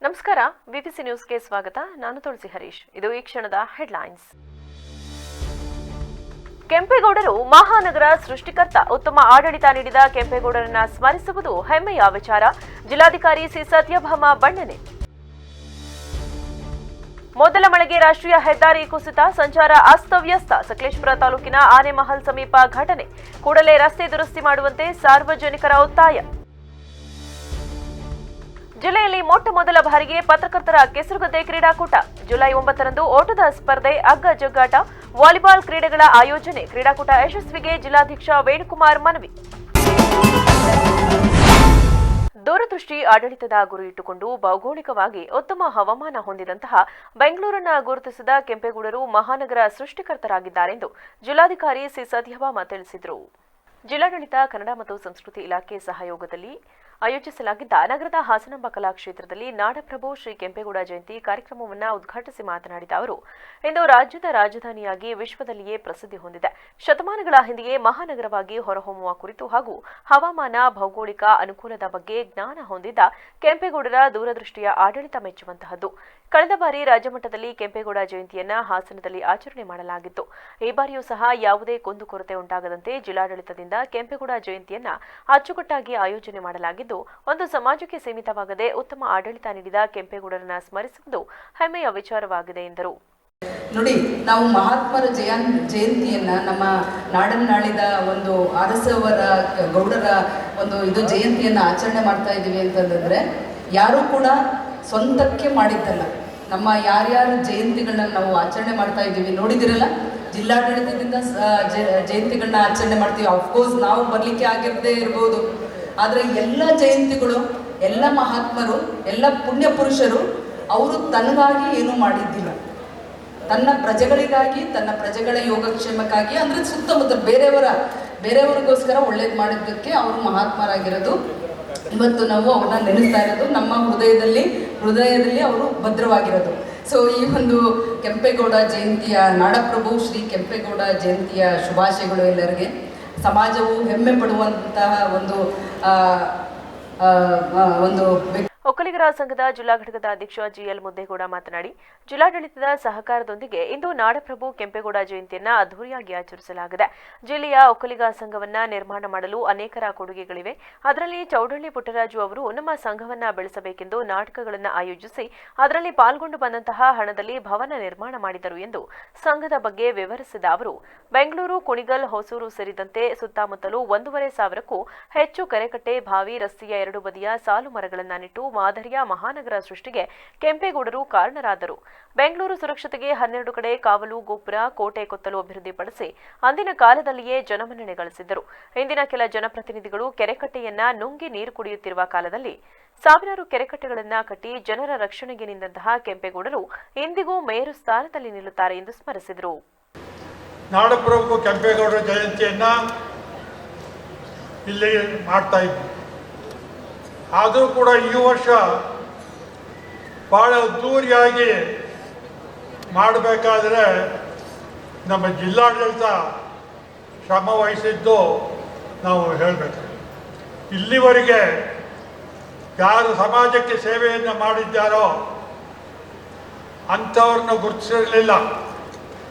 ನಮಸ್ಕಾರ, ವಿಪಿಸಿ ನ್ಯೂಸ್ಗೆ ಸ್ವಾಗತ. ನಾನು ತುಳಸಿ ಹರೀಶ್. ಇದು ಈ ಕ್ಷಣದ ಹೆಡ್ಲೈನ್ಸ್. ಕೆಂಪೇಗೌಡರು ಮಹಾನಗರ ಸೃಷ್ಟಿಕರ್ತ. ಉತ್ತಮ ಆಡಳಿತ ನೀಡಿದ ಕೆಂಪೇಗೌಡರನ್ನ ಸ್ಮರಿಸುವುದು ಹೆಮ್ಮೆಯ ವಿಚಾರ. ಜಿಲ್ಲಾಧಿಕಾರಿ ಸಿ ಸತ್ಯಭಾಮ ಬಣ್ಣನೆ. ಮೊದಲ ಮಳೆಗೆ ರಾಷ್ಟ್ರೀಯ ಹೆದ್ದಾರಿ ಕುಸಿತ, ಸಂಚಾರ ಅಸ್ತವ್ಯಸ್ತ. ಸಕಲೇಶಪುರ ತಾಲೂಕಿನ ಆನೆಮಹಲ್ ಸಮೀಪ ಘಟನೆ. ಕೂಡಲೇ ರಸ್ತೆ ದುರಸ್ತಿ ಮಾಡುವಂತೆ ಸಾರ್ವಜನಿಕರ ಒತ್ತಾಯ. ಜಿಲ್ಲೆಯಲ್ಲಿ ಮೊಟ್ಟ ಮೊದಲ ಬಾರಿಗೆ ಪತ್ರಕರ್ತರ ಕೆಸರುಗದ್ದೆ ಕ್ರೀಡಾಕೂಟ. ಜುಲೈ 9ರಂದು ಓಟದ ಸ್ಪರ್ಧೆ, ಹಗ್ಗ ಜಗ್ಗಾಟ, ವಾಲಿಬಾಲ್ ಕ್ರೀಡೆಗಳ ಆಯೋಜನೆ. ಕ್ರೀಡಾಕೂಟ ಯಶಸ್ವಿಗೆ ಜಿಲ್ಲಾಧ್ಯಕ್ಷ ವೇಣುಕುಮಾರ್ ಮನವಿ. ದೂರದೃಷ್ಟಿ ಆಡಳಿತದ ಗುರಿ ಇಟ್ಟುಕೊಂಡು ಭೌಗೋಳಿಕವಾಗಿ ಉತ್ತಮ ಹವಾಮಾನ ಹೊಂದಿದಂತಹ ಬೆಂಗಳೂರನ್ನ ಗುರುತಿಸಿದ ಕೆಂಪೇಗೌಡರು ಮಹಾನಗರ ಸೃಷ್ಟಿಕರ್ತರಾಗಿದ್ದಾರೆಂದು ಜಿಲ್ಲಾಧಿಕಾರಿ ಸಿ ಸತ್ಯಭಾಮ ತಿಳಿಸಿದರು. ಜಿಲ್ಲಾಡಳಿತ ಕನ್ನಡ ಮತ್ತು ಸಂಸ್ಕೃತಿ ಇಲಾಖೆ ಸಹಯೋಗದಲ್ಲಿ ಆಯೋಜಿಸಲಾಗಿದ್ದ ನಗರದ ಹಾಸನಾಂಬ ಕಲಾಕ್ಷೇತ್ರದಲ್ಲಿ ನಾಡಪ್ರಭು ಶ್ರೀ ಕೆಂಪೇಗೌಡ ಜಯಂತಿ ಕಾರ್ಯಕ್ರಮವನ್ನು ಉದ್ಘಾಟಿಸಿ ಮಾತನಾಡಿದ ಅವರು, ಇಂದು ರಾಜ್ಯದ ರಾಜಧಾನಿಯಾಗಿ ವಿಶ್ವದಲ್ಲಿಯೇ ಪ್ರಸಿದ್ಧಿ ಹೊಂದಿದೆ. ಶತಮಾನಗಳ ಹಿಂದೆಯೇ ಮಹಾನಗರವಾಗಿ ಹೊರಹೊಮ್ಮುವ ಕುರಿತು ಹಾಗೂ ಹವಾಮಾನ, ಭೌಗೋಳಿಕ ಅನುಕೂಲದ ಬಗ್ಗೆ ಜ್ಞಾನ ಹೊಂದಿದ್ದ ಕೆಂಪೇಗೌಡರ ದೂರದೃಷ್ಟಿಯ ಆಡಳಿತ ಮೆಚ್ಚುವಂತಹದ್ದು. ಕಳೆದ ಬಾರಿ ರಾಜ್ಯಮಟ್ಟದಲ್ಲಿ ಕೆಂಪೇಗೌಡ ಜಯಂತಿಯನ್ನ ಹಾಸನದಲ್ಲಿ ಆಚರಣೆ ಮಾಡಲಾಗಿತ್ತು. ಈ ಬಾರಿಯೂ ಸಹ ಯಾವುದೇ ಕುಂದುಕೊರತೆ ಉಂಟಾಗದಂತೆ ಜಿಲ್ಲಾಡಳಿತದಿಂದ ಕೆಂಪೇಗೌಡ ಜಯಂತಿಯನ್ನ ಅಚ್ಚುಕಟ್ಟಾಗಿ ಆಯೋಜನೆ ಮಾಡಲಾಗಿದ್ದು, ಒಂದು ಸಮಾಜಕ್ಕೆ ಸೀಮಿತವಾಗದೆ ಉತ್ತಮ ಆಡಳಿತ ನೀಡಿದ ಕೆಂಪೇಗೌಡರನ್ನ ಸ್ಮರಿಸುವುದು ಹೆಮ್ಮೆಯ ವಿಚಾರವಾಗಿದೆ ಎಂದರು. ನೋಡಿ, ನಾವು ಮಹಾತ್ಮರ ಜಯಂತಿಯನ್ನ ನಮ್ಮ ನಾಡನ್ನಾಳಿದ ಒಂದು ಅರಸವರ ಗೌಡರ ಒಂದು ಜಯಂತಿಯನ್ನ ಆಚರಣೆ ಮಾಡ್ತಾ ಇದ್ದೀವಿ ಅಂತಂದ್ರೆ ಯಾರೂ ಕೂಡ ಸ್ವಂತಕ್ಕೆ ಮಾಡಿದ್ದಲ್ಲ. ನಮ್ಮ ಯಾರ್ಯಾರು ಜಯಂತಿಗಳನ್ನ ನಾವು ಆಚರಣೆ ಮಾಡ್ತಾ ಇದ್ದೀವಿ ನೋಡಿದಿರಲ್ಲ, ಜಿಲ್ಲಾಡಳಿತದಿಂದ ಜಯಂತಿಗಳನ್ನ ಆಚರಣೆ ಮಾಡ್ತೀವಿ. ಅಫ್ಕೋರ್ಸ್ ನಾವು ಬರಲಿಕ್ಕೆ ಆಗಿರದೇ ಇರ್ಬೋದು, ಆದರೆ ಎಲ್ಲ ಜಯಂತಿಗಳು, ಎಲ್ಲ ಮಹಾತ್ಮರು, ಎಲ್ಲ ಪುಣ್ಯ ಪುರುಷರು ಅವರು ತನಗಾಗಿ ಏನೂ ಮಾಡಿದ್ದಿಲ್ಲ. ತನ್ನ ಪ್ರಜೆಗಳಿಗಾಗಿ, ತನ್ನ ಪ್ರಜೆಗಳ ಯೋಗಕ್ಷೇಮಕ್ಕಾಗಿ, ಅಂದರೆ ಸುತ್ತಮುತ್ತ ಬೇರೆಯವರಿಗೋಸ್ಕರ ಒಳ್ಳೇದು ಮಾಡಿದ್ದಕ್ಕೆ ಅವರು ಮಹಾತ್ಮರಾಗಿರೋದು. ಇವತ್ತು ನಾವು ಅವ್ರನ್ನ ನೆನೆಸ್ತಾ ಇರೋದು, ನಮ್ಮ ಹೃದಯದಲ್ಲಿ ಅವರು ಭದ್ರವಾಗಿರೋದು. ಸೊ ಈ ಒಂದು ಕೆಂಪೇಗೌಡ ಜಯಂತಿಯ, ನಾಡಪ್ರಭು ಶ್ರೀ ಕೆಂಪೇಗೌಡ ಜಯಂತಿಯ ಶುಭಾಶಯಗಳು ಎಲ್ಲರಿಗೆ. ಸಮಾಜವು ಹೆಮ್ಮೆ ಪಡುವಂತಹ ಒಂದು ಒಕ್ಕಲಿಗರ ಸಂಘದ ಜಿಲ್ಲಾ ಘಟಕದ ಅಧ್ಯಕ್ಷ ಜಿಎಲ್ ಮುದ್ದೇಗೌಡ ಮಾತನಾಡಿ, ಜಿಲ್ಲಾಡಳಿತದ ಸಹಕಾರದೊಂದಿಗೆ ಇಂದು ನಾಡಪ್ರಭು ಕೆಂಪೇಗೌಡ ಜಯಂತಿಯನ್ನ ಅದ್ದೂರಿಯಾಗಿ ಆಚರಿಸಲಾಗಿದೆ. ಜಿಲ್ಲೆಯ ಒಕ್ಕಲಿಗ ಸಂಘವನ್ನ ನಿರ್ಮಾಣ ಮಾಡಲು ಅನೇಕರ ಕೊಡುಗೆಗಳಿವೆ. ಅದರಲ್ಲಿ ಚೌಡಳ್ಳಿ ಪುಟ್ಟರಾಜು ಅವರು ನಮ್ಮ ಸಂಘವನ್ನ ಬೆಳೆಸಬೇಕೆಂದು ನಾಟಕಗಳನ್ನು ಆಯೋಜಿಸಿ ಅದರಲ್ಲಿ ಪಾಲ್ಗೊಂಡು ಬಂದಂತಹ ಹಣದಲ್ಲಿ ಭವನ ನಿರ್ಮಾಣ ಮಾಡಿದರು ಎಂದು ಸಂಘದ ಬಗ್ಗೆ ವಿವರಿಸಿದ ಅವರು, ಬೆಂಗಳೂರು, ಕುಣಿಗಲ್, ಹೊಸೂರು ಸೇರಿದಂತೆ ಸುತ್ತಮುತ್ತಲೂ 1,500ಕ್ಕೂ ಹೆಚ್ಚು ಕೆರೆಕಟ್ಟೆ, ಬಾವಿ, ರಸ್ತೆಯ ಎರಡು ಬದಿಯ ಸಾಲು ಮರಗಳನ್ನು ನೆಟ್ಟು ಮಾದರಿಯ ಮಹಾನಗರ ಸೃಷ್ಟಿಗೆ ಕೆಂಪೇಗೌಡರು ಕಾರಣರಾದರು. ಬೆಂಗಳೂರು ಸುರಕ್ಷತೆಗೆ 12 ಕಡೆ ಕಾವಲು ಗೋಪುರ, ಕೋಟೆ ಕೊತ್ತಲು ಅಭಿವೃದ್ಧಿಪಡಿಸಿ ಅಂದಿನ ಕಾಲದಲ್ಲಿಯೇ ಜನಮನ್ನಣೆ ಗಳಿಸಿದ್ದರು. ಇಂದಿನ ಕೆಲ ಜನಪ್ರತಿನಿಧಿಗಳು ಕೆರೆಕಟ್ಟೆಯನ್ನ ನುಂಗಿ ನೀರು ಕುಡಿಯುತ್ತಿರುವ ಕಾಲದಲ್ಲಿ ಸಾವಿರಾರು ಕೆರೆಕಟ್ಟೆಗಳನ್ನ ಕಟ್ಟಿ ಜನರ ರಕ್ಷಣೆಗೆ ನಿಂತಹ ಕೆಂಪೇಗೌಡರು ಇಂದಿಗೂ ಮೇರು ಸ್ಥಾನದಲ್ಲಿ ನಿಲ್ಲುತ್ತಾರೆ ಎಂದು ಸ್ಮರಿಸಿದರು. ನಾಡಪ್ರಭು ಕೆಂಪೇಗೌಡರ ಜಯಂತಿಯನ್ನ ಇಲ್ಲಿ ಮಾಡ್ತಾ ಇದ್ವಿ. ಆದರೂ ಕೂಡ ಈ ವರ್ಷ ಭಾಳ ಅದ್ದೂರಿಯಾಗಿ ಮಾಡಬೇಕಾದ್ರೆ ನಮ್ಮ ಜಿಲ್ಲಾಡಳಿತ ಶ್ರಮ ವಹಿಸಿದ್ದು ನಾವು ಹೇಳಬೇಕು. ಇಲ್ಲಿವರೆಗೆ ಯಾರು ಸಮಾಜಕ್ಕೆ ಸೇವೆಯನ್ನು ಮಾಡಿದ್ದಾರೋ ಅಂಥವ್ರನ್ನ ಗುರುತಿಸಿರಲಿಲ್ಲ.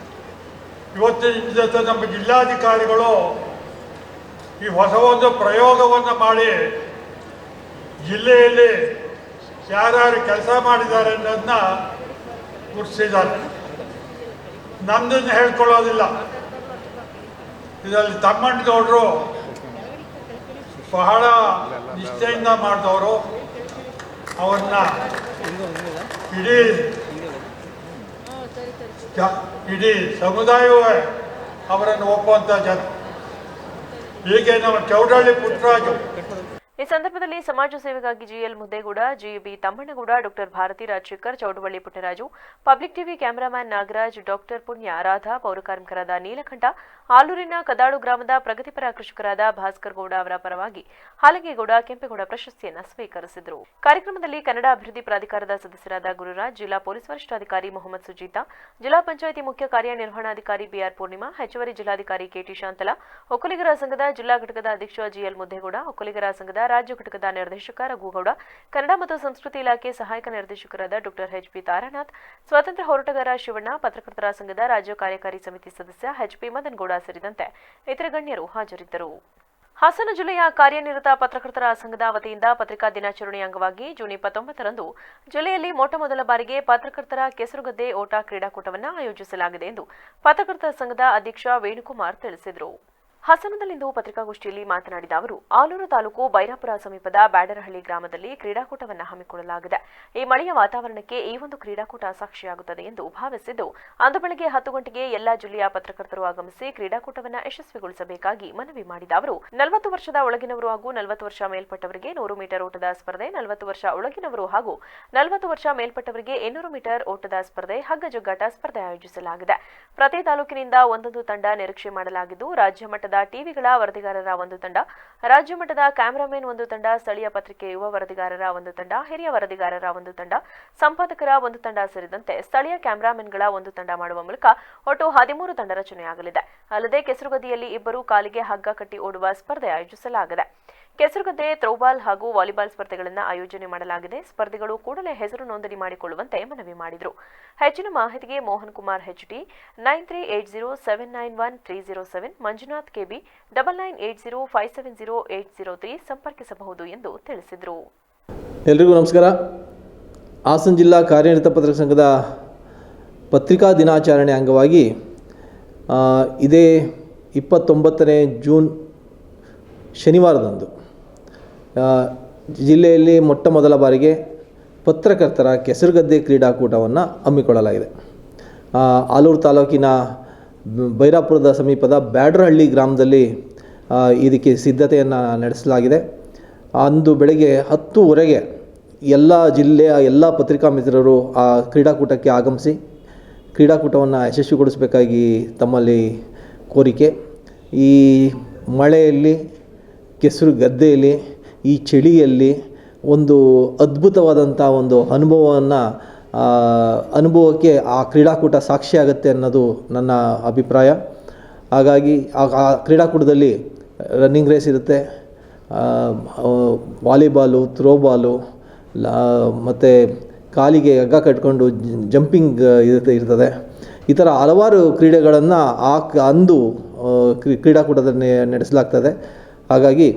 ಇವತ್ತಿನ ನಮ್ಮ ಜಿಲ್ಲಾಧಿಕಾರಿಗಳು ಈ ಹೊಸ ಒಂದು ಪ್ರಯೋಗವನ್ನು ಮಾಡಿ ಜಿಲ್ಲೆಯಲ್ಲಿ ಯಾರ್ಯಾರು ಕೆಲಸ ಮಾಡಿದ್ದಾರೆ ಅನ್ನೋದನ್ನ ಗುರುತಿಸಿದ್ದಾರೆ. ನಮ್ಮದನ್ನು ಹೇಳ್ಕೊಳ್ಳೋದಿಲ್ಲ. ಇದರಲ್ಲಿ ತಮ್ಮಣ್ಣಗೌಡರು ಬಹಳ ನಿಷ್ಠೆಯಿಂದ ಮಾಡಿದವರು. ಅವ್ರನ್ನ ಇಡೀ ಸಮುದಾಯವೇ ಅವರನ್ನು ಒಪ್ಪುವಂಥ ಜನ. ಹೀಗೆ ನಮ್ಮ ಚೌಡಳ್ಳಿ ಪುಟ್ಟರಾಜು. ಈ ಸಂದರ್ಭದಲ್ಲಿ ಸಮಾಜ ಸೇವೆಗಾಗಿ GL Muddegowda, GB Thammannagowda, doctor Bharathi Rajashekar, Chowdavalli Puttaraju, public TV cameraman Nagaraj, doctor Punya, Radha, ಪೌರಕಾರ್ಮಿಕರಾದ Neelakantha, ಆಲೂರಿನ ಕದಾಳು ಗ್ರಾಮದ ಪ್ರಗತಿಪರ ಕೃಷಿಕರಾದ ಭಾಸ್ಕರ್ ಗೌಡ ಅವರ ಪರವಾಗಿ ಹಾಲಗೇಗೌಡ ಕೆಂಪೇಗೌಡ ಪ್ರಶಸ್ತಿಯನ್ನು ಸ್ವೀಕರಿಸಿದರು. ಕಾರ್ಯಕ್ರಮದಲ್ಲಿ ಕನ್ನಡ ಅಭಿವೃದ್ಧಿ ಪ್ರಾಧಿಕಾರದ ಸದಸ್ಯರಾದ ಗುರುರಾಜ್, ಜಿಲ್ಲಾ ಪೊಲೀಸ್ ವರಿಷ್ಠಾಧಿಕಾರಿ ಮೊಹಮ್ಮದ್ ಸುಜೀತಾ, ಜಿಲ್ಲಾ ಪಂಚಾಯಿತಿ ಮುಖ್ಯ ಕಾರ್ಯನಿರ್ವಹಣಾಧಿಕಾರಿ ಬಿಆರ್ ಪೂರ್ಣಿಮಾ, ಹೆಚ್ಚುವರಿ ಜಿಲ್ಲಾಧಿಕಾರಿ ಕೆಟಿ ಶಾಂತಲಾ, ಒಕ್ಕಲಿಗರ ಸಂಘದ ಜಿಲ್ಲಾ ಘಟಕದ ಅಧ್ಯಕ್ಷ ಜಿಎಲ್ ಮುದ್ದೇಗೌಡ, ಒಕ್ಕಲಿಗರ ಸಂಘದ ರಾಜ್ಯ ಘಟಕದ ನಿರ್ದೇಶಕ ರಘುಗೌಡ, ಕನ್ನಡ ಮತ್ತು ಸಂಸ್ಕೃತಿ ಇಲಾಖೆ ಸಹಾಯಕ ನಿರ್ದೇಶಕರಾದ ಡಾ ಎಚ್ಪಿ ತಾರಾನಾಥ್, ಸ್ವಾತಂತ್ರ್ಯ ಹೋರಾಟಗಾರ ಶಿವಣ್ಣ, ಪತ್ರಕರ್ತರ ಸಂಘದ ರಾಜ್ಯ ಕಾರ್ಯಕಾರಿ ಸಮಿತಿ ಸದಸ್ಯ ಎಚ್ಪಿ ಮದನ್ಗೌಡ ಸೇರಿದಂತೆ ಇತರ ಗಣ್ಯರು ಹಾಜರಿದ್ದರು. ಹಾಸನ ಜಿಲ್ಲೆಯ ಕಾರ್ಯನಿರತ ಪತ್ರಕರ್ತರ ಸಂಘದ ವತಿಯಿಂದ ಪತ್ರಿಕಾ ದಿನಾಚರಣೆ ಅಂಗವಾಗಿ ಜೂನ್ 29ರಂದು ಜಿಲ್ಲೆಯಲ್ಲಿ ಮೊಟ್ಟಮೊದಲ ಬಾರಿಗೆ ಪತ್ರಕರ್ತರ ಕೆಸರುಗದ್ದೆ ಓಟ ಕ್ರೀಡಾಕೂಟವನ್ನು ಆಯೋಜಿಸಲಾಗಿದೆ ಎಂದು ಪತ್ರಕರ್ತರ ಸಂಘದ ಅಧ್ಯಕ್ಷ ವೇಣುಕುಮಾರ್ ತಿಳಿಸಿದರು. ಹಾಸನದಲ್ಲಿಂದು ಪತ್ರಿಕಾಗೋಷ್ಠಿಯಲ್ಲಿ ಮಾತನಾಡಿದ ಅವರು, ಆಲೂರು ತಾಲೂಕು ಬೈರಾಪುರ ಸಮೀಪದ ಬ್ಯಾಡರಹಳ್ಳಿ ಗ್ರಾಮದಲ್ಲಿ ಕ್ರೀಡಾಕೂಟವನ್ನು ಹಮ್ಮಿಕೊಳ್ಳಲಾಗಿದೆ. ಈ ಮಳೆಯ ವಾತಾವರಣಕ್ಕೆ ಈ ಒಂದು ಕ್ರೀಡಾಕೂಟ ಸಾಕ್ಷಿಯಾಗುತ್ತದೆ ಎಂದು ಭಾವಿಸಿದ್ದು, ಅಂದು ಬೆಳಗ್ಗೆ 10 ಗಂಟೆಗೆ ಎಲ್ಲಾ ಜಿಲ್ಲೆಯ ಪತ್ರಕರ್ತರು ಆಗಮಿಸಿ ಕ್ರೀಡಾಕೂಟವನ್ನು ಯಶಸ್ವಿಗೊಳಿಸಬೇಕಾಗಿ ಮನವಿ ಮಾಡಿದ ಅವರು, 40 ವರ್ಷದ ಒಳಗಿನವರು ಹಾಗೂ 40 ವರ್ಷ ಮೇಲ್ಪಟ್ಟವರಿಗೆ 100 ಮೀಟರ್ ಓಟದ ಸ್ಪರ್ಧೆ, 40 ವರ್ಷ ಒಳಗಿನವರು ಹಾಗೂ 40 ವರ್ಷ ಮೇಲ್ಪಟ್ಟವರಿಗೆ 200 ಮೀಟರ್ ಓಟದ ಸ್ಪರ್ಧೆ, ಹಗ್ಗ ಜಗ್ಗಾಟ ಸ್ಪರ್ಧೆ ಆಯೋಜಿಸಲಾಗಿದೆ. ಪ್ರತಿ ತಾಲೂಕಿನಿಂದ ಒಂದೊಂದು ತಂಡ ನಿರೀಕ್ಷೆ ಮಾಡಲಾಗಿದ್ದು, ರಾಜ್ಯ ಮಟ್ಟದ ಟಿವಿಗಳ ವರದಿಗಾರರ ಒಂದು ತಂಡ, ರಾಜ್ಯ ಮಟ್ಟದ ಕ್ಯಾಮರಾಮನ್ ಒಂದು ತಂಡ, ಸ್ಥಳೀಯ ಪತ್ರಿಕೆ ಯುವ ವರದಿಗಾರರ ಒಂದು ತಂಡ, ಹಿರಿಯ ವರದಿಗಾರರ ಒಂದು ತಂಡ, ಸಂಪಾದಕರ ಒಂದು ತಂಡ ಸೇರಿದಂತೆ ಸ್ಥಳೀಯ ಕ್ಯಾಮರಾಮನ್ಗಳ ಒಂದು ತಂಡ ಮಾಡುವ ಮೂಲಕ ಒಟ್ಟು 13 ತಂಡ ರಚನೆಯಾಗಲಿದೆ. ಅಲ್ಲದೆ ಕೆಸರುಗದ್ದೆಯಲ್ಲಿ ಇಬ್ಬರು ಕಾಲಿಗೆ ಹಗ್ಗ ಕಟ್ಟಿ ಓಡುವ ಸ್ಪರ್ಧೆ ಆಯೋಜಿಸಲಾಗಿದೆ. ಕೆಸರುಗದ್ದೆ, ಥ್ರೋಬಾಲ್ ಹಾಗೂ ವಾಲಿಬಾಲ್ ಸ್ಪರ್ಧೆಗಳನ್ನು ಆಯೋಜನೆ ಮಾಡಲಾಗಿದೆ. ಸ್ಪರ್ಧಿಗಳು ಕೂಡಲೇ ಹೆಸರು ನೋಂದಣಿ ಮಾಡಿಕೊಳ್ಳುವಂತೆ ಮನವಿ ಮಾಡಿದರು. ಹೆಚ್ಚಿನ ಮಾಹಿತಿಗೆ ಮೋಹನ್ ಕುಮಾರ್ ಹೆಚ್ಡಿ 9380791307, ಮಂಜುನಾಥ್ ಕೆಬಿ 9980570803 ಸಂಪರ್ಕಿಸಬಹುದು ಎಂದು ತಿಳಿಸಿದರು. ಎಲ್ರಿಗೂ ನಮಸ್ಕಾರ. ಹಾಸನ ಜಿಲ್ಲಾ ಕಾರ್ಯನಿರತ ಪತ್ರಕರ್ತರ ಸಂಘದ ಪತ್ರಿಕಾ ದಿನಾಚರಣೆ ಅಂಗವಾಗಿ ಇದೇ 29ನೇ ಜೂನ್ ಶನಿವಾರದಂದು ಜಿಲ್ಲೆಯಲ್ಲಿ ಮೊಟ್ಟಮೊದಲ ಬಾರಿಗೆ ಪತ್ರಕರ್ತರ ಕೆಸರುಗದ್ದೆ ಕ್ರೀಡಾಕೂಟವನ್ನು ಹಮ್ಮಿಕೊಳ್ಳಲಾಗಿದೆ. ಆಲೂರು ತಾಲೂಕಿನ ಬೈರಾಪುರದ ಸಮೀಪದ ಬ್ಯಾಡರಹಳ್ಳಿ ಗ್ರಾಮದಲ್ಲಿ ಇದಕ್ಕೆ ಸಿದ್ಧತೆಯನ್ನು ನಡೆಸಲಾಗಿದೆ. ಅಂದು ಬೆಳಗ್ಗೆ 10:00 ಎಲ್ಲ ಜಿಲ್ಲೆಯ ಎಲ್ಲ ಪತ್ರಿಕಾ ಮಿತ್ರರು ಆ ಕ್ರೀಡಾಕೂಟಕ್ಕೆ ಆಗಮಿಸಿ ಕ್ರೀಡಾಕೂಟವನ್ನು ಯಶಸ್ವಿಗೊಳಿಸಬೇಕಾಗಿ ತಮ್ಮಲ್ಲಿ ಕೋರಿಕೆ. ಈ ಮಳೆಯಲ್ಲಿ, ಕೆಸರು ಗದ್ದೆಯಲ್ಲಿ, ಈ ಚಳಿಯಲ್ಲಿ ಒಂದು ಅದ್ಭುತವಾದಂಥ ಒಂದು ಅನುಭವಕ್ಕೆ ಆ ಕ್ರೀಡಾಕೂಟ ಸಾಕ್ಷಿಯಾಗುತ್ತೆ ಅನ್ನೋದು ನನ್ನ ಅಭಿಪ್ರಾಯ. ಹಾಗಾಗಿ ಆ ಕ್ರೀಡಾಕೂಟದಲ್ಲಿ ರನ್ನಿಂಗ್ ರೇಸ್ ಇರುತ್ತೆ, ವಾಲಿಬಾಲು, ಥ್ರೋಬಾಲು, ಮತ್ತು ಕಾಲಿಗೆ ಹಗ್ಗ ಕಟ್ಕೊಂಡು ಜಂಪಿಂಗ್ ಇರ್ತದೆ. ಈ ಥರ ಹಲವಾರು ಕ್ರೀಡೆಗಳನ್ನು ಅಂದು ಕ್ರೀಡಾಕೂಟದಲ್ಲಿ ನಡೆಸಲಾಗ್ತದೆ. ಹಾಗಾಗಿ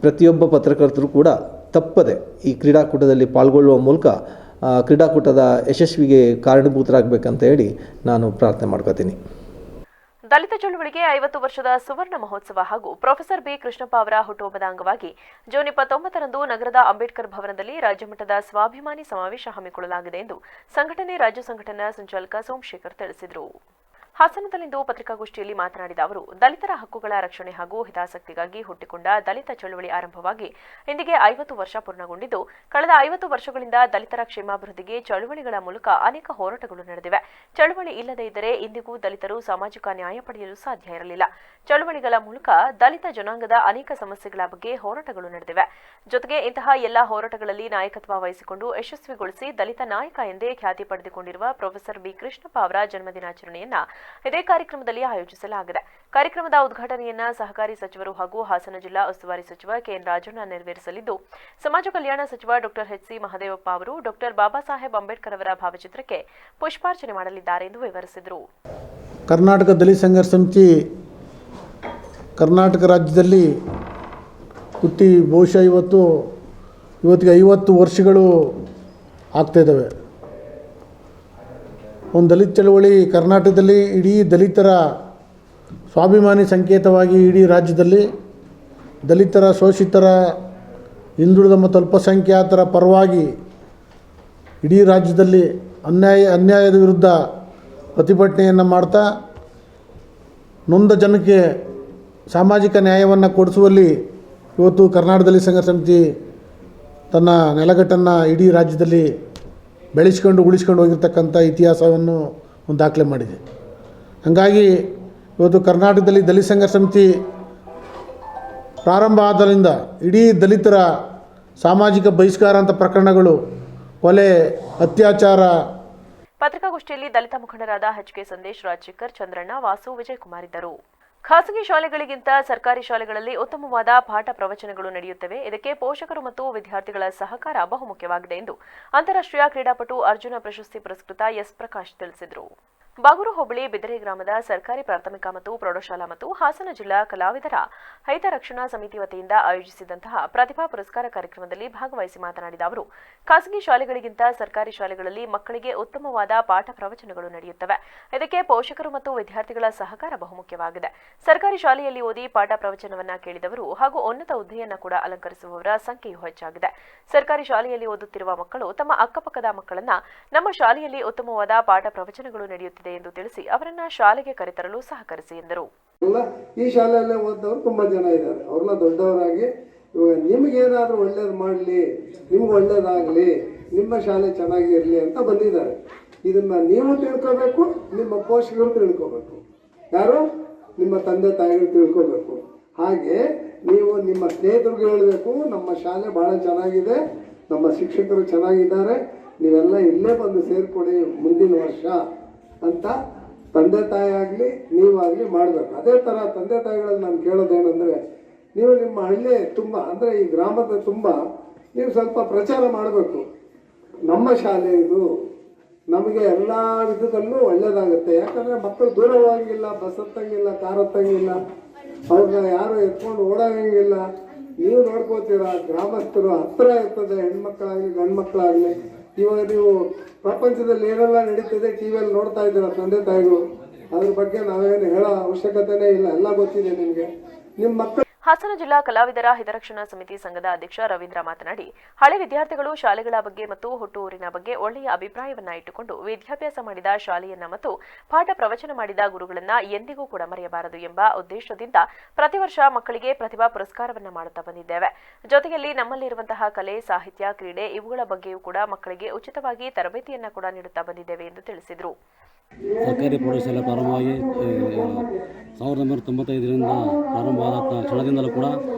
ಪ್ರತಿಯೊಬ್ಬ ಪತ್ರಕರ್ತರು ಕೂಡ ತಪ್ಪದೆ ಈ ಕ್ರೀಡಾಕೂಟದಲ್ಲಿ ಪಾಲ್ಗೊಳ್ಳುವ ಮೂಲಕ ಕ್ರೀಡಾಕೂಟದ ಯಶಸ್ವಿಗೆ ಕಾರಣಭೂತರಾಗಬೇಕಂತ ಹೇಳಿ ನಾನು ಪ್ರಾರ್ಥನೆ ಮಾಡ್ಕೋತೀನಿ. ದಲಿತ ಚಳುವಳಿಗೆ 50 ವರ್ಷದ ಸುವರ್ಣ ಮಹೋತ್ಸವ ಹಾಗೂ ಪ್ರೊಫೆಸರ್ ಬಿ ಕೃಷ್ಣಪ್ಪ ಅವರ ಹುಟ್ಟುಹಬ್ಬದ ಅಂಗವಾಗಿ ಜೂನ್ 29ರಂದು ನಗರದ ಅಂಬೇಡ್ಕರ್ ಭವನದಲ್ಲಿ ರಾಜ್ಯಮಟ್ಟದ ಸ್ವಾಭಿಮಾನಿ ಸಮಾವೇಶ ಹಮ್ಮಿಕೊಳ್ಳಲಾಗಿದೆ ಎಂದು ಸಂಘಟನೆ ರಾಜ್ಯ ಸಂಘಟನಾ ಸಂಚಾಲಕ ಸೋಮಶೇಖರ್ ತಿಳಿಸಿದರು. ಹಾಸನದಲ್ಲಿಂದು ಪತ್ರಿಕಾಗೋಷ್ಠಿಯಲ್ಲಿ ಮಾತನಾಡಿದ ಅವರು, ದಲಿತರ ಹಕ್ಕುಗಳ ರಕ್ಷಣೆ ಹಾಗೂ ಹಿತಾಸಕ್ತಿಗಾಗಿ ಹುಟ್ಟಿಕೊಂಡ ದಲಿತ ಚಳವಳಿ ಆರಂಭವಾಗಿ ಇಂದಿಗೆ 50 ವರ್ಷ ಪೂರ್ಣಗೊಂಡಿದ್ದು, ಕಳೆದ 50 ವರ್ಷಗಳಿಂದ ದಲಿತರ ಕ್ಷೇಮಾಭಿವೃದ್ಧಿಗೆ ಚಳವಳಿಗಳ ಮೂಲಕ ಅನೇಕ ಹೋರಾಟಗಳು ನಡೆದಿವೆ. ಚಳವಳಿ ಇಲ್ಲದೇ ಇದ್ದರೆ ಇಂದಿಗೂ ದಲಿತರು ಸಾಮಾಜಿಕ ನ್ಯಾಯ ಪಡೆಯಲು ಸಾಧ್ಯ ಇರಲಿಲ್ಲ. ಚಳವಳಿಗಳ ಮೂಲಕ ದಲಿತ ಜನಾಂಗದ ಅನೇಕ ಸಮಸ್ಯೆಗಳ ಬಗ್ಗೆ ಹೋರಾಟಗಳು ನಡೆದಿವೆ. ಜೊತೆಗೆ ಇಂತಹ ಎಲ್ಲ ಹೋರಾಟಗಳಲ್ಲಿ ನಾಯಕತ್ವ ವಹಿಸಿಕೊಂಡು ಯಶಸ್ವಿಗೊಳಿಸಿ ದಲಿತ ನಾಯಕ ಎಂದೇ ಖ್ಯಾತಿ ಪಡೆದುಕೊಂಡಿರುವ ಪ್ರೊಫೆಸರ್ ಬಿ ಕೃಷ್ಣಪ್ಪ ಅವರ ಜನ್ಮದಿನಾಚರಣೆಯನ್ನ ಇದೇ ಕಾರ್ಯಕ್ರಮದಲ್ಲಿ ಆಯೋಜಿಸಲಾಗಿದೆ. ಕಾರ್ಯಕ್ರಮದ ಉದ್ಘಾಟನೆಯನ್ನ ಸಹಕಾರಿ ಸಚಿವರು ಹಾಗೂ ಹಾಸನ ಜಿಲ್ಲಾ ಉಸ್ತುವಾರಿ ಸಚಿವ ಕೆಎನ್ ರಾಜಣ್ಣ ನೆರವೇರಿಸಲಿದ್ದು, ಸಮಾಜ ಕಲ್ಯಾಣ ಸಚಿವ ಡಾ ಎಚ್.ಸಿ. ಮಹದೇವಪ್ಪ ಅವರು ಡಾ ಬಾಬಾ ಸಾಹೇಬ್ ಅಂಬೇಡ್ಕರ್ ಅವರ ಭಾವಚಿತ್ರಕ್ಕೆ ಪುಷ್ಪಾರ್ಚನೆ ಮಾಡಲಿದ್ದಾರೆ ಎಂದು ವಿವರಿಸಿದರು. ಕರ್ನಾಟಕ ದಲಿತ ಸಂಘರ್ಷ ಸಮಿತಿ ಕರ್ನಾಟಕ ರಾಜ್ಯದಲ್ಲಿ ಹುಟ್ಟಿ ಬಹುಶಃ ಇವತ್ತಿಗೆ 50 ವರ್ಷಗಳು ಆಗ್ತಾಯಿದ್ದಾವೆ. ಒಂದು ದಲಿತ ಚಳವಳಿ ಕರ್ನಾಟಕದಲ್ಲಿ ಇಡೀ ದಲಿತರ ಸ್ವಾಭಿಮಾನಿ ಸಂಕೇತವಾಗಿ ಇಡೀ ರಾಜ್ಯದಲ್ಲಿ ದಲಿತರ, ಶೋಷಿತರ, ಹಿಂದುಳಿದ ಮತ್ತು ಅಲ್ಪಸಂಖ್ಯಾತರ ಪರವಾಗಿ ಇಡೀ ರಾಜ್ಯದಲ್ಲಿ ಅನ್ಯಾಯದ ವಿರುದ್ಧ ಪ್ರತಿಭಟನೆಯನ್ನು ಮಾಡ್ತಾ ನೊಂದ ಜನಕ್ಕೆ ಸಾಮಾಜಿಕ ನ್ಯಾಯವನ್ನು ಕೊಡಿಸುವಲ್ಲಿ ಇವತ್ತು ಕರ್ನಾಟಕ ದಲಿತ ಸಂಘರ್ಷ ಸಮಿತಿ ತನ್ನ ನೆಲಗಟ್ಟನ್ನು ಇಡೀ ರಾಜ್ಯದಲ್ಲಿ ಉಳಿಸ್ಕೊಂಡು ಹೋಗಿರ್ತಕ್ಕಂಥ ಇತಿಹಾಸವನ್ನು ಒಂದು ದಾಖಲೆ ಮಾಡಿದೆ. ಹಾಗಾಗಿ ಇವತ್ತು ಕರ್ನಾಟಕದಲ್ಲಿ ದಲಿತ ಸಂಘರ್ಷ ಸಮಿತಿ ಪ್ರಾರಂಭ ಆದ್ದರಿಂದ ಇಡೀ ದಲಿತರ ಸಾಮಾಜಿಕ ಬಹಿಷ್ಕಾರ ಅಂತ ಪ್ರಕರಣಗಳು, ಕೊಲೆ, ಅತ್ಯಾಚಾರ. ಪತ್ರಿಕಾಗೋಷ್ಠಿಯಲ್ಲಿ ದಲಿತ ಮುಖಂಡರಾದ ಎಚ್.ಕೆ. ಸಂದೇಶ್, ರಾಜಶೇಖರ್, ಚಂದ್ರಣ್ಣ, ವಾಸು, ವಿಜಯಕುಮಾರ್ ಇದ್ದರು. ಖಾಸಗಿ ಶಾಲೆಗಳಿಗಿಂತ ಸರ್ಕಾರಿ ಶಾಲೆಗಳಲ್ಲಿ ಉತ್ತಮವಾದ ಪಾಠ ಪ್ರವಚನಗಳು ನಡೆಯುತ್ತವೆ. ಇದಕ್ಕೆ ಪೋಷಕರು ಮತ್ತು ವಿದ್ಯಾರ್ಥಿಗಳ ಸಹಕಾರ ಬಹುಮುಖ್ಯವಾಗಿದೆ ಎಂದು ಅಂತಾರಾಷ್ಟ್ರೀಯ ಕ್ರೀಡಾಪಟು ಅರ್ಜುನ ಪ್ರಶಸ್ತಿ ಪುರಸ್ಕೃತ ಎಸ್. ಪ್ರಕಾಶ್ ತಿಳಿಸಿದರು. ಬಾಗೂರು ಹೋಬಳಿ ಬಿದರೆ ಗ್ರಾಮದ ಸರ್ಕಾರಿ ಪ್ರಾಥಮಿಕ ಮತ್ತು ಪ್ರೌಢಶಾಲಾ ಮತ್ತು ಹಾಸನ ಜಿಲ್ಲಾ ಕಲಾವಿದರ ಹಿತರಕ್ಷಣಾ ಸಮಿತಿ ವತಿಯಿಂದ ಆಯೋಜಿಸಿದಂತಹ ಪ್ರತಿಭಾ ಪುರಸ್ಕಾರ ಕಾರ್ಯಕ್ರಮದಲ್ಲಿ ಭಾಗವಹಿಸಿ ಮಾತನಾಡಿದ ಅವರು, ಖಾಸಗಿ ಶಾಲೆಗಳಿಗಿಂತ ಸರ್ಕಾರಿ ಶಾಲೆಗಳಲ್ಲಿ ಮಕ್ಕಳಿಗೆ ಉತ್ತಮವಾದ ಪಾಠ ಪ್ರವಚನಗಳು ನಡೆಯುತ್ತವೆ. ಇದಕ್ಕೆ ಪೋಷಕರು ಮತ್ತು ವಿದ್ಯಾರ್ಥಿಗಳ ಸಹಕಾರ ಬಹುಮುಖ್ಯವಾಗಿದೆ. ಸರ್ಕಾರಿ ಶಾಲೆಯಲ್ಲಿ ಓದಿ ಪಾಠ ಪ್ರವಚನವನ್ನ ಕೇಳಿದವರು ಹಾಗೂ ಉನ್ನತ ಹುದ್ದೆಯನ್ನು ಕೂಡ ಅಲಂಕರಿಸುವವರ ಸಂಖ್ಯೆಯೂ ಹೆಚ್ಚಾಗಿದೆ. ಸರ್ಕಾರಿ ಶಾಲೆಯಲ್ಲಿ ಓದುತ್ತಿರುವ ಮಕ್ಕಳು ತಮ್ಮ ಅಕ್ಕಪಕ್ಕದ ಮಕ್ಕಳನ್ನ ನಮ್ಮ ಶಾಲೆಯಲ್ಲಿ ಉತ್ತಮವಾದ ಪಾಠ ಪ್ರವಚನಗಳು ನಡೆಯುತ್ತಿದೆ ಎಂದು ತಿಳಿಸಿ ಅವರನ್ನ ಶಾಲೆಗೆ ಕರೆತರಲು ಸಹಕರಿಸಿ ಎಂದರು. ಈ ಶಾಲೆಯಲ್ಲೇ ಓದೋರು ತುಂಬಾ ಜನ ಇದ್ದಾರೆ. ಅವ್ರನ್ನ ದೊಡ್ಡವರಾಗಿ ಇವಾಗ ನಿಮಗೇನಾದ್ರೂ ಒಳ್ಳೇದು ಮಾಡಲಿ, ನಿಮ್ಗೆ ಒಳ್ಳೇದಾಗಲಿ, ನಿಮ್ಮ ಶಾಲೆ ಚೆನ್ನಾಗಿರಲಿ ಅಂತ ಬಂದಿದ್ದಾರೆ. ಇದನ್ನ ನೀವು ತಿಳ್ಕೋಬೇಕು, ನಿಮ್ಮ ಪೋಷಕರು ತಿಳ್ಕೋಬೇಕು, ಯಾರು ನಿಮ್ಮ ತಂದೆ ತಾಯಿಗಳು ತಿಳ್ಕೋಬೇಕು. ಹಾಗೆ ನೀವು ನಿಮ್ಮ ಸ್ನೇಹಿತರಿಗೆ ಹೇಳಬೇಕು, ನಮ್ಮ ಶಾಲೆ ಭಾಳ ಚೆನ್ನಾಗಿದೆ, ನಮ್ಮ ಶಿಕ್ಷಕರು ಚೆನ್ನಾಗಿದ್ದಾರೆ, ನೀವೆಲ್ಲ ಇಲ್ಲೇ ಬಂದು ಸೇರಿಕೊಡಿ ಮುಂದಿನ ವರ್ಷ ಅಂತ ತಂದೆ ತಾಯಿ ಆಗಲಿ ನೀವಾಗಲಿ ಮಾಡಬೇಕು. ಅದೇ ಥರ ತಂದೆ ತಾಯಿಗಳಲ್ಲಿ ನಾನು ಕೇಳೋದೇನೆಂದರೆ, ನೀವು ನಿಮ್ಮ ಹಳ್ಳಿ ತುಂಬ ಅಂದರೆ ಈ ಗ್ರಾಮದ ತುಂಬ ನೀವು ಸ್ವಲ್ಪ ಪ್ರಚಾರ ಮಾಡಬೇಕು. ನಮ್ಮ ಶಾಲೆ ಇದು, ನಮಗೆ ಎಲ್ಲ ವಿಧದಲ್ಲೂ ಒಳ್ಳೆಯದಾಗುತ್ತೆ. ಯಾಕಂದರೆ ಮಕ್ಕಳು ದೂರ ಹೋಗಂಗಿಲ್ಲ, ಬಸ್ ಹತ್ತಂಗಿಲ್ಲ, ಕಾರ್ ಹತ್ತಂಗಿಲ್ಲ, ಅವ್ರನ್ನ ಯಾರು ಎತ್ಕೊಂಡು ಓಡೋಂಗಿಲ್ಲ. ನೀವು ನೋಡ್ಕೋತೀರ, ಗ್ರಾಮಸ್ಥರು ಹತ್ತಿರ ಇರ್ತದೆ, ಹೆಣ್ಮಕ್ಳಾಗಲಿ ಗಂಡು ಮಕ್ಕಳಾಗಲಿ. ಇವಾಗ ನೀವು ಪ್ರಪಂಚದಲ್ಲಿ ಏನೆಲ್ಲ ನಡೀತದೆ ಟಿವಿಯಲ್ಲಿ ನೋಡ್ತಾ ಇದ್ದೀರ ತಂದೆ ತಾಯಿಗಳು, ಅದ್ರ ಬಗ್ಗೆ ನಾವೇನು ಹೇಳೋ ಅವಶ್ಯಕತೆನೇ ಇಲ್ಲ, ಎಲ್ಲ ಗೊತ್ತಿದೆ ನಿಮಗೆ. ನಿಮ್ಮ ಮಕ್ಕಳು. ಹಾಸನ ಜಿಲ್ಲಾ ಕಲಾವಿದರ ಹಿತರಕ್ಷಣಾ ಸಮಿತಿ ಸಂಘದ ಅಧ್ಯಕ್ಷ ರವೀಂದ್ರ ಮಾತನಾಡಿ, ಹಳೆ ವಿದ್ಯಾರ್ಥಿಗಳು ಶಾಲೆಗಳ ಬಗ್ಗೆ ಮತ್ತು ಹುಟ್ಟೂರಿನ ಬಗ್ಗೆ ಒಳ್ಳೆಯ ಅಭಿಪ್ರಾಯವನ್ನ ಇಟ್ಟುಕೊಂಡು ವಿದ್ಯಾಭ್ಯಾಸ ಮಾಡಿದ ಶಾಲೆಯನ್ನ ಮತ್ತು ಪಾಠ ಪ್ರವಚನ ಮಾಡಿದ ಗುರುಗಳನ್ನ ಎಂದಿಗೂ ಕೂಡ ಮರೆಯಬಾರದು ಎಂಬ ಉದ್ದೇಶದಿಂದ ಪ್ರತಿ ವರ್ಷ ಮಕ್ಕಳಿಗೆ ಪ್ರತಿಭಾ ಪುರಸ್ಕಾರವನ್ನ ಮಾಡುತ್ತಾ ಬಂದಿದ್ದೇವೆ. ಜೊತೆಯಲ್ಲಿ ನಮ್ಮಲ್ಲಿರುವಂತಹ ಕಲೆ, ಸಾಹಿತ್ಯ, ಕ್ರೀಡೆ ಇವುಗಳ ಬಗ್ಗೆಯೂ ಕೂಡ ಮಕ್ಕಳಿಗೆ ಉಚಿತವಾಗಿ ತರಬೇತಿಯನ್ನ ಕೂಡ ನೀಡುತ್ತಾ ಬಂದಿದ್ದೇವೆ ಎಂದು ತಿಳಿಸಿದರು. ಸರ್ಕಾರಿ ಪ್ರೌಢಶಾಲೆ ಪ್ರಾರಂಭವಾಗಿ 1995ರಿಂದ ಪ್ರಾರಂಭವಾದ ಕ್ಷಣದಿಂದಲೂ ಕೂಡ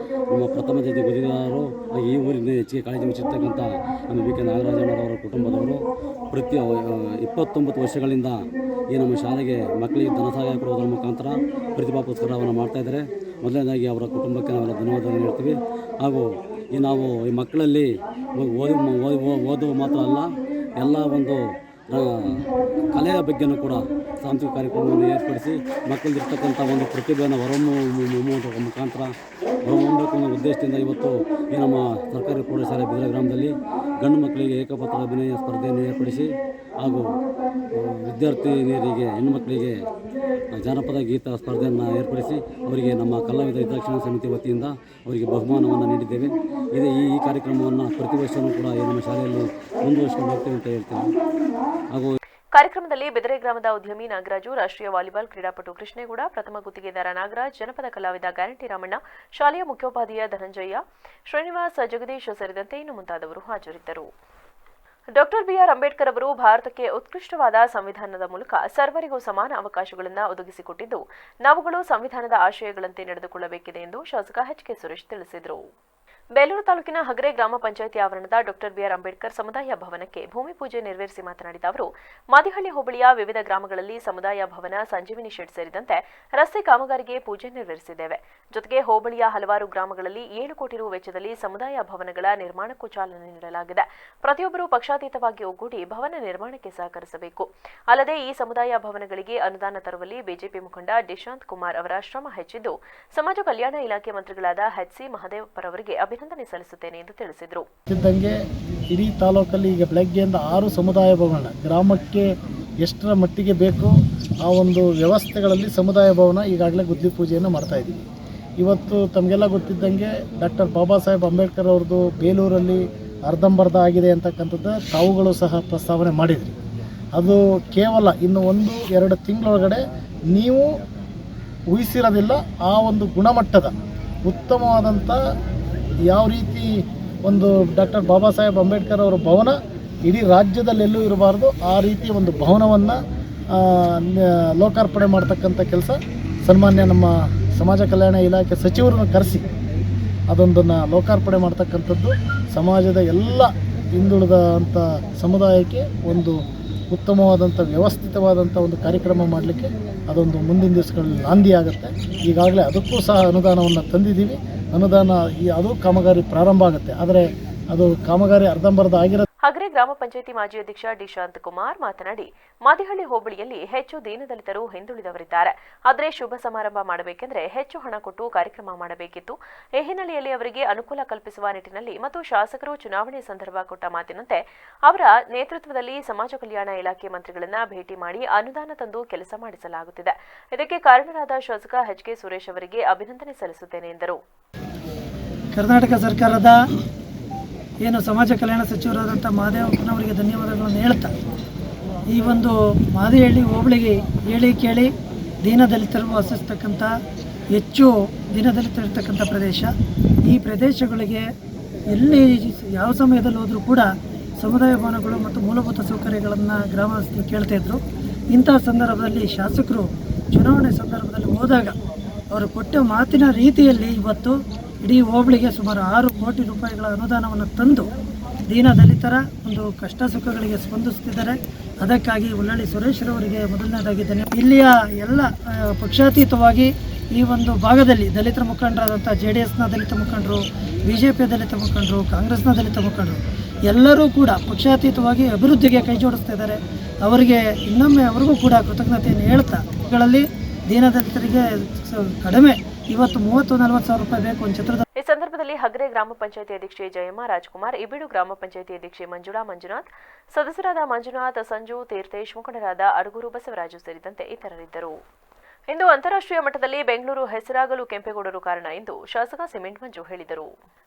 ನಮ್ಮ ಪ್ರಥಮ ಜೊತೆ ಗುತ್ತಿಗೆದಾರರು ಈ ಊರಿನ ಹೆಚ್ಚಿಗೆ ಕಾಳಜಿ ವಹಿಸಿರ್ತಕ್ಕಂಥ ನಮ್ಮ ಬಿ ಕೆ ನಾಗರಾಜಣ್ಣವರ ಕುಟುಂಬದವರು ಪ್ರತಿ 29 ವರ್ಷಗಳಿಂದ ಈ ನಮ್ಮ ಶಾಲೆಗೆ ಮಕ್ಕಳಿಗೆ ಧನ ಸಹಾಯ ಕೊಡುವುದರ ಮುಖಾಂತರ ಪ್ರತಿಭಾ ಪುರಸ್ಕಾರವನ್ನು ಮಾಡ್ತಾಯಿದ್ದಾರೆ. ಮೊದಲನೇದಾಗಿ ಅವರ ಕುಟುಂಬಕ್ಕೆ ನಾವೆಲ್ಲ ಧನ್ಯವಾದ ನೀಡ್ತೀವಿ. ಹಾಗೂ ನಾವು ಈ ಮಕ್ಕಳಲ್ಲಿ ಓದುವ ಮಾತ್ರ ಅಲ್ಲ, ಎಲ್ಲ ಒಂದು ಕಲೆಯ ಬಗ್ಗೆನೂ ಕೂಡ ಸಾಂಸ್ಕೃತಿಕ ಕಾರ್ಯಕ್ರಮವನ್ನು ಏರ್ಪಡಿಸಿ ಮಕ್ಕಳಲ್ಲಿರ್ತಕ್ಕಂಥ ಒಂದು ಪ್ರತಿಭೆಯನ್ನು ಹೊರಹೊಮ್ಮುವ ಮುಖಾಂತರ ಹೊರಹೊಮ್ಮಬೇಕು ಅನ್ನೋ ಉದ್ದೇಶದಿಂದ ಇವತ್ತು ಈ ನಮ್ಮ ಸರ್ಕಾರಿ ಪ್ರೌಢಶಾಲೆ ಬಿದರೆ ಗ್ರಾಮದಲ್ಲಿ ಗಂಡು ಮಕ್ಕಳಿಗೆ ಏಕಪಾತ್ರ ಅಭಿನಯ ಸ್ಪರ್ಧೆಯನ್ನು ಏರ್ಪಡಿಸಿ ಹಾಗೂ ವಿದ್ಯಾರ್ಥಿನಿಯರಿಗೆ ಹೆಣ್ಣುಮಕ್ಕಳಿಗೆ ಜಾನಪದ ಗೀತ ಸ್ಪರ್ಧೆಯನ್ನು ಏರ್ಪಡಿಸಿ ಅವರಿಗೆ ನಮ್ಮ ಕಲಾವಿದ ಹಿತರಕ್ಷಣಾ ಸಮಿತಿ ವತಿಯಿಂದ ಅವರಿಗೆ ಬಹುಮಾನವನ್ನು ನೀಡಿದ್ದೇವೆ. ಈ ಕಾರ್ಯಕ್ರಮವನ್ನು ಪ್ರತಿ ವರ್ಷವೂ ಕೂಡ ನಮ್ಮ ಶಾಲೆಯಲ್ಲಿ ಮುಂದುವರಿಸಿಕೊಂಡು ಹೋಗ್ತೇವೆ ಅಂತ ಹೇಳ್ತೇವೆ. ಹಾಗೂ ಕಾರ್ಯಕ್ರಮದಲ್ಲಿ ಬಿದರೆ ಗ್ರಾಮದ ಉದ್ಯಮಿ ನಾಗರಾಜು, ರಾಷ್ಟ್ರೀಯ ವಾಲಿಬಾಲ್ ಕ್ರೀಡಾಪಟು ಕೃಷ್ಣೇಗೌಡ, ಪ್ರಥಮ ಗುತ್ತಿಗೆದಾರ ನಾಗರಾಜ್, ಜನಪದ ಕಲಾವಿದ ಗ್ಯಾರಂಟಿ ರಾಮಣ್ಣ, ಶಾಲೆಯ ಮುಖ್ಯೋಪಾಧ್ಯಾಯ ಧನಂಜಯ, ಶ್ರೀನಿವಾಸ್, ಜಗದೀಶ್ ಸೇರಿದಂತೆ ಇನ್ನು ಮುಂತಾದವರು ಹಾಜರಿದ್ದರು. ಡಾಕ್ಟರ್ ಬಿಆರ್ ಅಂಬೇಡ್ಕರ್ ಅವರು ಭಾರತಕ್ಕೆ ಉತ್ಕೃಷ್ಟವಾದ ಸಂವಿಧಾನದ ಮೂಲಕ ಸರ್ವರಿಗೂ ಸಮಾನ ಅವಕಾಶಗಳನ್ನು ಒದಗಿಸಿಕೊಟ್ಟಿದ್ದು, ನಾವುಗಳು ಸಂವಿಧಾನದ ಆಶಯಗಳಂತೆ ನಡೆದುಕೊಳ್ಳಬೇಕಿದೆ ಎಂದು ಶಾಸಕ ಎಚ್.ಕೆ. ಸುರೇಶ್ ತಿಳಿಸಿದರು. ಬೇಲೂರು ತಾಲೂಕಿನ ಹಗರೆ ಗ್ರಾಮ ಪಂಚಾಯಿತಿ ಆವರಣದ ಡಾಕ್ಟರ್ ಬಿಆರ್ ಅಂಬೇಡ್ಕರ್ ಸಮುದಾಯ ಭವನಕ್ಕೆ ಭೂಮಿ ಪೂಜೆ ನೆರವೇರಿಸಿ ಮಾತನಾಡಿದ ಅವರು, ಮಾದಿಹಳ್ಳಿ ಹೋಬಳಿಯ ವಿವಿಧ ಗ್ರಾಮಗಳಲ್ಲಿ ಸಮುದಾಯ ಭವನ, ಸಂಜೀವಿನಿ ಶೆಡ್ ಸೇರಿದಂತೆ ರಸ್ತೆ ಕಾಮಗಾರಿಗೆ ಪೂಜೆ ನೆರವೇರಿಸಿದ್ದೇವೆ. ಜೊತೆಗೆ ಹೋಬಳಿಯ ಹಲವಾರು ಗ್ರಾಮಗಳಲ್ಲಿ 7 ಕೋಟಿ ರು ವೆಚ್ಚದಲ್ಲಿ ಸಮುದಾಯ ಭವನಗಳ ನಿರ್ಮಾಣಕ್ಕೂ ಚಾಲನೆ ನೀಡಲಾಗಿದೆ. ಪ್ರತಿಯೊಬ್ಬರೂ ಪಕ್ಷಾತೀತವಾಗಿ ಒಗ್ಗೂಡಿ ಭವನ ನಿರ್ಮಾಣಕ್ಕೆ ಸಹಕರಿಸಬೇಕು. ಅಲ್ಲದೆ ಈ ಸಮುದಾಯ ಭವನಗಳಿಗೆ ಅನುದಾನ ತರುವಲ್ಲಿ ಬಿಜೆಪಿ ಮುಖಂಡ ಡಿಶಾಂತ್ ಕುಮಾರ್ ಅವರ ಶ್ರಮ ಹೆಚ್ಚಿದ್ದು, ಸಮಾಜ ಕಲ್ಯಾಣ ಇಲಾಖೆ ಮಂತ್ರಿಗಳಾದ ಎಚ್.ಸಿ. ಮಹದೇವಪ್ಪರ್ ಅವರಿಗೆ ಅಭಿನಂದನೆ ಸಲ್ಲಿಸುತ್ತೇನೆ ಎಂದು ತಿಳಿಸಿದರು. ಇಡೀ ತಾಲೂಕಲ್ಲಿ ಈಗ ಬೆಳಗ್ಗೆಯಿಂದ 6 ಸಮುದಾಯ ಭವನ ಗ್ರಾಮಕ್ಕೆ ಎಷ್ಟರ ಮಟ್ಟಿಗೆ ಬೇಕು ಆ ಒಂದು ವ್ಯವಸ್ಥೆಗಳಲ್ಲಿ ಸಮುದಾಯ ಭವನ ಈಗಾಗಲೇ ಗುದ್ಲಿ ಪೂಜೆಯನ್ನು ಮಾಡ್ತಾ ಇದ್ದೀವಿ. ಇವತ್ತು ತಮಗೆಲ್ಲ ಗೊತ್ತಿದ್ದಂಗೆ ಡಾಕ್ಟರ್ ಬಾಬಾ ಸಾಹೇಬ್ ಅಂಬೇಡ್ಕರ್ ಅವ್ರದ್ದು ಬೇಲೂರಲ್ಲಿ ಅರ್ಧಂಬರ್ಧ ಆಗಿದೆ ಅಂತಕ್ಕಂಥದ್ದು ತಾವುಗಳು ಸಹ ಪ್ರಸ್ತಾವನೆ ಮಾಡಿದ್ರಿ. ಅದು ಕೇವಲ ಇನ್ನು 1-2 ತಿಂಗಳೊಳಗಡೆ ನೀವು ಊಹಿಸಿರೋದಿಲ್ಲ ಆ ಒಂದು ಗುಣಮಟ್ಟದ ಉತ್ತಮವಾದಂಥ ಯಾವ ರೀತಿ ಒಂದು ಡಾಕ್ಟರ್ ಬಾಬಾ ಸಾಹೇಬ್ ಅಂಬೇಡ್ಕರ್ ಅವರ ಭವನ ಇಡೀ ರಾಜ್ಯದಲ್ಲೆಲ್ಲೂ ಇರಬಾರ್ದು ಆ ರೀತಿ ಒಂದು ಭವನವನ್ನು ಲೋಕಾರ್ಪಣೆ ಮಾಡ್ತಕ್ಕಂಥ ಕೆಲಸ ಸನ್ಮಾನ್ಯ ನಮ್ಮ ಸಮಾಜ ಕಲ್ಯಾಣ ಇಲಾಖೆ ಸಚಿವರನ್ನು ಕರೆಸಿ ಅದೊಂದನ್ನು ಲೋಕಾರ್ಪಣೆ ಮಾಡ್ತಕ್ಕಂಥದ್ದು ಸಮಾಜದ ಎಲ್ಲ ಹಿಂದುಳಿದ ಅಂಥ ಸಮುದಾಯಕ್ಕೆ ಒಂದು ಉತ್ತಮವಾದಂಥ ವ್ಯವಸ್ಥಿತವಾದಂಥ ಒಂದು ಕಾರ್ಯಕ್ರಮ ಮಾಡಲಿಕ್ಕೆ ಅದೊಂದು ಮುಂದಿನ ದಿವಸಗಳಲ್ಲಿ ನಾಂದಿ ಆಗುತ್ತೆ. ಈಗಾಗಲೇ ಅದಕ್ಕೂ ಸಹ ಅನುದಾನವನ್ನು ತಂದಿದ್ದೀವಿ. ಅದು ಕಾಮಗಾರಿ ಪ್ರಾರಂಭ ಆಗುತ್ತೆ. ಆದರೆ ಅದು ಕಾಮಗಾರಿ ಅರ್ಧಂಬರ್ಧ ಆಗಿರೋ. ಹಗರೆ ಗ್ರಾಮ ಪಂಚಾಯಿತಿ ಮಾಜಿ ಅಧ್ಯಕ್ಷ ಡಿ ಶಾಂತಕುಮಾರ್ ಮಾತನಾಡಿ, ಮಾದಿಹಳ್ಳಿ ಹೋಬಳಿಯಲ್ಲಿ ಹೆಚ್ಚು ದೀನದಲಿತರು ಹಿಂದುಳಿದವರಿದ್ದಾರೆ. ಆದರೆ ಶುಭ ಸಮಾರಂಭ ಮಾಡಬೇಕೆಂದರೆ ಹೆಚ್ಚು ಹಣ ಕೊಟ್ಟು ಕಾರ್ಯಕ್ರಮ ಮಾಡಬೇಕಿತ್ತು. ಈ ಹಿನ್ನೆಲೆಯಲ್ಲಿ ಅವರಿಗೆ ಅನುಕೂಲ ಕಲ್ಪಿಸುವ ನಿಟ್ಟಿನಲ್ಲಿ ಮತ್ತು ಶಾಸಕರು ಚುನಾವಣೆ ಸಂದರ್ಭ ಕೊಟ್ಟ ಮಾತಿನಂತೆ ಅವರ ನೇತೃತ್ವದಲ್ಲಿ ಸಮಾಜ ಕಲ್ಯಾಣ ಇಲಾಖೆ ಮಂತ್ರಿಗಳನ್ನ ಭೇಟಿ ಮಾಡಿ ಅನುದಾನ ತಂದು ಕೆಲಸ ಮಾಡಿಸಲಾಗುತ್ತಿದೆ. ಇದಕ್ಕೆ ಕಾರಣರಾದ ಶಾಸಕ ಎಚ್ ಕೆ ಸುರೇಶ್ ಅವರಿಗೆ ಅಭಿನಂದನೆ ಸಲ್ಲಿಸುತ್ತೇನೆ ಎಂದರು. ಕರ್ನಾಟಕ ಸರ್ಕಾರದ ಏನು ಸಮಾಜ ಕಲ್ಯಾಣ ಸಚಿವರಾದಂಥ ಮಹದೇವಪ್ಪನವರಿಗೆ ಧನ್ಯವಾದಗಳನ್ನು ಹೇಳ್ತಾ, ಈ ಒಂದು ಮಾದಿಹಳ್ಳಿ ಹೋಬಳಿಗೆ ಹೇಳಿ ಕೇಳಿ ದೀನದಲಿತರು ವಾಸಿಸ್ತಕ್ಕಂಥ ಹೆಚ್ಚು ದೀನದಲಿತರಿರ್ತಕ್ಕಂಥ ಪ್ರದೇಶ. ಈ ಪ್ರದೇಶಗಳಿಗೆ ಎಲ್ಲಿ ಯಾವ ಸಮಯದಲ್ಲಿ ಹೋದರೂ ಕೂಡ ಸಮುದಾಯ ಭವನಗಳು ಮತ್ತು ಮೂಲಭೂತ ಸೌಕರ್ಯಗಳನ್ನು ಗ್ರಾಮಸ್ಥರು ಕೇಳ್ತಾಯಿದ್ರು. ಇಂಥ ಸಂದರ್ಭದಲ್ಲಿ ಶಾಸಕರು ಚುನಾವಣೆ ಸಂದರ್ಭದಲ್ಲಿ ಹೋದಾಗ ಅವರು ಕೊಟ್ಟ ಮಾತಿನ ರೀತಿಯಲ್ಲಿ ಇವತ್ತು ಇಡೀ ಹೋಬಳಿಗೆ ಸುಮಾರು 6 ಕೋಟಿ ರೂಪಾಯಿಗಳ ಅನುದಾನವನ್ನು ತಂದು ದೀನದಲಿತರ ಒಂದು ಕಷ್ಟ ಸುಖಗಳಿಗೆ ಸ್ಪಂದಿಸುತ್ತಿದ್ದಾರೆ. ಅದಕ್ಕಾಗಿ ಉಳ್ಳಳ್ಳಿ ಸುರೇಶ್ರವರಿಗೆ ಮೊದಲನೇದಾಗಿ ಧನ್ಯವಾದ. ಇಲ್ಲಿಯ ಎಲ್ಲ ಪಕ್ಷಾತೀತವಾಗಿ ಈ ಒಂದು ಭಾಗದಲ್ಲಿ ದಲಿತರ ಮುಖಂಡರಾದಂಥ JDSನ ದಲಿತ ಮುಖಂಡರು, BJPಯ ದಲಿತ ಮುಖಂಡರು, ಕಾಂಗ್ರೆಸ್ನ ದಲಿತ ಮುಖಂಡರು ಎಲ್ಲರೂ ಕೂಡ ಪಕ್ಷಾತೀತವಾಗಿ ಅಭಿವೃದ್ಧಿಗೆ ಕೈ ಜೋಡಿಸ್ತಾ ಇದ್ದಾರೆ. ಅವರಿಗೆ ಇನ್ನೊಮ್ಮೆ ಅವರಿಗೂ ಕೂಡ ಕೃತಜ್ಞತೆಯನ್ನು ಹೇಳ್ತಾ, ಇವುಗಳಲ್ಲಿ ದೀನದಲಿತರಿಗೆ ಕಡಿಮೆ ಇವತ್ತು 30-40 ಸಾವಿರ ರೂಪಾಯಿ ಬೇಕು ಒಂದು ಚಿತ್ರದ. ಈ ಸಂದರ್ಭದಲ್ಲಿ ಹಗರೆ ಗ್ರಾಮ ಪಂಚಾಯಿತಿ ಅಧ್ಯಕ್ಷೆ ಜಯಮ್ಮ ರಾಜ್ಕುಮಾರ್, ಇಬೀಡು ಗ್ರಾಮ ಪಂಚಾಯಿತಿ ಅಧ್ಯಕ್ಷೆ ಮಂಜುಳಾ ಮಂಜುನಾಥ್, ಸದಸ್ಯರಾದ ಮಂಜುನಾಥ್, ಸಂಜು, ತೀರ್ಥೇಶ್, ಮುಖಂಡರಾದ ಅಡಗೂರು ಬಸವರಾಜು ಸೇರಿದಂತೆ ಇತರರಿದ್ದರು. ಇಂದು ಅಂತಾರಾಷ್ಟ್ರೀಯ ಮಟ್ಟದಲ್ಲಿ ಬೆಂಗಳೂರು ಹೆಸರಾಗಲು ಕೆಂಪೇಗೌಡರು ಕಾರಣ ಎಂದು ಶಾಸಕ ಸಿಮೆಂಟ್ ಮಂಜು ಹೇಳಿದರು.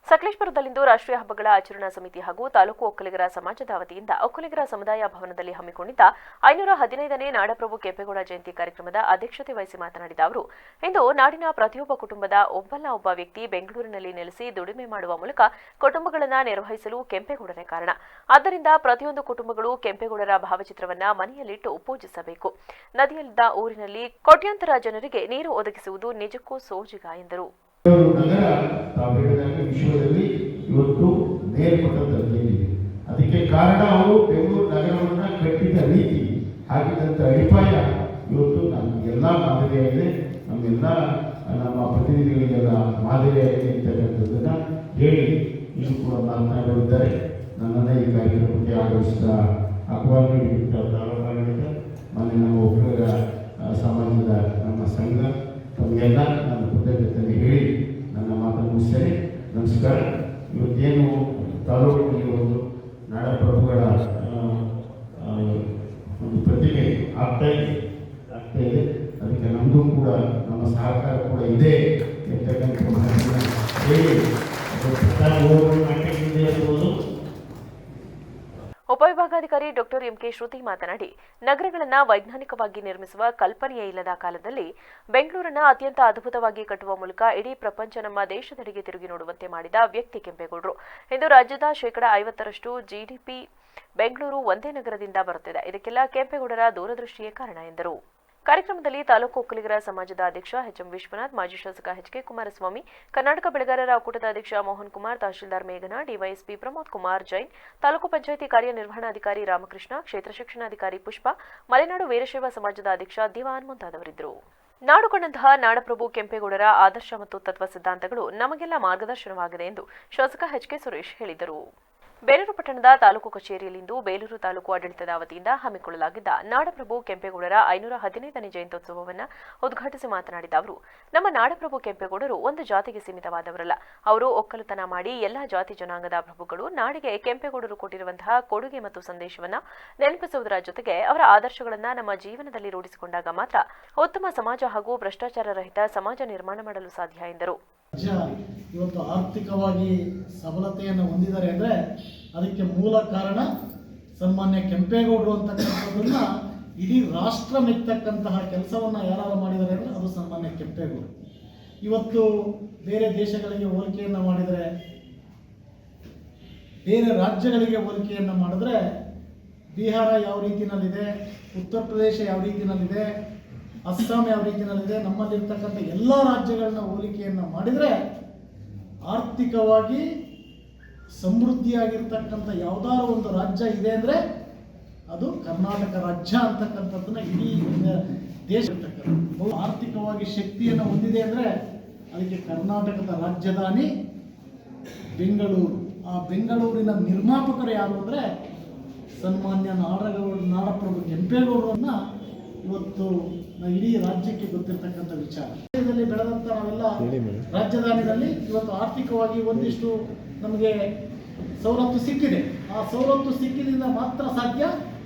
ಸಕಲೇಶಪುರದಲ್ಲಿಂದು ರಾಷ್ಟ್ರೀಯ ಹಬ್ಬಗಳ ಆಚರಣಾ ಸಮಿತಿ ಹಾಗೂ ತಾಲೂಕು ಒಕ್ಕಲಿಗರ ಸಮಾಜದ ವತಿಯಿಂದ ಒಕ್ಕಲಿಗರ ಸಮುದಾಯ ಭವನದಲ್ಲಿ ಹಮ್ಮಿಕೊಂಡಿದ್ದ 515ನೇ ನಾಡಪ್ರಭು ಕೆಂಪೇಗೌಡ ಜಯಂತಿ ಕಾರ್ಯಕ್ರಮದ ಅಧ್ಯಕ್ಷತೆ ವಹಿಸಿ ಮಾತನಾಡಿದ ಅವರು, ಇಂದು ನಾಡಿನ ಪ್ರತಿಯೊಬ್ಬ ಕುಟುಂಬದ ಒಬ್ಬ ವ್ಯಕ್ತಿ ಬೆಂಗಳೂರಿನಲ್ಲಿ ನೆಲೆಸಿ ದುಡಿಮೆ ಮಾಡುವ ಮೂಲಕ ಕುಟುಂಬಗಳನ್ನು ನಿರ್ವಹಿಸಲು ಕೆಂಪೇಗೌಡರೇ ಕಾರಣ. ಆದ್ದರಿಂದ ಪ್ರತಿಯೊಂದು ಕುಟುಂಬಗಳು ಕೆಂಪೇಗೌಡರ ಭಾವಚಿತ್ರವನ್ನ ಮನೆಯಲ್ಲಿಟ್ಟು ಪೂಜಿಸಬೇಕು. ನದಿಯಲ್ಲಿದ್ದ ಊರಿನಲ್ಲಿ ಕೋಟ್ಯಾಂತರ ಜನರಿಗೆ ನೀರು ಒದಗಿಸುವುದು ನಿಜಕ್ಕೂ ಸೋಜಿಗ ಎಂದರು. ವಿಶ್ವದಲ್ಲಿ ಇವತ್ತು ಮೇಲ್ಮಟ್ಟದಲ್ಲಿ ಅದಕ್ಕೆ ಕಾರಣ ಅವರು ಬೆಂಗಳೂರು ನಗರವನ್ನು ಕಟ್ಟಿದ ರೀತಿ, ಹಾಕಿದಂಥ ಅಡಿಪಾಯ ಇವತ್ತು ನಮಗೆಲ್ಲ ಮಾದರಿಯಾಗಿದೆ, ನಮ್ಮ ಪ್ರತಿನಿಧಿಗಳಿಗೆಲ್ಲ ಮಾದರಿಯಾಗಿದೆ ಅಂತಕ್ಕಂಥದ್ದನ್ನು ಹೇಳಿ ಇದು ಕೂಡ ಮಾತನಾಡಿದ್ದಾರೆ. ನನ್ನನ್ನು ಈ ಕಾರ್ಯಕ್ರಮಕ್ಕೆ ಆಗಮಿಸಿದ ಅಕ್ವಾಲ್ಮೆಂಟ್ ಮನೆ ನಮ್ಮ ಒಕ್ಕಲಿಗರ ಸಮಾಜದ ನಮ್ಮ ಸಂಘ ತಮಗೆಲ್ಲ ನಾನು ಕೃತಜ್ಞತೆ ಹೇಳಿ ನನ್ನ ಮಾತನ್ನು ಮುಗಿಸ್ತೇನೆ. ನಮಸ್ಕಾರ. ಇವತ್ತೇನು ತಾಲೂಕಿನಲ್ಲಿ ಒಂದು ನಾಡಪ್ರಭುಗಳ ಒಂದು ಪ್ರತಿಮೆ ಆಗ್ತಾ ಇದೆ, ಅದಕ್ಕೆ ನಮ್ಮದು ಕೂಡ ನಮ್ಮ ಸಹಕಾರ ಕೂಡ ಇದೆ ಅಂತಕ್ಕಂಥ ಮಾತನ್ನು ಹೇಳಿ ಉಪವಿಭಾಗಾಧಿಕಾರಿ ಡಾಕ್ಟರ್ ಎಂಕೆ ಶ್ರುತಿ ಮಾತನಾಡಿ, ನಗರಗಳನ್ನು ವೈಜ್ಞಾನಿಕವಾಗಿ ನಿರ್ಮಿಸುವ ಕಲ್ಪನೆಯೇ ಇಲ್ಲದ ಕಾಲದಲ್ಲಿ ಬೆಂಗಳೂರನ್ನ ಅತ್ಯಂತ ಅದ್ಭುತವಾಗಿ ಕಟ್ಟುವ ಮೂಲಕ ಇಡೀ ಪ್ರಪಂಚ ನಮ್ಮ ದೇಶದೆಡೆಗೆ ತಿರುಗಿ ನೋಡುವಂತೆ ಮಾಡಿದ ವ್ಯಕ್ತಿ ಕೆಂಪೇಗೌಡರು. ಇಂದು ರಾಜ್ಯದ 50% GDP ಬೆಂಗಳೂರು ಒಂದೇ ನಗರದಿಂದ ಬರುತ್ತಿದೆ. ಇದಕ್ಕೆಲ್ಲ ಕೆಂಪೇಗೌಡರ ದೂರದೃಷ್ಟಿಯೇ ಕಾರಣ ಎಂದರು. ಕಾರ್ಯಕ್ರಮದಲ್ಲಿ ತಾಲೂಕು ಒಕ್ಕಲಿಗರ ಸಮಾಜದ ಅಧ್ಯಕ್ಷ ಎಚ್ಎಂ ವಿಶ್ವನಾಥ್, ಮಾಜಿ ಶಾಸಕ ಎಚ್ಕೆ ಕುಮಾರಸ್ವಾಮಿ, ಕರ್ನಾಟಕ ಬೆಳೆಗಾರರ ಒಕ್ಕೂಟದ ಅಧ್ಯಕ್ಷ ಮೋಹನ್ ಕುಮಾರ್, ತಹಶೀಲ್ದಾರ್ ಮೇಘನಾ, ಡಿವೈಎಸ್ಪಿ ಪ್ರಮೋದ್ ಕುಮಾರ್ ಜೈನ್, ತಾಲೂಕು ಪಂಚಾಯಿತಿ ಕಾರ್ಯನಿರ್ವಹಣಾಧಿಕಾರಿ ರಾಮಕೃಷ್ಣ, ಕ್ಷೇತ್ರ ಶಿಕ್ಷಣಾಧಿಕಾರಿ ಪುಷ್ಪ, ಮಲೆನಾಡು ವೀರಶೈವ ಸಮಾಜದ ಅಧ್ಯಕ್ಷ ದಿವಾನ್ ಮುಂತಾದವರಿದ್ದರು. ನಾಡು ಕಂಡಂತಹ ನಾಡಪ್ರಭು ಕೆಂಪೇಗೌಡರ ಆದರ್ಶ ಮತ್ತು ತತ್ವ ಸಿದ್ಧಾಂತಗಳು ನಮಗೆಲ್ಲ ಮಾರ್ಗದರ್ಶನವಾಗಿದೆ ಎಂದು ಶಾಸಕ ಎಚ್ಕೆ ಸುರೇಶ್ ಹೇಳಿದರು. ಬೇಲೂರು ಪಟ್ಟಣದ ತಾಲೂಕು ಕಚೇರಿಯಲ್ಲಿಂದು ಬೇಲೂರು ತಾಲೂಕು ಆಡಳಿತದ ವತಿಯಿಂದ ಹಮ್ಮಿಕೊಳ್ಳಲಾಗಿದ್ದ ನಾಡಪ್ರಭು ಕೆಂಪೇಗೌಡರ 515ನೇ ಜಯಂತ್ಯೋತ್ಸವವನ್ನು ಉದ್ಘಾಟಿಸಿ ಮಾತನಾಡಿದ ಅವರು, ನಮ್ಮ ನಾಡಪ್ರಭು ಕೆಂಪೇಗೌಡರು ಒಂದು ಜಾತಿಗೆ ಸೀಮಿತವಾದವರಲ್ಲ. ಅವರು ಒಕ್ಕಲುತನ ಮಾಡಿ ಎಲ್ಲಾ ಜಾತಿ ಜನಾಂಗದ ಪ್ರಭುಗಳು ನಾಡಿಗೆ ಕೆಂಪೇಗೌಡರು ಕೊಟ್ಟಿರುವಂತಹ ಕೊಡುಗೆ ಮತ್ತು ಸಂದೇಶವನ್ನು ನೆನಪಿಸುವುದರ ಜೊತೆಗೆ ಅವರ ಆದರ್ಶಗಳನ್ನು ನಮ್ಮ ಜೀವನದಲ್ಲಿ ರೂಢಿಸಿಕೊಂಡಾಗ ಮಾತ್ರ ಉತ್ತಮ ಸಮಾಜ ಹಾಗೂ ಭ್ರಷ್ಟಾಚಾರ ರಹಿತ ಸಮಾಜ ನಿರ್ಮಾಣ ಮಾಡಲು ಸಾಧ್ಯ ಎಂದರು. ರಾಜ್ಯ ಇವತ್ತು ಆರ್ಥಿಕವಾಗಿ ಸಬಲತೆಯನ್ನು ಹೊಂದಿದ್ದಾರೆ ಅಂದರೆ ಅದಕ್ಕೆ ಮೂಲ ಕಾರಣ ಸನ್ಮಾನ್ಯ ಕೆಂಪೇಗೌಡರು ಅಂತಕ್ಕಂಥದ್ದನ್ನು ಇಡೀ ರಾಷ್ಟ್ರ ಮೆಚ್ಚತಕ್ಕಂತಹ ಕೆಲಸವನ್ನು ಯಾರು ಮಾಡಿದ್ದಾರೆ ಅಂದರೆ ಅದು ಸನ್ಮಾನ್ಯ ಕೆಂಪೇಗೌಡರು. ಇವತ್ತು ಬೇರೆ ದೇಶಗಳಿಗೆ ಹೋಲಿಕೆಯನ್ನು ಮಾಡಿದರೆ, ಬೇರೆ ರಾಜ್ಯಗಳಿಗೆ ಹೋಲಿಕೆಯನ್ನು ಮಾಡಿದ್ರೆ ಬಿಹಾರ ಯಾವ ರೀತಿಯಲ್ಲಿದೆ, ಉತ್ತರ ಪ್ರದೇಶ ಯಾವ ರೀತಿಯಲ್ಲಿದೆ, ಅಸ್ಸಾಂ ಯಾವ ರೀತಿಯಲ್ಲಿದೆ, ನಮ್ಮಲ್ಲಿರ್ತಕ್ಕಂಥ ಎಲ್ಲ ರಾಜ್ಯಗಳನ್ನ ಹೋಲಿಕೆಯನ್ನು ಮಾಡಿದರೆ ಆರ್ಥಿಕವಾಗಿ ಸಮೃದ್ಧಿಯಾಗಿರ್ತಕ್ಕಂಥ ಯಾವುದಾದ್ರು ಒಂದು ರಾಜ್ಯ ಇದೆ ಅಂದರೆ ಅದು ಕರ್ನಾಟಕ ರಾಜ್ಯ ಅಂತಕ್ಕಂಥದ್ದನ್ನ ಇಡೀ ದೇಶ ಇರ್ತಕ್ಕಂಥ ಆರ್ಥಿಕವಾಗಿ ಶಕ್ತಿಯನ್ನು ಹೊಂದಿದೆ ಅಂದರೆ ಅದಕ್ಕೆ ಕರ್ನಾಟಕದ ರಾಜಧಾನಿ ಬೆಂಗಳೂರು. ಆ ಬೆಂಗಳೂರಿನ ನಿರ್ಮಾಪಕರು ಯಾರು ಅಂದರೆ ಸನ್ಮಾನ್ಯ ನಾಡಪ್ರಭು ಕೆಂಪೇಗೌಡರನ್ನ ಇವತ್ತು ಇಡೀ ರಾಜ್ಯಕ್ಕೆ ಗೊತ್ತಿರ್ತಕ್ಕಂಥ ವಿಚಾರ. ದೇಶದಲ್ಲಿ ಬೆಳೆದಂಥ ನಾವೆಲ್ಲ ರಾಜಧಾನಿಯಲ್ಲಿ ಇವತ್ತು ಆರ್ಥಿಕವಾಗಿ ಒಂದಿಷ್ಟು ನಮಗೆ ಸವಲತ್ತು ಸಿಕ್ಕಿದೆ. ಆ ಸವಲತ್ತು ಸಿಕ್ಕಿದಿಂದ ಮಾತ್ರ ಸಾಧ್ಯ.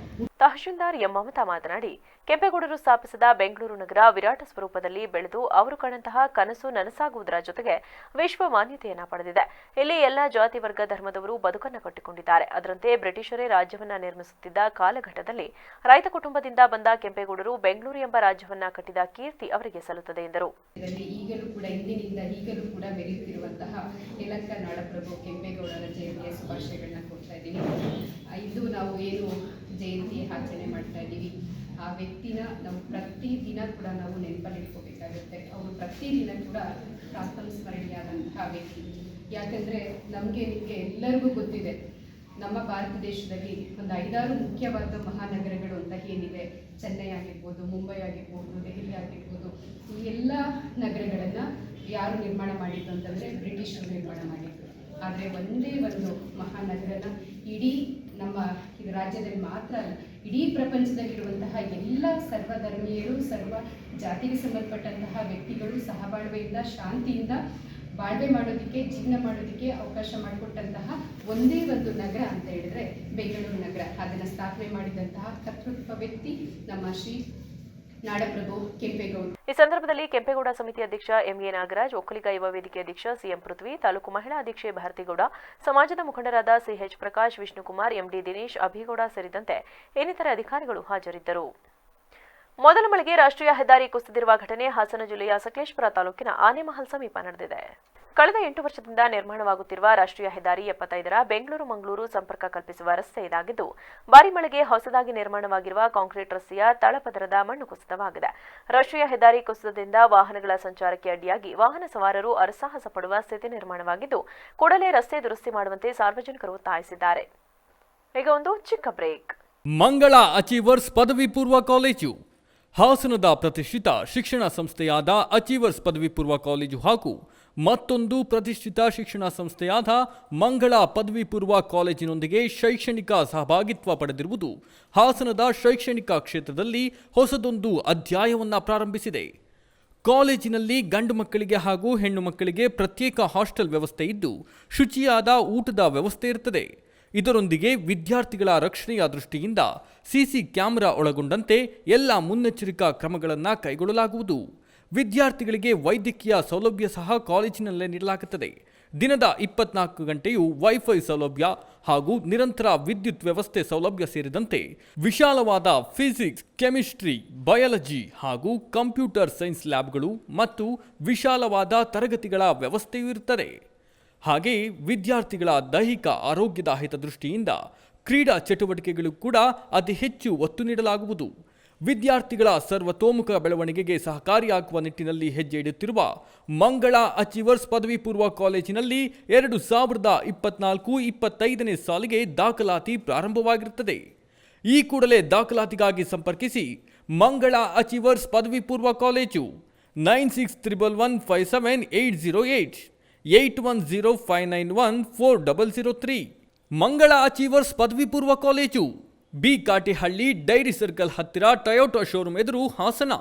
ತಹಶೀಲ್ದಾರ್ ಎಂ ಮಮತಾ ಮಾತನಾಡಿ, ಕೆಂಪೇಗೌಡರು ಸ್ಥಾಪಿಸಿದ ಬೆಂಗಳೂರು ನಗರ ವಿರಾಟ ಸ್ವರೂಪದಲ್ಲಿ ಬೆಳೆದು ಅವರು ಕಂಡಂತಹ ಕನಸು ನನಸಾಗುವುದರ ಜೊತೆಗೆ ವಿಶ್ವ ಮಾನ್ಯತೆಯನ್ನ ಪಡೆದಿದೆ. ಇಲ್ಲಿ ಎಲ್ಲ ಜಾತಿ ವರ್ಗ ಧರ್ಮದವರು ಬದುಕನ್ನು ಕಟ್ಟಿಕೊಂಡಿದ್ದಾರೆ. ಅದರಂತೆ ಬ್ರಿಟಿಷರೇ ರಾಜ್ಯವನ್ನ ನಿರ್ಮಿಸುತ್ತಿದ್ದ ಕಾಲಘಟ್ಟದಲ್ಲಿ ರೈತ ಕುಟುಂಬದಿಂದ ಬಂದ ಕೆಂಪೇಗೌಡರು ಬೆಂಗಳೂರು ಎಂಬ ರಾಜ್ಯವನ್ನ ಕಟ್ಟಿದ ಕೀರ್ತಿ ಅವರಿಗೆ ಸಲ್ಲುತ್ತದೆ ಎಂದರು. ಈಗಲೂ ಕೂಡ ಇಂದಿನಿಂದ ಈಗಲೂ ಕೂಡ ಬೆರೆಯುತ್ತಿರುವಂತಹ ಯಲಹಂಕ ನಾಡಪ್ರಭು ಕೆಂಪೇಗೌಡರ ಜಯಂತಿಯ ಶುಭಾಶಯಗಳನ್ನ ಕೊಡ್ತಾ ಇದ್ದೀನಿ. ಇಂದು ನಾವು ಏನು ಜಯಂತಿ ಆಚರಣೆ ಮಾಡ್ತಾ ಇದ್ದೀವಿ, ಆ ವ್ಯಕ್ತಿನ ನಾವು ಪ್ರತಿದಿನ ಕೂಡ ನಾವು ನೆನಪಲ್ಲಿ ಇಟ್ಕೋಬೇಕಾಗುತ್ತೆ. ಅವರು ಪ್ರತಿದಿನ ಕೂಡ ಸ್ಮರಣೀಯಾದಂತಹ ವ್ಯಕ್ತಿ. ಯಾಕಂದರೆ ನಿಮಗೆ ಎಲ್ಲರಿಗೂ ಗೊತ್ತಿದೆ, ನಮ್ಮ ಭಾರತ ದೇಶದಲ್ಲಿ ಒಂದು 5-6 ಮುಖ್ಯವಾದ ಮಹಾನಗರಗಳು ಅಂತ ಏನಿದೆ, ಚೆನ್ನೈ ಆಗಿರ್ಬೋದು, ಮುಂಬೈ ಆಗಿರ್ಬೋದು, ದೆಹಲಿ ಆಗಿರ್ಬೋದು, ಈ ಎಲ್ಲ ನಗರಗಳನ್ನು ಯಾರು ನಿರ್ಮಾಣ ಮಾಡಿದ್ದು ಅಂತಂದರೆ ಬ್ರಿಟಿಷರು ನಿರ್ಮಾಣ ಮಾಡಿದ್ದು. ಆದರೆ ಒಂದೇ ಒಂದು ಮಹಾನಗರನ ಇಡೀ ನಮ್ಮ ರಾಜ್ಯದಲ್ಲಿ ಮಾತ್ರ ಅಲ್ಲ, ಇಡೀ ಪ್ರಪಂಚದಲ್ಲಿರುವಂತಹ ಎಲ್ಲ ಸರ್ವಧರ್ಮೀಯರು, ಸರ್ವ ಜಾತಿಗೆ ಸಂಬಂಧಪಟ್ಟಂತಹ ವ್ಯಕ್ತಿಗಳು ಸಹಬಾಳ್ವೆಯಿಂದ ಶಾಂತಿಯಿಂದ ಬಾಳ್ವೆ ಮಾಡೋದಕ್ಕೆ, ಜೀವನ ಮಾಡೋದಕ್ಕೆ ಅವಕಾಶ ಮಾಡಿಕೊಟ್ಟಂತಹ ಒಂದೇ ಒಂದು ನಗರ ಅಂತ ಹೇಳಿದ್ರೆ ಬೆಂಗಳೂರು ನಗರ. ಅದನ್ನು ಸ್ಥಾಪನೆ ಮಾಡಿದಂತಹ ಕರ್ತೃತ್ವ ವ್ಯಕ್ತಿ ನಮ್ಮ ಶ್ರೀ ನಾಡಪ್ರಭು ಕೆಂಪೇಗೌಡ. ಈ ಸಂದರ್ಭದಲ್ಲಿ ಕೆಂಪೇಗೌಡ ಸಮಿತಿ ಅಧ್ಯಕ್ಷ ಎಂಎ ನಾಗರಾಜ್, ಒಕ್ಕಲಿಗ ಯುವ ವೇದಿಕೆ ಅಧ್ಯಕ್ಷ ಸಿಎಂ ಪೃಥ್ವಿ, ತಾಲೂಕು ಮಹಿಳಾ ಅಧ್ಯಕ್ಷೆ ಭಾರತಿಗೌಡ, ಸಮಾಜದ ಮುಖಂಡರಾದ ಸಿಎಚ್ ಪ್ರಕಾಶ್, ವಿಷ್ಣುಕುಮಾರ್, ಎಂಡಿ ದಿನೇಶ್, ಅಭಿಗೌಡ ಸೇರಿದಂತೆ ಇನ್ನಿತರ ಅಧಿಕಾರಿಗಳು ಹಾಜರಿದ್ದರು. ಮೊದಲ ಮಳೆಗೆ ರಾಷ್ಟ್ರೀಯ ಹೆದ್ದಾರಿ ಕುಸಿದಿರುವ ಘಟನೆ ಹಾಸನ ಜಿಲ್ಲೆಯ ಸಕಲೇಶಪುರ ತಾಲೂಕಿನ ಆನೆಮಹಲ್ ಸಮೀಪ ನಡೆದಿದೆ. ಕಳೆದ 8 ವರ್ಷದಿಂದ ನಿರ್ಮಾಣವಾಗುತ್ತಿರುವ ರಾಷ್ಟ್ರೀಯ ಹೆದ್ದಾರಿ 75ರ ಬೆಂಗಳೂರು ಮಂಗಳೂರು ಸಂಪರ್ಕ ಕಲ್ಪಿಸುವ ರಸ್ತೆ ಇದಾಗಿದ್ದು, ಭಾರಿ ಮಳೆಗೆ ಹೊಸದಾಗಿ ನಿರ್ಮಾಣವಾಗಿರುವ ಕಾಂಕ್ರೀಟ್ ರಸ್ತೆಯ ತಳಪದರದ ಮಣ್ಣು ಕುಸಿತವಾಗಿದೆ. ರಾಷ್ಟ್ರೀಯ ಹೆದ್ದಾರಿ ಕುಸಿತದಿಂದ ವಾಹನಗಳ ಸಂಚಾರಕ್ಕೆ ಅಡ್ಡಿಯಾಗಿ ವಾಹನ ಸವಾರರು ಅರಸಾಹಸ ಪಡುವ ಸ್ಥಿತಿ ನಿರ್ಮಾಣವಾಗಿದ್ದು, ಕೂಡಲೇ ರಸ್ತೆ ದುರಸ್ತಿ ಮಾಡುವಂತೆ ಸಾರ್ವಜನಿಕರು ಒತ್ತಾಯಿಸಿದ್ದಾರೆ. ಈಗ ಒಂದು ಚಿಕ್ಕ ಬ್ರೇಕ್. ಮಂಗಳ ಅಚೀವರ್ಸ್ ಪದವಿ ಪೂರ್ವ ಕಾಲೇಜು ಹಾಸನದ ಪ್ರತಿಷ್ಠಿತ ಶಿಕ್ಷಣ ಸಂಸ್ಥೆಯಾದ ಅಚೀವರ್ಸ್ ಪದವಿ ಪೂರ್ವ ಕಾಲೇಜು ಹಾಗೂ ಮತ್ತೊಂದು ಪ್ರತಿಷ್ಠಿತ ಶಿಕ್ಷಣ ಸಂಸ್ಥೆಯಾದ ಮಂಗಳ ಪದವಿ ಪೂರ್ವ ಕಾಲೇಜಿನೊಂದಿಗೆ ಶೈಕ್ಷಣಿಕ ಸಹಭಾಗಿತ್ವ ಪಡೆದಿರುವುದು ಹಾಸನದ ಶೈಕ್ಷಣಿಕ ಕ್ಷೇತ್ರದಲ್ಲಿ ಹೊಸದೊಂದು ಅಧ್ಯಾಯವನ್ನು ಪ್ರಾರಂಭಿಸಿದೆ. ಕಾಲೇಜಿನಲ್ಲಿ ಗಂಡು ಮಕ್ಕಳಿಗೆ ಹಾಗೂ ಹೆಣ್ಣು ಮಕ್ಕಳಿಗೆ ಪ್ರತ್ಯೇಕ ಹಾಸ್ಟೆಲ್ ವ್ಯವಸ್ಥೆ ಇದ್ದು, ಶುಚಿಯಾದ ಊಟದ ವ್ಯವಸ್ಥೆ ಇರುತ್ತದೆ. ಇದರೊಂದಿಗೆ ವಿದ್ಯಾರ್ಥಿಗಳ ರಕ್ಷಣೆಯ ದೃಷ್ಟಿಯಿಂದ ಸಿಸಿ ಕ್ಯಾಮೆರಾ ಒಳಗೊಂಡಂತೆ ಎಲ್ಲ ಮುನ್ನೆಚ್ಚರಿಕಾ ಕ್ರಮಗಳನ್ನು ಕೈಗೊಳ್ಳಲಾಗುವುದು. ವಿದ್ಯಾರ್ಥಿಗಳಿಗೆ ವೈದ್ಯಕೀಯ ಸೌಲಭ್ಯ ಸಹ ಕಾಲೇಜಿನಲ್ಲೇ ನೀಡಲಾಗುತ್ತದೆ. ದಿನದ 24 ಗಂಟೆಯೂ ವೈಫೈ ಸೌಲಭ್ಯ ಹಾಗೂ ನಿರಂತರ ವಿದ್ಯುತ್ ವ್ಯವಸ್ಥೆ ಸೌಲಭ್ಯ ಸೇರಿದಂತೆ ವಿಶಾಲವಾದ ಫಿಸಿಕ್ಸ್, ಕೆಮಿಸ್ಟ್ರಿ, ಬಯಾಲಜಿ ಹಾಗೂ ಕಂಪ್ಯೂಟರ್ ಸೈನ್ಸ್ ಲ್ಯಾಬ್ಗಳು ಮತ್ತು ವಿಶಾಲವಾದ ತರಗತಿಗಳ ವ್ಯವಸ್ಥೆಯೂ ಇರುತ್ತದೆ. ಹಾಗೆಯೇ ವಿದ್ಯಾರ್ಥಿಗಳ ದೈಹಿಕ ಆರೋಗ್ಯದ ಹಿತದೃಷ್ಟಿಯಿಂದ ಕ್ರೀಡಾ ಚಟುವಟಿಕೆಗಳು ಕೂಡ ಅತಿ ಹೆಚ್ಚು ಒತ್ತು ನೀಡಲಾಗುವುದು. ವಿದ್ಯಾರ್ಥಿಗಳ ಸರ್ವತೋಮುಖ ಬೆಳವಣಿಗೆಗೆ ಸಹಕಾರಿಯಾಗುವ ನಿಟ್ಟಿನಲ್ಲಿ ಹೆಜ್ಜೆ ಇಡುತ್ತಿರುವ ಮಂಗಳ ಅಚೀವರ್ಸ್ ಪದವಿ ಪೂರ್ವ ಕಾಲೇಜಿನಲ್ಲಿ 2024-25ನೇ ಸಾಲಿಗೆ ದಾಖಲಾತಿ ಪ್ರಾರಂಭವಾಗಿರುತ್ತದೆ. ಈ ಕೂಡಲೇ ದಾಖಲಾತಿಗಾಗಿ ಸಂಪರ್ಕಿಸಿ ಮಂಗಳ ಅಚೀವರ್ಸ್ ಪದವಿ ಪೂರ್ವ ಕಾಲೇಜು 9611157808 8105914003. ಮಂಗಳ ಅಚೀವರ್ಸ್ ಪದವಿ ಪೂರ್ವ college, B Katihalli dairy circle ಹತ್ತಿರ, ಟೊಯೋಟಾ ಶೋರೂಮ್ ಎದುರು, ಹಾಸನ.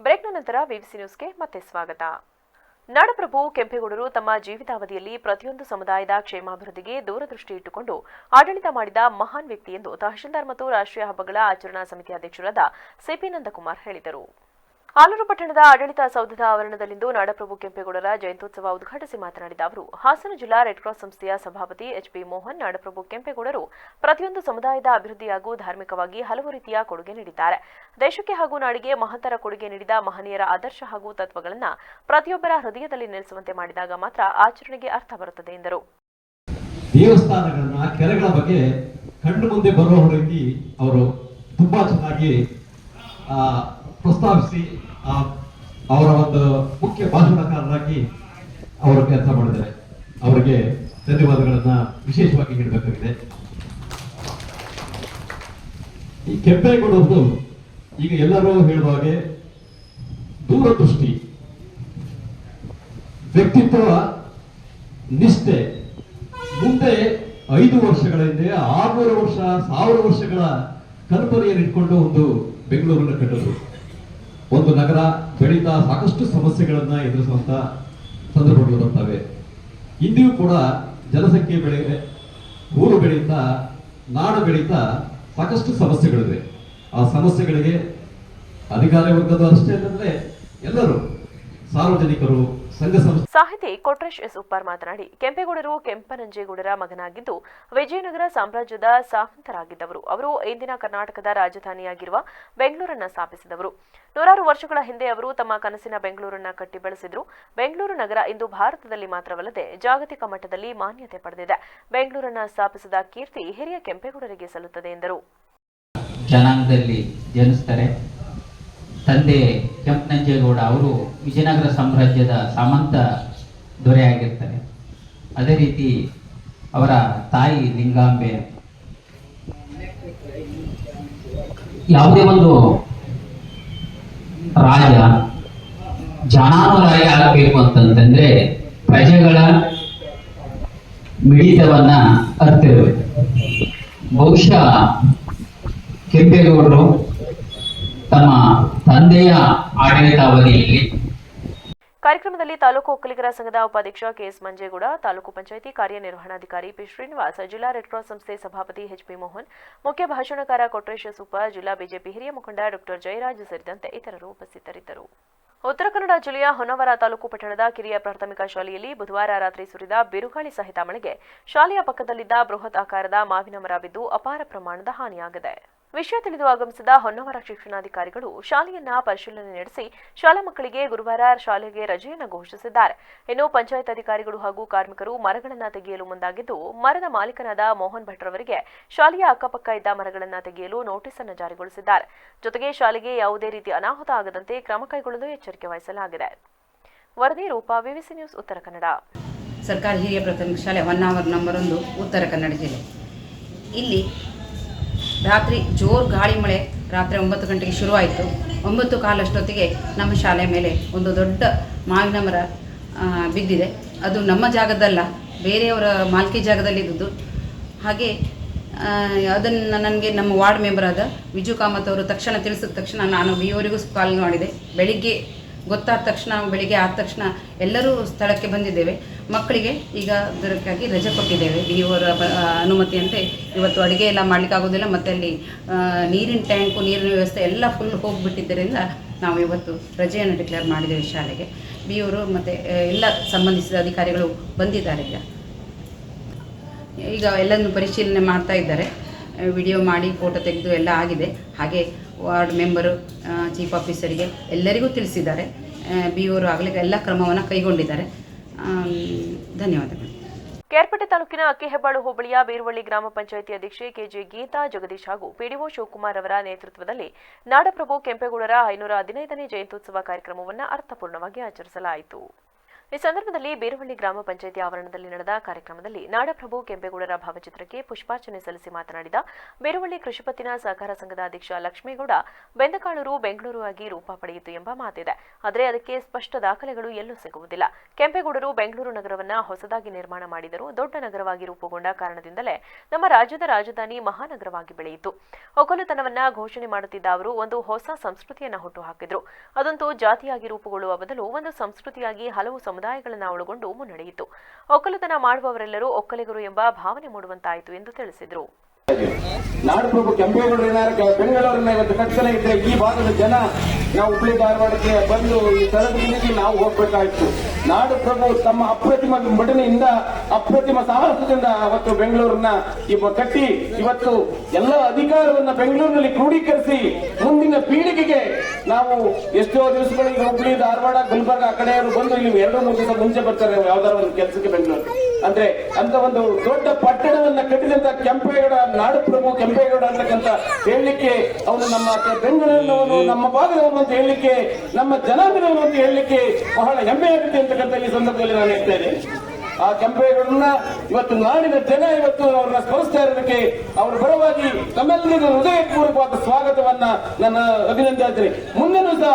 ಬ್ರೇಕ್ನ ನಂತರ ವಿವಿಸಿ ನ್ಯೂಸ್ಗೆ ಮತ್ತೆ ಸ್ವಾಗತ. ನಾಡಪ್ರಭು ಕೆಂಪೇಗೌಡರು ತಮ್ಮ ಜೀವಿತಾವಧಿಯಲ್ಲಿ ಪ್ರತಿಯೊಂದು ಸಮುದಾಯದ ಕ್ಷೇಮಾಭಿವೃದ್ಧಿಗೆ ದೂರದೃಷ್ಟಿ ಇಟ್ಟುಕೊಂಡು ಆಡಳಿತ ಮಾಡಿದ ಮಹಾನ್ ವ್ಯಕ್ತಿ ಎಂದು ತಹಶೀಲ್ದಾರ್ ಮತ್ತು ರಾಷ್ಟ್ರೀಯ ಹಬ್ಬಗಳ ಆಚರಣಾ ಸಮಿತಿ ಅಧ್ಯಕ್ಷರಾದ ಸಿಪಿ ನಂದಕುಮಾರ್ ಹೇಳಿದರು. ಆಲೂರು ಪಟ್ಟಣದ ಆಡಳಿತ ಸೌಧದ ಆವರಣದಲ್ಲಿಂದು ನಾಡಪ್ರಭು ಕೆಂಪೇಗೌಡರ ಜಯಂತ್ಯೋತ್ಸವ ಉದ್ಘಾಟಿಸಿ ಮಾತನಾಡಿದ ಅವರು, ಹಾಸನ ಜಿಲ್ಲಾ ರೆಡ್ ಕ್ರಾಸ್ ಸಂಸ್ಥೆಯ ಸಭಾಪತಿ ಎಚ್ಪಿ ಮೋಹನ್, ನಾಡಪ್ರಭು ಕೆಂಪೇಗೌಡರು ಪ್ರತಿಯೊಂದು ಸಮುದಾಯದ ಅಭಿವೃದ್ಧಿ ಹಾಗೂ ಧಾರ್ಮಿಕವಾಗಿ ಹಲವು ರೀತಿಯ ಕೊಡುಗೆ ನೀಡಿದ್ದಾರೆ. ದೇಶಕ್ಕೆ ಹಾಗೂ ನಾಡಿಗೆ ಮಹತ್ತರ ಕೊಡುಗೆ ನೀಡಿದ ಮಹನೀಯರ ಆದರ್ಶ ಹಾಗೂ ತತ್ವಗಳನ್ನು ಪ್ರತಿಯೊಬ್ಬರ ಹೃದಯದಲ್ಲಿ ನೆಲೆಸುವಂತೆ ಮಾಡಿದಾಗ ಮಾತ್ರ ಆಚರಣೆಗೆ ಅರ್ಥ ಬರುತ್ತದೆ ಎಂದರು. ದೇವಸ್ಥಾನಗಳನ್ನ, ಕೆರೆಗಳ ಬಗ್ಗೆ ಕಣ್ಣು ಮುಂದೆ ಬರುವ ರೀತಿ ಅವರು ತುಂಬಾ ಚೆನ್ನಾಗಿ ಪ್ರಸ್ತಾವಿಸಿ ಅವರ ಒಂದು ಮುಖ್ಯ ಭಾಷಣಕಾರರಾಗಿ ಅವರು ಕೆಲಸ ಮಾಡಿದ್ದಾರೆ. ಅವರಿಗೆ ಧನ್ಯವಾದಗಳನ್ನ ವಿಶೇಷವಾಗಿ ನೀಡಬೇಕಾಗಿದೆ. ಈ ಕೆಂಪೇಗೌಡರದು ಈಗ ಎಲ್ಲರೂ ಹೇಳುವ ಹಾಗೆ ದೂರದೃಷ್ಟಿ, ವ್ಯಕ್ತಿತ್ವ, ನಿಷ್ಠೆ. ಮುಂದೆ 5 ವರ್ಷಗಳ ಹಿಂದೆ 600 ವರ್ಷ 1000 ವರ್ಷಗಳ ಕಲ್ಪನೆಯನ್ನು ಇಟ್ಕೊಂಡು ಒಂದು ಬೆಂಗಳೂರನ್ನು ಕಟ್ಟೋದು. ಒಂದು ನಗರ ಬೆಳೀತಾ ಸಾಕಷ್ಟು ಸಮಸ್ಯೆಗಳನ್ನ ಎದುರಿಸುವಂತ ಸಂದರ್ಭಗಳು ಬರ್ತವೆ. ಇಂದಿಗೂ ಕೂಡ ಜನಸಂಖ್ಯೆ ಊರು ಬೆಳೀತಾ, ನಾಡು ಬೆಳೀತಾ ಸಾಕಷ್ಟು ಸಮಸ್ಯೆಗಳಿವೆ. ಆ ಸಮಸ್ಯೆಗಳಿಗೆ ಅಧಿಕಾರಿ ವರ್ಗದ ಅಷ್ಟೇ ಅಲ್ಲದೆ ಎಲ್ಲರೂ, ಸಾರ್ವಜನಿಕರು, ಸಂಘ ಸಂಸ್ಥೆ. ಸಾಹಿತಿ ಕೊಟ್ರೇಶ್ ಎಸ್ ಉಪ್ಪಾರ್ ಮಾತನಾಡಿ, ಕೆಂಪೇಗೌಡರು ಕೆಂಪನಂಜೇಗೌಡರ ಮಗನಾಗಿದ್ದು ವಿಜಯನಗರ ಸಾಮ್ರಾಜ್ಯದ ಸಾಮಂತರಾಗಿದ್ದವರು. ಅವರು ಇಂದಿನ ಕರ್ನಾಟಕದ ರಾಜಧಾನಿಯಾಗಿರುವ ಬೆಂಗಳೂರನ್ನ ಸ್ಥಾಪಿಸಿದವರು. 100 ವರ್ಷಗಳ ಹಿಂದೆ ಅವರು ತಮ್ಮ ಕನಸಿನ ಬೆಂಗಳೂರನ್ನ ಕಟ್ಟಿ ಬೆಳೆಸಿದ್ರು. ಬೆಂಗಳೂರು ನಗರ ಇಂದು ಭಾರತದಲ್ಲಿ ಮಾತ್ರವಲ್ಲದೆ ಜಾಗತಿಕ ಮಟ್ಟದಲ್ಲಿ ಮಾನ್ಯತೆ ಪಡೆದಿದೆ. ಬೆಂಗಳೂರನ್ನ ಸ್ಥಾಪಿಸಿದ ಕೀರ್ತಿ ಹಿರಿಯ ಕೆಂಪೇಗೌಡರಿಗೆ ಸಲ್ಲುತ್ತದೆ ಎಂದರು. ಜನಾಂಗದಲ್ಲಿ ಜನಿಸ್ತಾರೆ. ತಂದೆ ಕೆಂಪನಂಜೇಗೌಡ ಅವರು ವಿಜಯನಗರ ಸಾಮ್ರಾಜ್ಯದ ಸಾಮಂತ ದೊರೆಯಾಗಿರ್ತಾರೆ. ಅದೇ ರೀತಿ ಅವರ ತಾಯಿ ಲಿಂಗಾಂಬೆ. ಯಾವುದೇ ಒಂದು ರಾಜ ಜಾನಾನುರಾಗಿ ಆಗಬೇಕು ಅಂತಂದ್ರೆ ಪ್ರಜೆಗಳ ಮಿಡಿತವನ್ನ ಅರ್ತಿರಬೇಕು. ಬಹುಶಃ ಕೆಂಪೇಗೌಡರು ತಮ್ಮ ತಂದೆಯ ಆಡಳಿತಾವಧಿಯಲ್ಲಿ ಕಾರ್ಯಕ್ರಮದಲ್ಲಿ ತಾಲೂಕು ಒಕ್ಕಲಿಗರ ಸಂಘದ ಉಪಾಧ್ಯಕ್ಷ ಕೆಎಸ್ ಮಂಜೇಗೌಡ, ತಾಲೂಕು ಪಂಚಾಯಿತಿ ಕಾರ್ಯನಿರ್ವಹಣಾಧಿಕಾರಿ ಪಿ ಶ್ರೀನಿವಾಸ್, ಜಿಲ್ಲಾ ರೆಡ್ ಕ್ರಾಸ್ ಸಂಸ್ಥೆ ಸಭಾಪತಿ ಎಚ್ಪಿ ಮೋಹನ್, ಮುಖ್ಯ ಭಾಷಣಕಾರ ಕೊಟ್ರೇಶ್ ಸೂಪ, ಜಿಲ್ಲಾ ಬಿಜೆಪಿ ಹಿರಿಯ ಮುಖಂಡ ಡಾ ಜಯರಾಜ್ ಸೇರಿದಂತೆ ಇತರರು ಉಪಸ್ಥಿತರಿದ್ದರು. ಉತ್ತರ ಕನ್ನಡ ಜಿಲ್ಲೆಯ ಹೊನ್ನವರ ತಾಲೂಕು ಪಟ್ಟಣದ ಕಿರಿಯ ಪ್ರಾಥಮಿಕ ಶಾಲೆಯಲ್ಲಿ ಬುಧವಾರ ರಾತ್ರಿ ಸುರಿದ ಬಿರುಗಾಳಿ ಸಹಿತ ಮಳೆಗೆ ಶಾಲೆಯ ಪಕ್ಕದಲ್ಲಿದ್ದ ಬೃಹತ್ ಆಕಾರದ ಮಾವಿನ ಮರ ಬಿದ್ದು ಅಪಾರ ಪ್ರಮಾಣದ ಹಾನಿಯಾಗಿದೆ. ವಿಷಯ ತಿಳಿದು ಆಗಮಿಸಿದ ಹೊನ್ನವರ ಶಿಕ್ಷಣಾಧಿಕಾರಿಗಳು ಶಾಲೆಯನ್ನ ಪರಿಶೀಲನೆ ನಡೆಸಿ ಶಾಲಾ ಮಕ್ಕಳಿಗೆ ಗುರುವಾರ ಶಾಲೆಗೆ ರಜೆಯನ್ನು ಘೋಷಿಸಿದ್ದಾರೆ. ಇನ್ನು ಪಂಚಾಯತ್ ಅಧಿಕಾರಿಗಳು ಹಾಗೂ ಕಾರ್ಮಿಕರು ಮರಗಳನ್ನು ತೆಗೆಯಲು ಮುಂದಾಗಿದ್ದು, ಮರದ ಮಾಲೀಕನಾದ ಮೋಹನ್ ಭಟ್ರವರಿಗೆ ಶಾಲೆಯ ಅಕ್ಕಪಕ್ಕ ಇದ್ದ ಮರಗಳನ್ನು ತೆಗೆಯಲು ನೋಟಿಸ್ ಅನ್ನು ಜಾರಿಗೊಳಿಸಿದ್ದಾರೆ. ಜೊತೆಗೆ ಶಾಲೆಗೆ ಯಾವುದೇ ರೀತಿ ಅನಾಹುತ ಆಗದಂತೆ ಕ್ರಮ ಕೈಗೊಳ್ಳಲು ಎಚ್ಚರಿಕೆ ವಹಿಸಲಾಗಿದೆ. ವರದಿ ರೂಪಾ, ವಿವಿಸಿ ನ್ಯೂಸ್, ಉತ್ತರ ಕನ್ನಡ. ಸರ್ಕಾರಿ ಹಿರಿಯ ಪ್ರಾಥಮಿಕ ಶಾಲೆ ಹೊನ್ನಾವರ ನಂಬರ್ 1, ಉತ್ತರ ಕನ್ನಡ ಜಿಲ್ಲೆ. ಇಲ್ಲಿ ರಾತ್ರಿ ಜೋರು ಗಾಳಿ ಮಳೆ ರಾತ್ರಿ 9 ಗಂಟೆಗೆ ಶುರುವಾಯಿತು. 9:15 ನಮ್ಮ ಶಾಲೆ ಮೇಲೆ ಒಂದು ದೊಡ್ಡ ಮಾವಿನ ಮರ ಬಿದ್ದಿದೆ. ಅದು ನಮ್ಮ ಜಾಗದಲ್ಲ, ಬೇರೆಯವರ ಮಾಲ್ಕಿ ಜಾಗದಲ್ಲಿದ್ದು. ಹಾಗೆ ಅದನ್ನು ನನಗೆ ನಮ್ಮ ವಾರ್ಡ್ ಮೆಂಬರ್ ಆದ ವಿಜು ಕಾಮತ್ ಅವರು ತಕ್ಷಣ ತಿಳಿಸಿದ ತಕ್ಷಣ ನಾನು ಬಿಯವರಿಗೂ ಕಾಲ್ ಮಾಡಿದೆ. ಬೆಳಿಗ್ಗೆ ಗೊತ್ತಾದ ತಕ್ಷಣ, ಬೆಳಿಗ್ಗೆ ಆದ ತಕ್ಷಣ ಎಲ್ಲರೂ ಸ್ಥಳಕ್ಕೆ ಬಂದಿದ್ದೇವೆ. ಮಕ್ಕಳಿಗೆ ಈಗ ಅದಕ್ಕಾಗಿ ರಜೆ ಕೊಟ್ಟಿದ್ದೇವೆ. ಬಿಯವರ ಅನುಮತಿಯಂತೆ ಇವತ್ತು ಅಡುಗೆ ಎಲ್ಲ ಮಾಡಲಿಕ್ಕಾಗೋದಿಲ್ಲ, ಮತ್ತು ಅಲ್ಲಿ ನೀರಿನ ಟ್ಯಾಂಕು, ನೀರಿನ ವ್ಯವಸ್ಥೆ ಎಲ್ಲ ಫುಲ್ ಹೋಗಿಬಿಟ್ಟಿದ್ದರಿಂದ ನಾವು ಇವತ್ತು ರಜೆಯನ್ನು ಡಿಕ್ಲೇರ್ ಮಾಡಿದ್ದೇವೆ ಶಾಲೆಗೆ. ಬಿಯವರು ಮತ್ತು ಎಲ್ಲ ಸಂಬಂಧಿಸಿದ ಅಧಿಕಾರಿಗಳು ಬಂದಿದ್ದಾರೆ. ಈಗ ಎಲ್ಲನೂ ಪರಿಶೀಲನೆ ಮಾಡ್ತಾ ಇದ್ದಾರೆ. ವಿಡಿಯೋ ಮಾಡಿ ಫೋಟೋ ತೆಗೆದು ಎಲ್ಲ ಆಗಿದೆ. ಹಾಗೆ ವಾರ್ಡ್ ಮೆಂಬರು, ಚೀಫ್ ಆಫೀಸರಿಗೆ ಎಲ್ಲರಿಗೂ ತಿಳಿಸಿದ್ದಾರೆ. ಬಿಯವರು ಆಗಲೇ ಎಲ್ಲ ಕ್ರಮವನ್ನು ಕೈಗೊಂಡಿದ್ದಾರೆ. ಧನ್ಯವಾದಗಳು. ಕೇರ್ಪೇಟೆ ತಾಲೂಕಿನ ಅಕ್ಕಿಹೆಬ್ಬಾಳು ಹೋಬಳಿಯ ಬೀರುವಳ್ಳಿ ಗ್ರಾಮ ಪಂಚಾಯಿತಿ ಅಧ್ಯಕ್ಷೆ ಕೆಜೆ ಗೀತಾ ಜಗದೀಶ್ ಹಾಗೂ ಪಿಡಿಒ ಶಿವಕುಮಾರ್ ಅವರ ನೇತೃತ್ವದಲ್ಲಿ ನಾಡಪ್ರಭು ಕೆಂಪೇಗೌಡರ 515ನೇ ಜಯಂತ್ಯುತ್ಸವ ಕಾರ್ಯಕ್ರಮವನ್ನು ಅರ್ಥಪೂರ್ಣವಾಗಿ ಆಚರಿಸಲಾಯಿತು. ಈ ಸಂದರ್ಭದಲ್ಲಿ ಬೀರುವಳ್ಳಿ ಗ್ರಾಮ ಪಂಚಾಯಿತಿ ಆವರಣದಲ್ಲಿ ನಡೆದ ಕಾರ್ಯಕ್ರಮದಲ್ಲಿ ನಾಡಪ್ರಭು ಕೆಂಪೇಗೌಡರ ಭಾವಚಿತ್ರಕ್ಕೆ ಪುಷ್ಪಾರ್ಚನೆ ಸಲ್ಲಿಸಿ ಮಾತನಾಡಿದ ಬೀರುವಳ್ಳಿ ಕೃಷಿಪತ್ತಿನ ಸಹಕಾರ ಸಂಘದ ಅಧ್ಯಕ್ಷ ಲಕ್ಷ್ಮೇಗೌಡ, ಬೆಂದಕಾಳೂರು ಬೆಂಗಳೂರು ಆಗಿ ರೂಪ ಪಡೆಯಿತು ಎಂಬ ಮಾತಿದೆ. ಆದರೆ ಅದಕ್ಕೆ ಸ್ಪಷ್ಟ ದಾಖಲೆಗಳು ಎಲ್ಲೂ ಸಿಗುವುದಿಲ್ಲ. ಕೆಂಪೇಗೌಡರು ಬೆಂಗಳೂರು ನಗರವನ್ನ ಹೊಸದಾಗಿ ನಿರ್ಮಾಣ ಮಾಡಿದರು. ದೊಡ್ಡ ನಗರವಾಗಿ ರೂಪುಗೊಂಡ ಕಾರಣದಿಂದಲೇ ನಮ್ಮ ರಾಜ್ಯದ ರಾಜಧಾನಿ ಮಹಾನಗರವಾಗಿ ಬೆಳೆಯಿತು. ಒಕ್ಕಲುತನವನ್ನ ಘೋಷಣೆ ಮಾಡುತ್ತಿದ್ದ ಅವರು ಒಂದು ಹೊಸ ಸಂಸ್ಕೃತಿಯನ್ನು ಹುಟ್ಟುಹಾಕಿದ್ರು. ಅದಂತೂ ಜಾತಿಯಾಗಿ ರೂಪುಗೊಳ್ಳುವ ಬದಲು ಒಂದು ಸಂಸ್ಕೃತಿಯಾಗಿ ಹಲವು ಸಮುದಾಯಗಳನ್ನು ಒಳಗೊಂಡು ಮುನ್ನಡೆಯಿತು. ಒಕ್ಕಲುತನ ಮಾಡುವವರೆಲ್ಲರೂ ಒಕ್ಕಲಿಗರು ಎಂಬ ಭಾವನೆ ಮೂಡುವಂತಾಯಿತು ಎಂದು ತಿಳಿಸಿದರು. ನಾಡಪ್ರಭು ಕೆಂಪೇಗೌಡರ ಬೆಂಗಳೂರನ್ನ ಇವತ್ತು ಕಟ್ತನ ಇದ್ರೆ ಈ ಭಾಗದ ಜನ ನಾವು ಹುಬ್ಬಳ್ಳಿ ಧಾರವಾಡಕ್ಕೆ ಬಂದು ಈ ಸ್ಥಳದಲ್ಲಿ ನಾವು ಹೋಗ್ಬೇಕಾಯ್ತು. ನಾಡು ಪ್ರಭು ತಮ್ಮ ಅಪ್ರತಿಮ ವಿಂಗಡಣೆಯಿಂದ ಅಪ್ರತಿಮ ಸಾಹಸದಿಂದ ಅವತ್ತು ಬೆಂಗಳೂರನ್ನ ಕಟ್ಟಿ ಇವತ್ತು ಎಲ್ಲ ಅಧಿಕಾರವನ್ನ ಬೆಂಗಳೂರಿನಲ್ಲಿ ಕ್ರೋಢೀಕರಿಸಿ ಮುಂದಿನ ಪೀಳಿಗೆಗೆ ನಾವು ಎಷ್ಟೋ ದಿವಸಗಳಿಗೆ ಹುಬ್ಬಳ್ಳಿ ಧಾರವಾಡ ಗುಲ್ಬರ್ಗ ಆ ಕಡೆಯವರು ಬಂದು ಇಲ್ಲಿ 2-3 ದಿವಸ ಮುಂಚೆ ಬರ್ತಾರೆ ಯಾವ್ದಾದ್ರು ಒಂದು ಕೆಲಸಕ್ಕೆ ಬೆಂಗಳೂರು ಅಂದ್ರೆ ಅಂತ ಒಂದು ದೊಡ್ಡ ಪಟ್ಟಣವನ್ನ ಕಟ್ಟಿದಂತ ಕೆಂಪೇಗೌಡ ನಾಡು ಪ್ರಭು ಕೆಂಪೇಗೌಡ ಅಂತಕ್ಕಂಥ ಹೇಳಲಿಕ್ಕೆ ಅವನು ನಮ್ಮ ಬೆಂಗಳೂರಿನವನು ನಮ್ಮ ಭಾಗದವನು ಅಂತ ಹೇಳಲಿಕ್ಕೆ ನಮ್ಮ ಜನಾಂಗದವನು ಅಂತ ಹೇಳಲಿಕ್ಕೆ ಬಹಳ ಹೆಮ್ಮೆ ಆಗುತ್ತೆ ಅಂತಕ್ಕಂಥ ಈ ಸಂದರ್ಭದಲ್ಲಿ ನಾನು ಹೇಳ್ತಾ ಇದ್ದೇನೆ. ಆ ಕೆಂಪೇಗೌಡರನ್ನ ಇವತ್ತು ನಾಡಿನ ಜನ ಇವತ್ತು ಅವ್ರನ್ನ ಸ್ಮರಿಸ್ತಾ ಇರೋದಕ್ಕೆ ಅವರ ಪರವಾಗಿ ನಮ್ಮೆಲ್ಲರಿಗೂ ಹೃದಯಪೂರ್ವಕವಾದ ಸ್ವಾಗತವನ್ನ ನನ್ನ ಅಭಿನಂದಿಸ್ತೇನೆ. ಮುಂದೆನೂ ಸಹ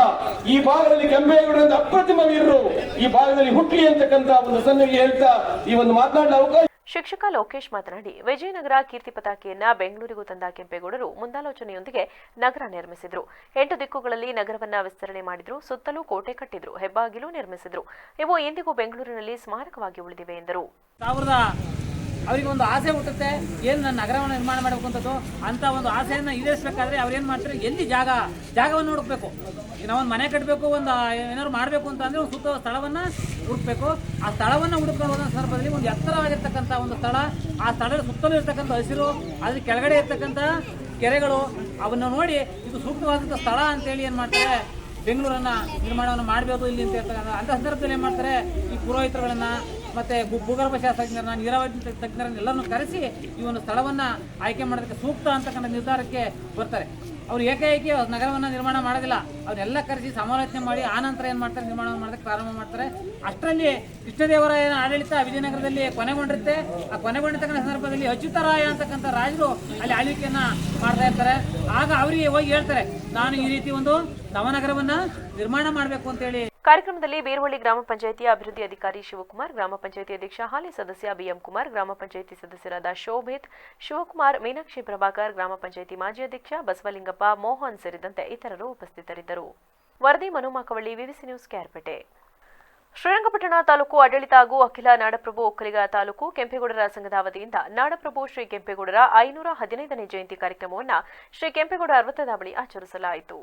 ಈ ಭಾಗದಲ್ಲಿ ಕೆಂಪೇಗೌಡರಿಂದ ಅಪ್ರತಿಮ ವೀರರು ಈ ಭಾಗದಲ್ಲಿ ಹುಟ್ಲಿ ಅಂತಕ್ಕಂಥ ಒಂದು ಸನ್ನಿಗೆ ಹೇಳ್ತಾ ಈ ಒಂದು ಮಾತನಾಡಲು ಅವಕಾಶ. ಶಿಕ್ಷಕ ಲೋಕೇಶ್ ಮಾತನಾಡಿ, ವಿಜಯನಗರ ಕೀರ್ತಿ ಪತಾಕೆಯನ್ನ ಬೆಂಗಳೂರಿಗೂ ತಂದ ಕೆಂಪೇಗೌಡರು ಮುಂದಾಲೋಚನೆಯೊಂದಿಗೆ ನಗರ ನಿರ್ಮಿಸಿದ್ರು. 8 ದಿಕ್ಕುಗಳಲ್ಲಿ ನಗರವನ್ನ ವಿಸ್ತರಣೆ ಮಾಡಿದ್ರು. ಸುತ್ತಲೂ ಕೋಟೆ ಕಟ್ಟಿದ್ರು. ಹೆಬ್ಬಾಗಿಲು ನಿರ್ಮಿಸಿದ್ರು. ಇವು ಇಂದಿಗೂ ಬೆಂಗಳೂರಿನಲ್ಲಿ ಸ್ಮಾರಕವಾಗಿ ಉಳಿದಿವೆ ಎಂದರು. ಅವರಿಗೆ ಒಂದು ಆಸೆ ಹುಟ್ಟುತ್ತೆ, ಏನು ನನ್ನ ನಗರವನ್ನು ನಿರ್ಮಾಣ ಮಾಡಬೇಕಂತದ್ದು ಅಂತ ಒಂದು ಆಸೆಯನ್ನು ಈಡೇರಿಸಬೇಕಾದ್ರೆ ಅವ್ರು ಏನು ಮಾಡ್ತಾರೆ, ಎಲ್ಲಿ ಜಾಗವನ್ನು ಹುಡುಕ್ಬೇಕು. ನಾವೊಂದು ಮನೆ ಕಟ್ಟಬೇಕು, ಒಂದು ಏನಾದ್ರು ಮಾಡಬೇಕು ಅಂತ ಅಂದರೆ ಒಂದು ಸುತ್ತ ಸ್ಥಳವನ್ನು ಹುಡುಕ್ಬೇಕು. ಆ ಸ್ಥಳವನ್ನು ಹುಡುಕೊಂಡು ಹೋದ ಸಂದರ್ಭದಲ್ಲಿ ಒಂದು ಎತ್ತರವಾಗಿರ್ತಕ್ಕಂಥ ಒಂದು ಸ್ಥಳ, ಆ ಸ್ಥಳದ ಸುತ್ತಲೂ ಇರ್ತಕ್ಕಂಥ ಹಸಿರು, ಅದ್ರ ಕೆಳಗಡೆ ಇರ್ತಕ್ಕಂಥ ಕೆರೆಗಳು, ಅವನ್ನ ನೋಡಿ ಇದು ಸೂಕ್ತವಾದಂಥ ಸ್ಥಳ ಅಂತೇಳಿ ಏನು ಮಾಡ್ತಾರೆ, ಬೆಂಗಳೂರನ್ನ ನಿರ್ಮಾಣವನ್ನು ಮಾಡಬೇಕು ಇಲ್ಲಿ ಅಂತ ಹೇಳ್ತಕ್ಕಂಥ ಅಂಥ ಸಂದರ್ಭದಲ್ಲಿ ಏನು ಮಾಡ್ತಾರೆ, ಈ ಪುರೋಹಿತರುಗಳನ್ನ ಮತ್ತೆ ಭೂಗರ್ಭ ಶಾಸ್ತ್ರಜ್ಞರನ್ನ, ನೀರಾವರಿ ತಜ್ಞರನ್ನ ಎಲ್ಲರನ್ನು ಕರೆಸಿ ಈ ಒಂದು ಸ್ಥಳವನ್ನ ಆಯ್ಕೆ ಮಾಡೋದಕ್ಕೆ ಸೂಕ್ತ ಅಂತಕ್ಕಂಥ ನಿರ್ಧಾರಕ್ಕೆ ಬರ್ತಾರೆ. ಅವ್ರು ಏಕಾಏಕಿ ನಗರವನ್ನ ನಿರ್ಮಾಣ ಮಾಡೋದಿಲ್ಲ, ಅವ್ರೆಲ್ಲ ಕರೆಸಿ ಸಮಾಲೋಚನೆ ಮಾಡಿ ಆನಂತರ ಏನು ಮಾಡ್ತಾರೆ, ನಿರ್ಮಾಣ ಮಾಡೋದಕ್ಕೆ ಪ್ರಾರಂಭ ಮಾಡ್ತಾರೆ. ಅಷ್ಟರಲ್ಲಿ ಕೃಷ್ಣದೇವರಾಯನ ಆಡಳಿತ ವಿಜಯನಗರದಲ್ಲಿ ಕೊನೆಗೊಂಡಿರುತ್ತೆ. ಆ ಕೊನೆಗೊಂಡಿರ್ತಕ್ಕಂಥ ಸಂದರ್ಭದಲ್ಲಿ ಅಚ್ಯುತರಾಯ ಅಂತಕ್ಕಂಥ ರಾಜರು ಅಲ್ಲಿ ಆಳ್ವಿಕೆಯನ್ನ ಮಾಡ್ತಾ ಇರ್ತಾರೆ. ಆಗ ಅವರಿಗೆ ಹೋಗಿ ಹೇಳ್ತಾರೆ, ನಾನು ಈ ರೀತಿ ಒಂದು ನವನಗರವನ್ನ ನಿರ್ಮಾಣ ಮಾಡಬೇಕು ಅಂತೇಳಿ. ಕಾರ್ಯಕ್ರಮದಲ್ಲಿ ಬೇರುವಳ್ಳಿ ಗ್ರಾಮ ಪಂಚಾಯಿತಿ ಅಭಿವೃದ್ಧಿ ಅಧಿಕಾರಿ ಶಿವಕುಮಾರ್, ಗ್ರಾಮ ಪಂಚಾಯಿತಿ ಅಧ್ಯಕ್ಷ ಹಾಲಿ ಸದಸ್ಯ ಬಿಎಂ ಕುಮಾರ್, ಗ್ರಾಮ ಪಂಚಾಯಿತಿ ಸದಸ್ಯರಾದ ಶೋಭಿತ್, ಶಿವಕುಮಾರ್, ಮೀನಾಕ್ಷಿ ಪ್ರಭಾಕರ್, ಗ್ರಾಮ ಪಂಚಾಯಿತಿ ಮಾಜಿ ಅಧ್ಯಕ್ಷ ಬಸವಲಿಂಗಪ್ಪ, ಮೋಹನ್ ಸೇರಿದಂತೆ ಇತರರು ಉಪಸ್ಥಿತರಿದ್ದರು. ವರದಿ ಮನುಮಾಕವಳ್ಳಿ, ವಿವಿಸಿ ನ್ಯೂಸ್, ಕ್ಯಾರ್ಪೇಟೆ. ಶ್ರೀರಂಗಪಟ್ಟಣ ತಾಲೂಕು ಆಡಳಿತ ಹಾಗೂ ಅಖಿಲ ನಾಡಪ್ರಭು ಒಕ್ಕಲಿಗ ತಾಲೂಕು ಕೆಂಪೇಗೌಡರ ಸಂಘದ ವತಿಯಿಂದ ನಾಡಪ್ರಭು ಶ್ರೀ ಕೆಂಪೇಗೌಡರ 515ನೇ ಜಯಂತಿ ಕಾರ್ಯಕ್ರಮವನ್ನು ಶ್ರೀ ಕೆಂಪೇಗೌಡ ವೃತ್ತದ ಬಳಿ ಆಚರಿಸಲಾಯಿತು.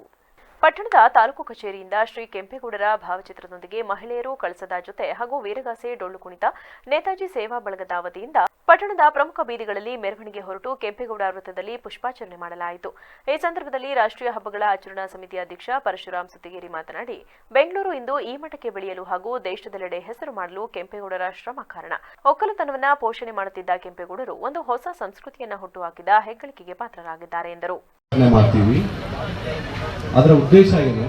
ಪಟ್ಟಣದ ತಾಲೂಕು ಕಚೇರಿಯಿಂದ ಶ್ರೀ ಕೆಂಪೇಗೌಡರ ಭಾವಚಿತ್ರದೊಂದಿಗೆ ಮಹಿಳೆಯರು ಕಳಸದ ಜೊತೆ ಹಾಗೂ ವೀರಗಾಸೆ, ಡೊಳ್ಳು ಕುಣಿತ, ನೇತಾಜಿ ಸೇವಾ ಬಳಗದ ವತಿಯಿಂದ ಪಟ್ಟಣದ ಪ್ರಮುಖ ಬೀದಿಗಳಲ್ಲಿ ಮೆರವಣಿಗೆ ಹೊರಟು ಕೆಂಪೇಗೌಡ ವೃತ್ತದಲ್ಲಿ ಪುಷ್ಪಾರ್ಚನೆ ಮಾಡಲಾಯಿತು. ಈ ಸಂದರ್ಭದಲ್ಲಿ ರಾಷ್ಟ್ರೀಯ ಹಬ್ಬಗಳ ಆಚರಣಾ ಸಮಿತಿ ಅಧ್ಯಕ್ಷ ಪರಶುರಾಮ್ ಸುತ್ತಿಗೇರಿ ಮಾತನಾಡಿ, ಬೆಂಗಳೂರು ಇಂದು ಈ ಮಟ್ಟಕ್ಕೆ ಬೆಳೆಯಲು ಹಾಗೂ ದೇಶದೆಲ್ಲೆಡೆ ಹೆಸರು ಮಾಡಲು ಕೆಂಪೇಗೌಡರ ಶ್ರಮ ಕಾರಣ. ಒಕ್ಕಲತನವನ್ನ ಪೋಷಣೆ ಮಾಡುತ್ತಿದ್ದ ಕೆಂಪೇಗೌಡರು ಒಂದು ಹೊಸ ಸಂಸ್ಕೃತಿಯನ್ನು ಹುಟ್ಟುಹಾಕಿದ ಹೆಗ್ಗಳಿಕೆಗೆ ಪಾತ್ರರಾಗಿದ್ದಾರೆ ಎಂದರು. ಅದರ ಉದ್ದೇಶ ಏನು,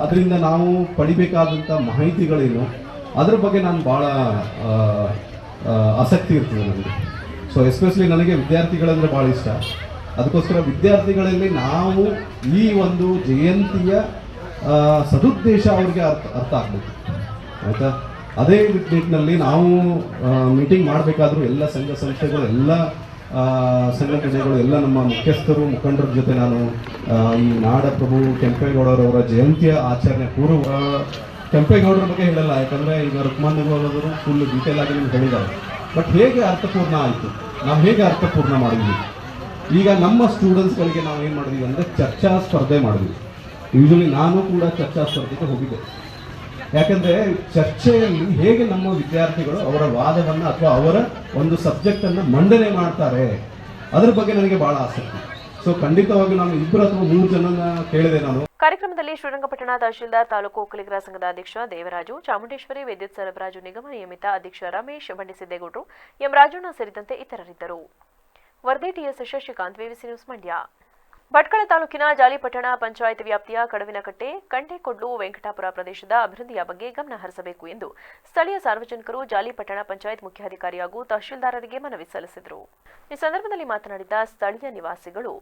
ಅದರಿಂದ ನಾವು ಪಡಿಬೇಕಾದಂಥ ಮಾಹಿತಿಗಳೇನು, ಅದರ ಬಗ್ಗೆ ನಾನು ಭಾಳ ಆಸಕ್ತಿ ಇರ್ತದೆ ನನಗೆ. ಸೊ ಎಸ್ಪೆಷಲಿ ನನಗೆ ವಿದ್ಯಾರ್ಥಿಗಳಂದರೆ ಭಾಳ ಇಷ್ಟ. ಅದಕ್ಕೋಸ್ಕರ ವಿದ್ಯಾರ್ಥಿಗಳಲ್ಲಿ ನಾವು ಈ ಒಂದು ಜಯಂತಿಯ ಸದುದ್ದೇಶ ಅವ್ರಿಗೆ ಅರ್ಥ ಆಗಬೇಕು, ಆಯಿತಾ. ಅದೇ ನಿಟ್ಟಿನಲ್ಲಿ ನಾವು ಮೀಟಿಂಗ್ ಮಾಡಬೇಕಾದ್ರೂ ಎಲ್ಲ ಸಂಘ ಸಂಸ್ಥೆಗಳು, ಎಲ್ಲ ಸಂಘಟನೆಗಳು, ಎಲ್ಲ ನಮ್ಮ ಮುಖ್ಯಸ್ಥರು, ಮುಖಂಡರ ಜೊತೆ ನಾನು ಈ ನಾಡಪ್ರಭು ಕೆಂಪೇಗೌಡರವರ ಜಯಂತಿಯ ಆಚರಣೆ ಪೂರ್ವ ಕೆಂಪೇಗೌಡರ ಬಗ್ಗೆ ಹೇಳಲ್ಲ, ಯಾಕಂದರೆ ಈಗ ರುಕ್ಮಾನ್ಯವರು ಫುಲ್ ಡೀಟೇಲ್ ಆಗಿ ನಿಮ್ಗೆ ಹೇಳಿದ್ದಾರೆ. ಬಟ್ ಹೇಗೆ ಅರ್ಥಪೂರ್ಣ ಆಯಿತು, ನಾವು ಹೇಗೆ ಅರ್ಥಪೂರ್ಣ ಮಾಡಿದ್ವಿ. ಈಗ ನಮ್ಮ ಸ್ಟೂಡೆಂಟ್ಸ್ಗಳಿಗೆ ನಾವು ಏನು ಮಾಡಿದ್ವಿ ಅಂದರೆ ಚರ್ಚಾ ಸ್ಪರ್ಧೆ ಮಾಡಿದ್ವಿ. ಯೂಶಲಿ ನಾನು ಕೂಡ ಚರ್ಚಾ ಸ್ಪರ್ಧೆಗೆ ಹೋಗಿದ್ದೆ. ಯಾಕಂದರೆ ಚರ್ಚೆಯಲ್ಲಿ ಹೇಗೆ ನಮ್ಮ ವಿದ್ಯಾರ್ಥಿಗಳು ಅವರ ವಾದವನ್ನು ಅಥವಾ ಅವರ ಒಂದು ಸಬ್ಜೆಕ್ಟನ್ನು ಮಂಡನೆ ಮಾಡ್ತಾರೆ, ಅದರ ಬಗ್ಗೆ ನನಗೆ ಭಾಳ ಆಸಕ್ತಿ. ಸೊ ಖಂಡಿತವಾಗಿ ನಾನು 2 ಅಥವಾ 3 ಜನನ ಕೇಳಿದೆ ನಾನು. ಕಾರ್ಯಕ್ರಮದಲ್ಲಿ ಶ್ರೀರಂಗಪಟ್ಟಣ ತಹಶೀಲ್ದಾರ್, ತಾಲೂಕು ಒಕ್ಕಲಿಗರ ಸಂಘದ ಅಧ್ಯಕ್ಷ ದೇವರಾಜು, ಚಾಮುಂಡೇಶ್ವರಿ ವಿದ್ಯುತ್ ಸರಬರಾಜು ನಿಗಮ ನಿಯಮಿತ ಅಧ್ಯಕ್ಷ ರಮೇಶ್, ಬಂಡಿಸಿದ್ದೇಗೌಡರು, ಎಂ ರಾಜಣ್ಣ ಸೇರಿದಂತೆ ಇತರರಿದ್ದರು. ವರದಿ TS Shashikanth, VVC news, Mandya. Bhatkal ತಾಲೂಕಿನ ಜಾಲಿಪಟ್ಟಣ ಪಂಚಾಯತ್ ವ್ಯಾಪ್ತಿಯ ಕಡವಿನಕಟ್ಟೆ, ಕಂಟೆಕೊಡ್ಲು, ವೆಂಕಟಾಪುರ ಪ್ರದೇಶದ ಅಭಿವೃದ್ಧಿಯ ಬಗ್ಗೆ ಗಮನ ಹರಿಸಬೇಕು ಎಂದು ಸ್ಥಳೀಯ ಸಾರ್ವಜನಿಕರು ಜಾಲಿಪಟ್ಟಣ ಪಂಚಾಯತ್ ಮುಖ್ಯಾಧಿಕಾರಿ ಹಾಗೂ ತಹಶೀಲ್ದಾರರಿಗೆ ಮನವಿ ಸಲ್ಲಿಸಿದರು. ಈ ಸಂದರ್ಭದಲ್ಲಿ ಮಾತನಾಡಿದ ಸ್ಥಳೀಯ ನಿವಾಸಿಗಳು,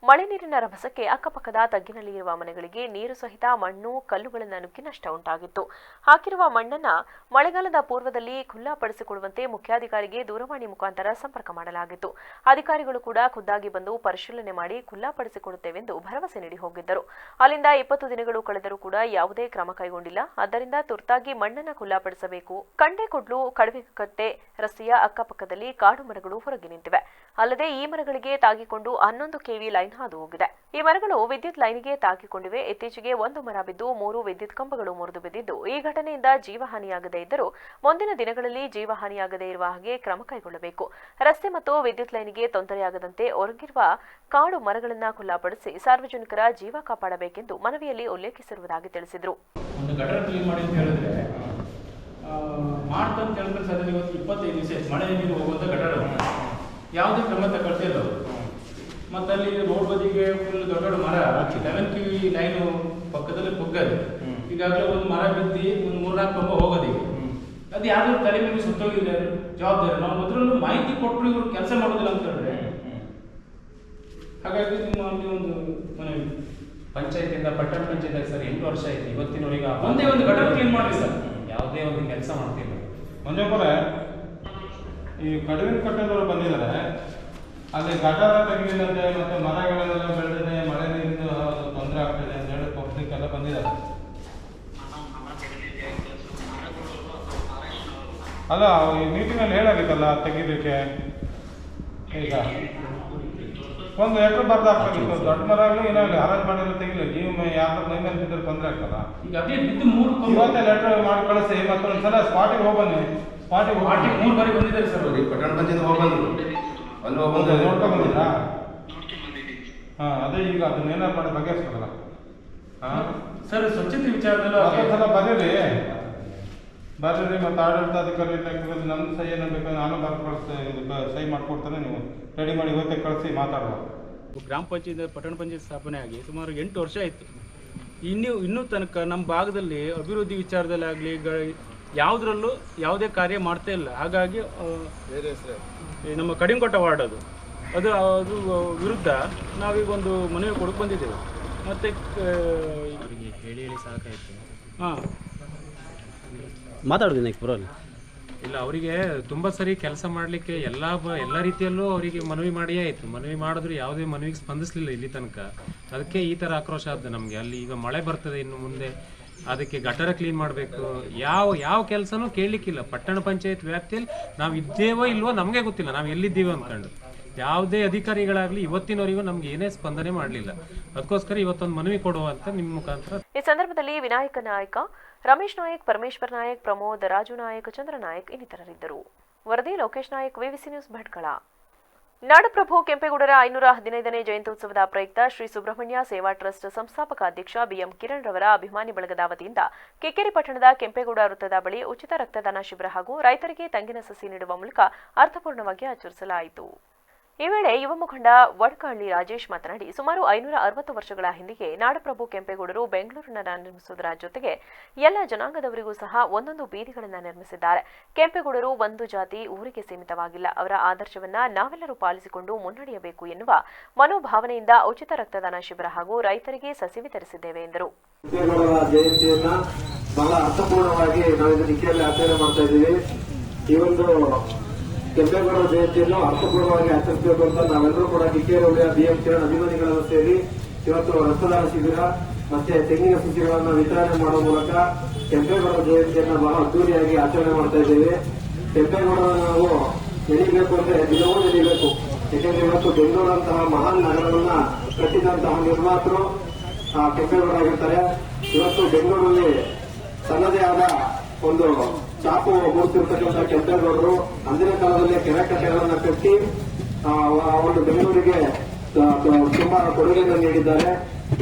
ಮಳೆ ನೀರಿನ ರಭಸಕ್ಕೆ ಅಕ್ಕಪಕ್ಕದ ತಗ್ಗಿನಲ್ಲಿ ಇರುವ ಮನೆಗಳಿಗೆ ನೀರು ಸಹಿತ ಮಣ್ಣು, ಕಲ್ಲುಗಳನ್ನು ನುಗ್ಗಿ ನಷ್ಟ ಉಂಟಾಗಿತ್ತು. ಹಾಕಿರುವ ಮಣ್ಣನ್ನು ಮಳೆಗಾಲದ ಪೂರ್ವದಲ್ಲಿ ಖುಲ್ಲಾಪಡಿಸಿಕೊಡುವಂತೆ ಮುಖ್ಯಾಧಿಕಾರಿಗೆ ದೂರವಾಣಿ ಮುಖಾಂತರ ಸಂಪರ್ಕ ಮಾಡಲಾಗಿತ್ತು. ಅಧಿಕಾರಿಗಳು ಕೂಡ ಖುದ್ದಾಗಿ ಬಂದು ಪರಿಶೀಲನೆ ಮಾಡಿ ಖುಲ್ಲಾಪಡಿಸಿಕೊಡುತ್ತೇವೆಂದು ಭರವಸೆ ನೀಡಿ ಹೋಗಿದ್ದರು. ಅಲ್ಲಿಂದ 20 ದಿನಗಳು ಕಳೆದರೂ ಕೂಡ ಯಾವುದೇ ಕ್ರಮ ಕೈಗೊಂಡಿಲ್ಲ. ಆದ್ದರಿಂದ ತುರ್ತಾಗಿ ಮಣ್ಣನ್ನು ಖುಲ್ಲಾಪಡಿಸಬೇಕು. ಕಂಡೆಕೊಡ್ಲು, ಕಡವಿಕಟ್ಟೆ ರಸ್ತೆಯ ಅಕ್ಕಪಕ್ಕದಲ್ಲಿ ಕಾಡು ಮರಗಳು ಹೊರಗೆ ನಿಂತಿವೆ. ಅಲ್ಲದೆ ಈ ಮರಗಳಿಗೆ ತಾಗಿಕೊಂಡು 11 ಕೆವಿ ಲೈನ್ ಹಾದು ಹೋಗಿದೆ. ಈ ಮರಗಳು ವಿದ್ಯುತ್ ಲೈನ್ಗೆ ತಾಗಿಕೊಂಡಿವೆ. ಇತ್ತೀಚೆಗೆ ಒಂದು ಮರ ಬಿದ್ದು 3 ವಿದ್ಯುತ್ ಕಂಬಗಳು ಮುರಿದು ಬಿದ್ದಿದ್ದು, ಈ ಘಟನೆಯಿಂದ ಜೀವಹಾನಿಯಾಗದೇ ಇದ್ದರೂ ಮುಂದಿನ ದಿನಗಳಲ್ಲಿ ಜೀವಹಾನಿಯಾಗದೇ ಇರುವ ಹಾಗೆ ಕ್ರಮ ಕೈಗೊಳ್ಳಬೇಕು. ರಸ್ತೆ ಮತ್ತು ವಿದ್ಯುತ್ ಲೈನ್ಗೆ ತೊಂದರೆಯಾಗದಂತೆ ಒರಗಿರುವ ಕಾಡು ಮರಗಳನ್ನು ಖುಲ್ಲಾಪಡಿಸಿ ಸಾರ್ವಜನಿಕರ ಜೀವ ಕಾಪಾಡಬೇಕೆಂದು ಮನವಿಯಲ್ಲಿ ಉಲ್ಲೇಖಿಸಿರುವುದಾಗಿ ತಿಳಿಸಿದರು. ಮಾಡ್ತಂತ ಹೇಳಿದ್ರೆ ಸರ್ ಇವತ್ತು 25 ದಿವಸ ಮಳೆ ನೀರು ಹೋಗುವಂಥ ಗಟಾರ ಯಾವುದೇ ಕ್ರಮ ತಗೊಳ್ತಿಲ್ಲ ಅವರು. ಮತ್ತು ಅಲ್ಲಿ ರೋಡ್ ಬದಿಗೆ ಫುಲ್ ದೊಡ್ಡ ದೊಡ್ಡ ಮರ 11 ಕೆವಿ ಲೈನು ಪಕ್ಕದಲ್ಲಿ ಕುಗ್ಗದೆ ಈಗಾಗಲೇ ಒಂದು ಮರ ಬಿದ್ದು ಒಂದು 3-4 ಕಂಬ ಹೋಗೋದೀಗ. ಅದು ಯಾವ್ದಾದ್ರು ತಲೆ ಮೇಲೆ ಸುತ್ತೋಗಿಲ್ಲ ಜವಾಬ್ದಾರಿ. ನಾವು ಮೊದಲು ಮಾಹಿತಿ ಕೊಟ್ಟರು ಇವರು ಕೆಲಸ ಮಾಡೋದಿಲ್ಲ ಅಂತ ಹೇಳಿದ್ರೆ, ಹಾಗಾಗಿ ನಿಮ್ಮಲ್ಲಿ ಒಂದು ಮನವಿ ಪಂಚಾಯತಿಂದ ಪಟ್ಟಣ ಪಂಚಾಯತ್ ಸರ್ 8 ವರ್ಷ ಆಯ್ತು, ಇವತ್ತಿನವರೆಗೆ ಒಂದೇ ಒಂದು ಗಟಾರ ಕ್ಲೀನ್ ಮಾಡಿ ಸರ್, ಯಾವುದೇ ಒಂದು ಕೆಲಸ ಮಾಡ್ತಿಲ್ಲ. ಮಂಜಪ್ಪರ ಈ ಕಡುವಿನ ಕಟ್ಟದವರು ಬಂದಿದ್ದಾರೆ, ಅಲ್ಲಿ ಗಟಾರ ತೆಗೆದಿಲ್ಲದೆ ಮತ್ತು ಮರಗಳೆಲ್ಲ ಬೆಳೆದಿದೆ, ಮಳೆ ನೀರಿನ ತೊಂದರೆ ಆಗ್ತಿದೆ ಅಂತ ಹೇಳಿ ಪಬ್ಲಿಕ್ಕೆಲ್ಲ ಬಂದಿದ್ದಾರೆ. ಅಲ್ಲ ಈ ಮೀಟಿಂಗಲ್ಲಿ ಹೇಳಾಗಿತ್ತಲ್ಲ ತೆಗಿಲಿಕ್ಕೆ. ಈಗ 1 ಎಕರೆ ಬರ್ದಾಗ್ತದೆ, ದೊಡ್ಡ ಮರಗಳು ಏನಾಗಲಿ ಹರಾಜ್ ಮಾಡಿದ್ರೆ ತೆಗಿಲಿ. ನೀವು ಯಾರು ಮೈ ಮೇಲೆ ಬಿದ್ದರೆ ತೊಂದರೆ ಆಗ್ತಲ್ಲ. ಈಗ ಅದೇ ಬಿದ್ದು 3 ಇವತ್ತೇ ಲೆಟರ್ ಮಾಡಿ ಕಳಿಸಿ, ಮತ್ತೊಂದ್ಸಲ ಸ್ಪಾಟಿಗೆ ಹೋಗ್ಬನ್ನಿ. ಸ್ಪಾಟಿಗೆ 3 ಬಾರಿ ಬಂದಿದ್ದಾರೆ ಸರ್ ಅವರು. ಪಟ್ಟಣ ಪಂಚಾಯತ್ ಹೋಗ್ಬಂದ್ರು, ಅಲ್ಲಿ ಹೋಗ್ಬಂದ್ರೆ ನೋಡ್ಕೊಂಡು ಬಂದಿರಾ? ಹಾಂ, ಅದೇ ಈಗ ಅದನ್ನ ಏನಾರು ಮಾಡಿ ಬಗೆಹರಿಸ್ಬೇಕಲ್ಲ. ಹಾಂ ಸರ್, ಸ್ವಚ್ಛತೆ ವಿಚಾರದಲ್ಲಿ ಮತ್ತೊಂದ್ಸಲ ಬರೀರಿ ಮತ್ತು ಆಡಳಿತಾಧಿಕಾರಿ ಲೆಕ್ಕದಲ್ಲಿ ನನ್ನ ಸಹಿ ಏನು ಬೇಕು ನಾನು ಬರ್ದು ಕಳಿಸ್ತೇನೆ, ಸಹಿ ಮಾಡಿಕೊಡ್ತೇನೆ, ನೀವು ರೆಡಿ ಮಾಡಿ ಇವತ್ತೇ ಕಳಿಸಿ ಮಾತಾಡುವ. ಗ್ರಾಮ ಪಂಚಾಯತ್ ಪಟ್ಟಣ ಪಂಚಾಯತ್ ಸ್ಥಾಪನೆ ಆಗಿ ಸುಮಾರು 8 ವರ್ಷ ಆಯಿತು. ಇನ್ನೂ ತನಕ ನಮ್ಮ ಭಾಗದಲ್ಲಿ ಅಭಿವೃದ್ಧಿ ವಿಚಾರದಲ್ಲಿ ಆಗಲಿ ಯಾವುದರಲ್ಲೂ ಯಾವುದೇ ಕಾರ್ಯ ಮಾಡ್ತಾ ಇಲ್ಲ. ಹಾಗಾಗಿ ನಮ್ಮ ಕಡಿಂಕೊಟ್ಟ ವಾರ್ಡ್ ಅದು ವಿರುದ್ಧ ನಾವೀಗ ಒಂದು ಮನವಿ ಕೊಡಕ್ಕೆ ಬಂದಿದ್ದೇವೆ. ಮತ್ತು ಅವರಿಗೆ ಹೇಳಿ ಸಾಕಾಯಿತು. ಹಾಂ, ಮಾತಾಡೋದು ನೆಕ್ಸ್ಟ್ ಬರೋಲ್ಲ. ಇಲ್ಲ, ಅವರಿಗೆ ತುಂಬ ಸರಿ ಕೆಲಸ ಮಾಡಲಿಕ್ಕೆ ಎಲ್ಲ ರೀತಿಯಲ್ಲೂ ಅವರಿಗೆ ಮನವಿ ಮಾಡಿಯೇ ಆಯಿತು. ಮನವಿ ಮಾಡಿದ್ರು ಯಾವುದೇ ಮನವಿಗೆ ಸ್ಪಂದಿಸಲಿಲ್ಲ ಇಲ್ಲಿ ತನಕ. ಅದಕ್ಕೆ ಈ ಥರ ಆಕ್ರೋಶ ಆದ ನಮಗೆ. ಅಲ್ಲಿ ಈಗ ಮಳೆ ಬರ್ತದೆ ಇನ್ನು ಮುಂದೆ, ಅದಕ್ಕೆ ಗಟಾರ ಕ್ಲೀನ್ ಮಾಡಬೇಕು. ಯಾವ ಕೆಲಸನೂ ಕೇಳಲಿಕ್ಕಿಲ್ಲ. ಪಟ್ಟಣ ಪಂಚಾಯತ್ ವ್ಯಾಪ್ತಿಯಲ್ಲಿ ನಾವು ಇದ್ದೇವೋ ಇಲ್ವೋ ನಮಗೆ ಗೊತ್ತಿಲ್ಲ, ನಾವು ಎಲ್ಲಿದ್ದೀವೋ ಅಂದ್ಕೊಂಡು. ಯಾವುದೇ ಅಧಿಕಾರಿಗಳಾಗಲಿ ಇವತ್ತಿನವರೆಗೂ ನಮ್ಗೆ ಏನೇ ಸ್ಪಂದನೆ ಮಾಡಲಿಲ್ಲ. ಅದಕ್ಕೋಸ್ಕರ ಇವತ್ತೊಂದು ಮನವಿ ಕೊಡುವ ಅಂತ ನಿಮ್ಮ ಮುಖಾಂತರ. ಈ ಸಂದರ್ಭದಲ್ಲಿ ವಿನಾಯಕ ನಾಯಕ, ರಮೇಶ್ ನಾಯಕ್, ಪರಮೇಶ್ವರ್ ನಾಯಕ್, ಪ್ರಮೋದ್, ರಾಜು ನಾಯಕ್, ಚಂದ್ರ ನಾಯಕ್ ಇನ್ನಿತರರಿದ್ದರು. ವರದಿ ಲೋಕೇಶ್ ನಾಯಕ್, ವಿವಿಸಿ ನ್ಯೂಸ್, ಭಟ್ಕಳ. ನಾಡಪ್ರಭು ಕೆಂಪೇಗೌಡರ 515ನೇ ಜಯಂತ್ಯುತ್ಸವದ ಪ್ರಯುಕ್ತ ಶ್ರೀ ಸುಬ್ರಹ್ಮಣ್ಯ ಸೇವಾ ಟ್ರಸ್ಟ್ ಸಂಸ್ಥಾಪಕ ಅಧ್ಯಕ್ಷ ಬಿಎಂ ಕಿರಣ್ ರವರ ಅಭಿಮಾನಿ ಬಳಗದ ವತಿಯಿಂದ ಕಿಕ್ಕೇರಿ ಪಟ್ಟಣದ ಕೆಂಪೇಗೌಡ ವೃತ್ತದ ಬಳಿ ಉಚಿತ ರಕ್ತದಾನ ಶಿಬಿರ ಹಾಗೂ ರೈತರಿಗೆ ತೆಂಗಿನ ಸಸಿ ನೀಡುವ ಮೂಲಕ ಅರ್ಥಪೂರ್ಣವಾಗಿ ಆಚರಿಸಲಾಯಿತು. ಈ ವೇಳೆ ಯುವ ಮುಖಂಡ ವಡ್ಕಹಳ್ಳಿ ರಾಜೇಶ್ ಮಾತನಾಡಿ, ಸುಮಾರು 560 ವರ್ಷಗಳ ಹಿಂದೆಯೇ ನಾಡಪ್ರಭು ಕೆಂಪೇಗೌಡರು ಬೆಂಗಳೂರನ್ನು ನಿರ್ಮಿಸುವುದರ ಜೊತೆಗೆ ಎಲ್ಲ ಜನಾಂಗದವರಿಗೂ ಸಹ ಒಂದೊಂದು ಬೀದಿಗಳನ್ನು ನಿರ್ಮಿಸಿದ್ದಾರೆ. ಕೆಂಪೇಗೌಡರು ಒಂದು ಜಾತಿ ಊರಿಗೆ ಸೀಮಿತವಾಗಿಲ್ಲ, ಅವರ ಆದರ್ಶವನ್ನ ನಾವೆಲ್ಲರೂ ಪಾಲಿಸಿಕೊಂಡು ಮುನ್ನಡೆಯಬೇಕು ಎನ್ನುವ ಮನೋಭಾವನೆಯಿಂದ ಉಚಿತ ರಕ್ತದಾನ ಶಿಬಿರ ಹಾಗೂ ರೈತರಿಗೆ ಸಸಿ ವಿತರಿಸಿದ್ದೇವೆ ಎಂದರು. ಜಯಂತಿಯನ್ನ ಬಹಳ ಅರ್ಥಪೂರ್ಣವಾಗಿ ನಾವು ಇದನ್ನು ಆಚರಣೆ ಮಾಡ್ತಾ ಇದ್ದೀವಿ. ಈ ಒಂದು ಕೆಂಪೇಗೌಡ ಜಯಂತಿಯನ್ನು ಅರ್ಥಪೂರ್ಣವಾಗಿ ಆಚರಿಸಬೇಕು ಅಂತ ನಾವೆಲ್ಲರೂ ಕೂಡ ಕಿಕ್ಕೇರಿ ಹೋಬಳಿಯ ಬಿಎಂ ಕಿರಣ್ ಅಭಿಮಾನಿಗಳನ್ನು ಸೇರಿ ಇವತ್ತು ರಕ್ತದಾನ ಶಿಬಿರ ಮತ್ತೆ ತೆಂಗಿನ ಸಸಿಗಳನ್ನು ವಿತರಣೆ ಮಾಡುವ ಮೂಲಕ ಕೆಂಪೇಗೌಡ ಜಯಂತಿಯನ್ನು ಬಹಳ ಅದ್ದೂರಿಯಾಗಿ ಆಚರಣೆ ಮಾಡ್ತಾ ಇದ್ದೇವೆ. ಕೆಂಪೇಗೌಡರನ್ನು ನಾವು ನೆನೀಬೇಕು ಅಂದ್ರೆ ದಿನವೂ ನೆನೀಬೇಕು. ಯಾಕೆಂದ್ರೆ ಇವತ್ತು ಬೆಂಗಳೂರಂತಹ ಮಹಾನ್ ನಗರವನ್ನ ಕಟ್ಟಿದಂತಹ ನಿರ್ಮಾತೃ ಕೆಂಪೇಗೌಡ ಆಗಿರ್ತಾರೆ. ಇವತ್ತು ಬೆಂಗಳೂರಲ್ಲಿ ತನ್ನದೇ ಆದ ಒಂದು ಚಾಪು ಮೂಡಿಸಿರ್ತಕ್ಕಂಥ ಕೆಂಪೇಗೌಡರು ಅಂದಿನ ಕಾಲದಲ್ಲಿ ಕೆರೆ ಕಟ್ಟೆಗಳನ್ನ ಕಟ್ಟಿ ಒಂದು ಬೆಂಗಳೂರಿಗೆ ತುಂಬಾ ಕೊಡುಗೆಯನ್ನು ನೀಡಿದ್ದಾರೆ.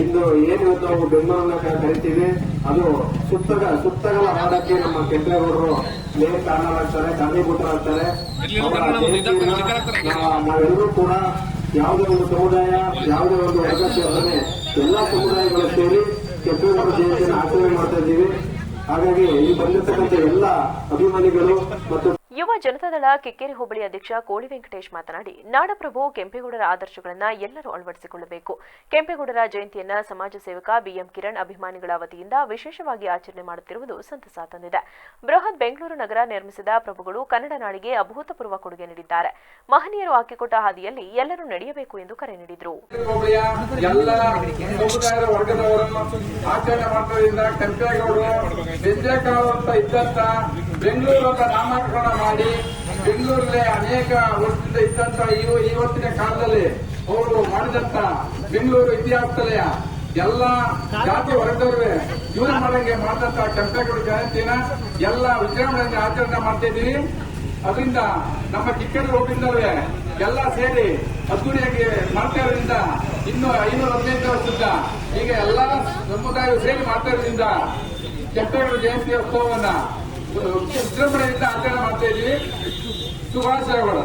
ಇಂದು ಏನಿವತ್ತು ನಾವು ಬೆಂಗಳೂರನ್ನ ಕರಿತೀವಿ, ಅದು ಸುತ್ತಗಳ ಹಾಡಕ್ಕೆ ನಮ್ಮ ಕೆಂಪೇಗೌಡರು ಮೇನ್ ಕಾರಣರಾಗ್ತಾರೆ, ಕಾರಣೀಭೂತರಾಗ್ತಾರೆ. ನಾವೆಲ್ಲರೂ ಕೂಡ ಯಾವುದೇ ಒಂದು ಸಮುದಾಯ, ಯಾವುದೇ ಒಂದು ವರ್ಗ ಸೇರಿದರೆ ಎಲ್ಲಾ ಸಮುದಾಯಗಳು ಸೇರಿ ಕೆಂಪೇಗೌಡ ಜಯಂತಿಯನ್ನು ಆಚರಣೆ ಮಾಡ್ತಾ ಇದ್ದೀವಿ. ಹಾಗಾಗಿ ಈ ಬಂದಿರತಕ್ಕಂಥ ಎಲ್ಲ ಅಭಿಮಾನಿಗಳು ಮತ್ತು ಯುವ ಜನತಾದಳ ಕಿಕ್ಕೇರಿ ಹೋಬಳಿ ಅಧ್ಯಕ್ಷ ಕೋಳಿ ವೆಂಕಟೇಶ್ ಮಾತನಾಡಿ, ನಾಡಪ್ರಭು ಕೆಂಪೇಗೌಡರ ಆದರ್ಶಗಳನ್ನು ಎಲ್ಲರೂ ಅಳವಡಿಸಿಕೊಳ್ಳಬೇಕು. ಕೆಂಪೇಗೌಡರ ಜಯಂತಿಯನ್ನ ಸಮಾಜ ಸೇವಕ ಬಿಎಂ ಕಿರಣ್ ಅಭಿಮಾನಿಗಳ ವತಿಯಿಂದ ವಿಶೇಷವಾಗಿ ಆಚರಣೆ ಮಾಡುತ್ತಿರುವುದು ಸಂತಸ ತಂದಿದೆ. ಬೃಹತ್ ಬೆಂಗಳೂರು ನಗರ ನಿರ್ಮಿಸಿದ ಪ್ರಭುಗಳು ಕನ್ನಡ ನಾಡಿಗೆ ಅಭೂತಪೂರ್ವ ಕೊಡುಗೆ ನೀಡಿದ್ದಾರೆ. ಮಹನೀಯರು ಹಾಕಿಕೊಟ್ಟ ಹಾದಿಯಲ್ಲಿ ಎಲ್ಲರೂ ನಡೆಯಬೇಕು ಎಂದು ಕರೆ ನೀಡಿದರು. ಬೆಂಗಳೂರು ನಾಮಕರಣ ಮಾಡಿ ಬೆಂಗಳೂರಲ್ಲಿ ಅನೇಕ ವರ್ಷದಿಂದ ಇದ್ದಂತ ಇವತ್ತಿನ ಕಾಲದಲ್ಲಿ ಅವರು ಮಾಡಿದಂತ ಬೆಂಗಳೂರು ಇತಿಹಾಸದಲ್ಲಿ ಎಲ್ಲ ಜಾತಿ ವರ್ಗದವ್ರೆ ಜೀವನ ಮಾಡಂಗೆ ಮಾಡಿದಂತ ಕೆಂಪೇಗೌಡ ಜಯಂತಿನ ಎಲ್ಲ ವಿಜೃಂಭಣೆಯಿಂದ ಆಚರಣೆ ಮಾಡ್ತಾ ಇದ್ದೀವಿ. ಅದರಿಂದ ನಮ್ಮ ಕಿಕ್ಕಡಿ ರೋಡಿಂದಲೇ ಎಲ್ಲ ಸೇರಿ ಅದ್ದೂರಿಯಾಗಿ ಮಾಡ್ತಾ ಇರೋದ್ರಿಂದ ಇನ್ನು 515 ವರ್ಷದಿಂದ ಈಗ ಎಲ್ಲ ಸಮುದಾಯ ಸೇರಿ ಮಾಡ್ತಾ ಇರೋದ್ರಿಂದ ಕೆಂಪೇಗೌಡ ಜಯಂತಿ ಉತ್ಸವವನ್ನ ವಿಜೃಂಭಣೆಯಿಂದ ಆಚರಣೆ ಮಾಡ್ತಾ ಇದ್ದೀವಿ. ಶುಭಾಶಯಗಳು.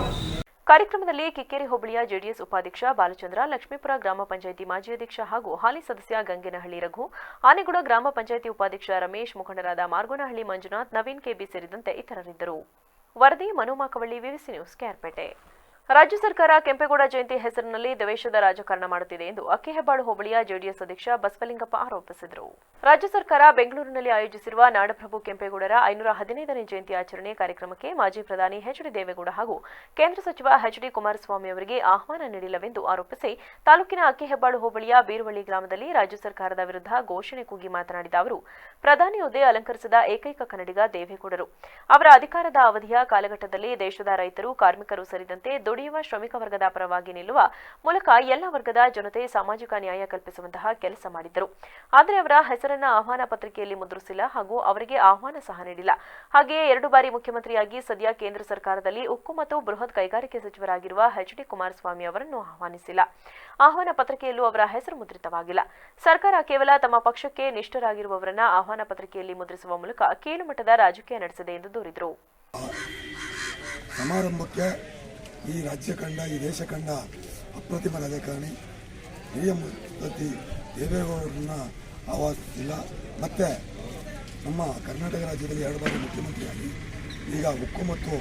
ಕಾರ್ಯಕ್ರಮದಲ್ಲಿ ಕಿಕ್ಕೇರಿ ಹೋಬಳಿಯ ಜೆಡಿಎಸ್ ಉಪಾಧ್ಯಕ್ಷ ಬಾಲಚಂದ್ರ, ಲಕ್ಷ್ಮೀಪುರ ಗ್ರಾಮ ಪಂಚಾಯಿತಿ ಮಾಜಿ ಅಧ್ಯಕ್ಷ ಹಾಗೂ ಹಾಲಿ ಸದಸ್ಯ ಗಂಗೇನಹಳ್ಳಿ ರಘು, ಆನೆಗುಡ ಗ್ರಾಮ ಪಂಚಾಯಿತಿ ಉಪಾಧ್ಯಕ್ಷ ರಮೇಶ್, ಮುಖಂಡರಾದ ಮಾರ್ಗೋನಹಳ್ಳಿ ಮಂಜುನಾಥ್, ನವೀನ್ ಕೆಬಿ ಸೇರಿದಂತೆ ಇತರರಿದ್ದರು. ವರದಿ ಮನು ಮಾಕವಳ್ಳಿ, ವಿವಿಸಿ ನ್ಯೂಸ್, ಕೆಆರ್ಪೇಟೆ. ರಾಜ್ಯ ಸರ್ಕಾರ ಕೆಂಪೇಗೌಡ ಜಯಂತಿ ಹೆಸರಿನಲ್ಲಿ ದ್ವೇಷದ ರಾಜಕಾರಣ ಮಾಡುತ್ತಿದೆ ಎಂದು ಅಕ್ಕಿಹೆಬ್ಬಾಳು ಹೋಬಳಿಯ ಜೆಡಿಎಸ್ ಅಧ್ಯಕ್ಷ ಬಸವಲಿಂಗಪ್ಪ ಆರೋಪಿಸಿದರು. ರಾಜ್ಯ ಸರ್ಕಾರ ಬೆಂಗಳೂರಿನಲ್ಲಿ ಆಯೋಜಿಸಿರುವ ನಾಡಪ್ರಭು ಕೆಂಪೇಗೌಡರ 515ನೇ ಜಯಂತಿ ಆಚರಣೆ ಕಾರ್ಯಕ್ರಮಕ್ಕೆ ಮಾಜಿ ಪ್ರಧಾನಿ ಎಚ್.ಡಿ. ದೇವೇಗೌಡ ಹಾಗೂ ಕೇಂದ್ರ ಸಚಿವ ಎಚ್.ಡಿ. ಕುಮಾರಸ್ವಾಮಿ ಅವರಿಗೆ ಆಹ್ವಾನ ನೀಡಿಲ್ಲವೆಂದು ಆರೋಪಿಸಿ ತಾಲೂಕಿನ ಅಕ್ಕಿಹೆಬ್ಬಾಳು ಹೋಬಳಿಯ ಬೀರುವಳ್ಳಿ ಗ್ರಾಮದಲ್ಲಿ ರಾಜ್ಯ ಸರ್ಕಾರದ ವಿರುದ್ಧ ಘೋಷಣೆ ಕೂಗಿ ಮಾತನಾಡಿದ ಅವರು, ಪ್ರಧಾನಿ ಹುದ್ದೆ ಅಲಂಕರಿಸಿದ ಏಕೈಕ ಕನ್ನಡಿಗ ದೇವೇಗೌಡರು. ಅವರ ಅಧಿಕಾರದ ಅವಧಿಯ ಕಾಲಘಟ್ಟದಲ್ಲಿ ದೇಶದ ರೈತರು, ಕಾರ್ಮಿಕರು ಸೇರಿದಂತೆ ದುಡಿಯುವ ಶ್ರಮಿಕ ವರ್ಗದ ಪರವಾಗಿ ನಿಲ್ಲುವ ಮೂಲಕ ಎಲ್ಲ ವರ್ಗದ ಜನತೆ ಸಾಮಾಜಿಕ ನ್ಯಾಯ ಕಲ್ಪಿಸುವಂತಹ ಕೆಲಸ ಮಾಡಿದ್ದರು. ಆದರೆ ಅವರ ಹೆಸರನ್ನ ಆಹ್ವಾನ ಪತ್ರಿಕೆಯಲ್ಲಿ ಮುದ್ರಿಸಿಲ್ಲ ಹಾಗೂ ಅವರಿಗೆ ಆಹ್ವಾನ ಸಹ ನೀಡಿಲ್ಲ. ಹಾಗೆಯೇ 2 ಬಾರಿ ಮುಖ್ಯಮಂತ್ರಿಯಾಗಿ ಸದ್ಯ ಕೇಂದ್ರ ಸರ್ಕಾರದಲ್ಲಿ ಉಕ್ಕು ಮತ್ತು ಬೃಹತ್ ಕೈಗಾರಿಕೆ ಸಚಿವರಾಗಿರುವ ಎಚ್.ಡಿ. ಕುಮಾರಸ್ವಾಮಿ ಅವರನ್ನು ಆಹ್ವಾನಿಸಿಲ್ಲ. ಆಹ್ವಾನ ಪತ್ರಿಕೆಯಲ್ಲೂ ಅವರ ಹೆಸರು ಮುದ್ರಿತವಾಗಿಲ್ಲ. ಸರ್ಕಾರ ಕೇವಲ ತಮ್ಮ ಪಕ್ಷಕ್ಕೆ ನಿಷ್ಠರಾಗಿರುವವರನ್ನ ಆಹ್ವಾನ ಪತ್ರಿಕೆಯಲ್ಲಿ ಮುದ್ರಿಸುವ ಮೂಲಕ ಕೀಳುಮಟ್ಟದ ರಾಜಕೀಯ ನಡೆಸಿದೆ ಎಂದು ದೂರಿದರು. ಸಮಾರಂಭಕ್ಕೆ ಈ ರಾಜ್ಯ ಕಂಡ, ಈ ದೇಶ ಕಂಡ ಅಪ್ರತಿಮ ರಾಜಕಾರಣಿ ಹಿರಿಯ ಮುಖ್ಯಮಂತ್ರಿ ದೇವೇಗೌಡರನ್ನ ಆಹ್ವಾನಿಸಿಲ್ಲ. ಮತ್ತು ನಮ್ಮ ಕರ್ನಾಟಕ ರಾಜ್ಯದಲ್ಲಿ 2 ಬಾರಿ ಮುಖ್ಯಮಂತ್ರಿಯಾಗಿ ಈಗ ಉಕ್ಕು ಮತ್ತು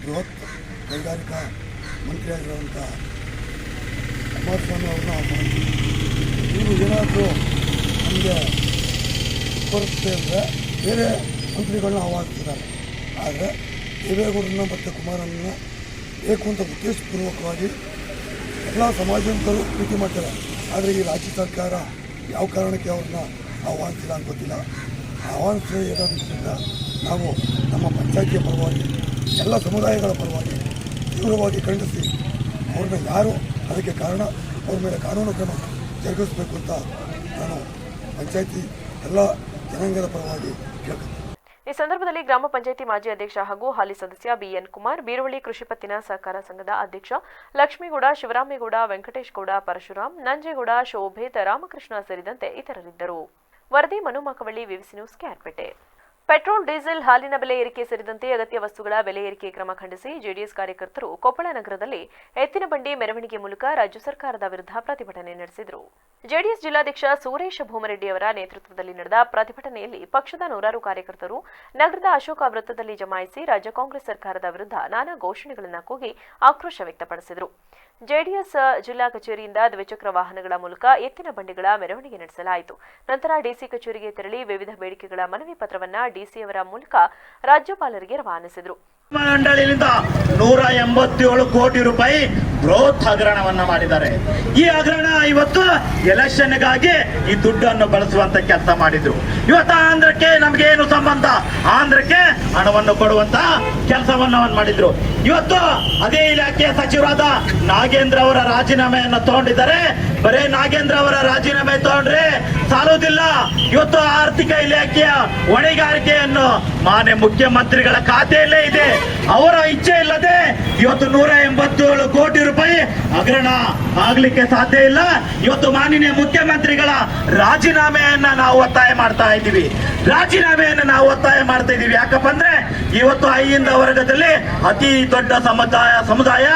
ಬೃಹತ್ ಕೈಗಾರಿಕಾ ಮಂತ್ರಿಯಾಗಿರುವಂಥ ಕುಮಾರಸ್ವಾಮಿ ಅವ್ರನ್ನ ಆಹ್ವಾನಿಸಿಲ್ಲ. ಇವರು ಏನಾದರೂ ನಮಗೆ ಬರುತ್ತೆ ಅಂದರೆ ಬೇರೆ ಮಂತ್ರಿಗಳನ್ನ ಆಹ್ವಾನಿಸಿದ್ದಾರೆ. ಆದರೆ ದೇವೇಗೌಡರನ್ನ ಮತ್ತು ಕುಮಾರನ್ನ ಬೇಕು ಅಂತ ಉದ್ದೇಶಪೂರ್ವಕವಾಗಿ ಎಲ್ಲ ಸಮಾಜದವರು ಪ್ರೀತಿ ಮಾಡ್ತಾರೆ. ಆದರೆ ಈ ರಾಜ್ಯ ಸರ್ಕಾರ ಯಾವ ಕಾರಣಕ್ಕೆ ಅವ್ರನ್ನ ಆಹ್ವಾನಿಸಿಲ್ಲ ಅಂತ ಗೊತ್ತಿಲ್ಲ. ಆಹ್ವಾನಿಸಿರೋದ್ರಿಂದ ನಾವು ನಮ್ಮ ಪಂಚಾಯಿತಿಯ ಪರವಾಗಿ ಎಲ್ಲ ಸಮುದಾಯಗಳ ಪರವಾಗಿ ತೀವ್ರವಾಗಿ ಖಂಡಿಸಿ ಅವ್ರನ್ನ ಯಾರು ಅದಕ್ಕೆ ಕಾರಣ ಅವ್ರ ಮೇಲೆ ಕಾನೂನು ಕ್ರಮ ಜರುಗಿಸಬೇಕು ಅಂತ ನಾನು ಪಂಚಾಯಿತಿ ಎಲ್ಲ ಜನಾಂಗದ ಪರವಾಗಿ ಕೇಳ್ತೀನಿ. ಈ ಸಂದರ್ಭದಲ್ಲಿ ಗ್ರಾಮ ಪಂಚಾಯಿತಿ ಮಾಜಿ ಅಧ್ಯಕ್ಷ ಹಾಗೂ ಹಾಲಿ ಸದಸ್ಯ ಬಿಎನ್ ಕುಮಾರ್, ಬೀರುವಳ್ಳಿ ಕೃಷಿ ಪತ್ತಿನ ಸಹಕಾರ ಸಂಘದ ಅಧ್ಯಕ್ಷ ಲಕ್ಷ್ಮೀಗೌಡ, ಶಿವರಾಮೇಗೌಡ, ವೆಂಕಟೇಶ್ಗೌಡ, ಪರಶುರಾಮ್, ನಂಜೇಗೌಡ, ಶೋಭೇತ್, ರಾಮಕೃಷ್ಣ ಸೇರಿದಂತೆ ಇತರರಿದ್ದರು. ವರದಿ Manu Makavalli, VVC news, KR Pete. Petrol, diesel, ಹಾಲಿನ ಬೆಲೆ ಏರಿಕೆ ಸೇರಿದಂತೆ ಅಗತ್ಯ ವಸ್ತುಗಳ ಬೆಲೆ ಏರಿಕೆ ಕ್ರಮ ಖಂಡಿಸಿ ಜೆಡಿಎಸ್ ಕಾರ್ಯಕರ್ತರು ಕೊಪ್ಪಳ ನಗರದಲ್ಲಿ ಎತ್ತಿನ ಬಂಡಿ ಮೆರವಣಿಗೆ ಮೂಲಕ ರಾಜ್ಯ ಸರ್ಕಾರದ ವಿರುದ್ಧ ಪ್ರತಿಭಟನೆ ನಡೆಸಿದರು. ಜೆಡಿಎಸ್ ಜಿಲ್ಲಾಧ್ಯಕ್ಷ ಸುರೇಶ್ ಭೂಮರೆಡ್ಡಿ ಅವರ ನೇತೃತ್ವದಲ್ಲಿ ನಡೆದ ಪ್ರತಿಭಟನೆಯಲ್ಲಿ ಪಕ್ಷದ 100 ಕಾರ್ಯಕರ್ತರು ನಗರದ ಅಶೋಕ ವೃತ್ತದಲ್ಲಿ ಜಮಾಯಿಸಿ ರಾಜ್ಯ ಕಾಂಗ್ರೆಸ್ ಸರ್ಕಾರದ ವಿರುದ್ಧ ನಾನಾ ಘೋಷಣೆಗಳನ್ನು ಕೂಗಿ ಆಕ್ರೋಶ ವ್ಯಕ್ತಪಡಿಸಿದರು. ಜೆಡಿಎಸ್ ಜಿಲ್ಲಾ ಕಚೇರಿಯಿಂದ ದ್ವಿಚಕ್ರ ವಾಹನಗಳ ಮೂಲಕ ಎತ್ತಿನ ಬಂಡಿಗಳ ಮೆರವಣಿಗೆ ನಡೆಸಲಾಯಿತು. ನಂತರ ಡಿಸಿ ಕಚೇರಿಗೆ ತೆರಳಿ ವಿವಿಧ ಬೇಡಿಕೆಗಳ ಮನವಿ ಪತ್ರವನ್ನು ಡಿಸಿಯವರ ಮೂಲಕ ರಾಜ್ಯಪಾಲರಿಗೆ ರವಾನಿಸಿದರು. ಮಂಡಳಿಯಿಂದ 187 ಕೋಟಿ ರೂಪಾಯಿ ಬೃಹತ್ ಹಗರಣವನ್ನ ಮಾಡಿದ್ದಾರೆ. ಈ ಹಗರಣ ಇವತ್ತು ಎಲೆಕ್ಷನ್ಗಾಗಿ ಈ ದುಡ್ಡನ್ನು ಬಳಸುವಂತ ಕೆಲಸ ಮಾಡಿದ್ರು. ಇವತ್ತು ಆಂಧ್ರಕ್ಕೆ ನಮ್ಗೆ ಏನು ಸಂಬಂಧ, ಆಂಧ್ರಕ್ಕೆ ಹಣವನ್ನು ಕೊಡುವಂತ ಕೆಲಸವನ್ನ ಮಾಡಿದ್ರು. ಇವತ್ತು ಅದೇ ಇಲಾಖೆಯ ಸಚಿವರಾದ ನಾಗೇಂದ್ರ ಅವರ ರಾಜೀನಾಮೆಯನ್ನು ತಗೊಂಡಿದ್ದಾರೆ. ಬರೇ ನಾಗೇಂದ್ರ ಅವರ ರಾಜೀನಾಮೆ ತಗೊಂಡ್ರೆ ಸಾಲುವುದಿಲ್ಲ. ಇವತ್ತು ಆರ್ಥಿಕ ಇಲಾಖೆಯ ಹೊಣೆಗಾರಿಕೆಯನ್ನು ಮಾನ್ಯ ಮುಖ್ಯಮಂತ್ರಿಗಳ ಖಾತೆಯಲ್ಲೇ ಇದೆ. ಅವರ ಇಚ್ಛೆ ಇಲ್ಲದೆ ಇವತ್ತು 187 ಕೋಟಿ ರೂಪಾಯಿ ಹಗರಣ ಆಗ್ಲಿಕ್ಕೆ ಸಾಧ್ಯ ಇಲ್ಲ. ಇವತ್ತು ಮಾನ್ಯ ಮುಖ್ಯಮಂತ್ರಿಗಳ ರಾಜೀನಾಮೆಯನ್ನ ನಾವು ಒತ್ತಾಯ ಮಾಡ್ತಾ ಇದ್ದೀವಿ. ಯಾಕಪ್ಪ ಅಂದ್ರೆ ಇವತ್ತು ಅಹಿಂದ ವರ್ಗದಲ್ಲಿ ಅತಿ ದೊಡ್ಡ ಸಮುದಾಯ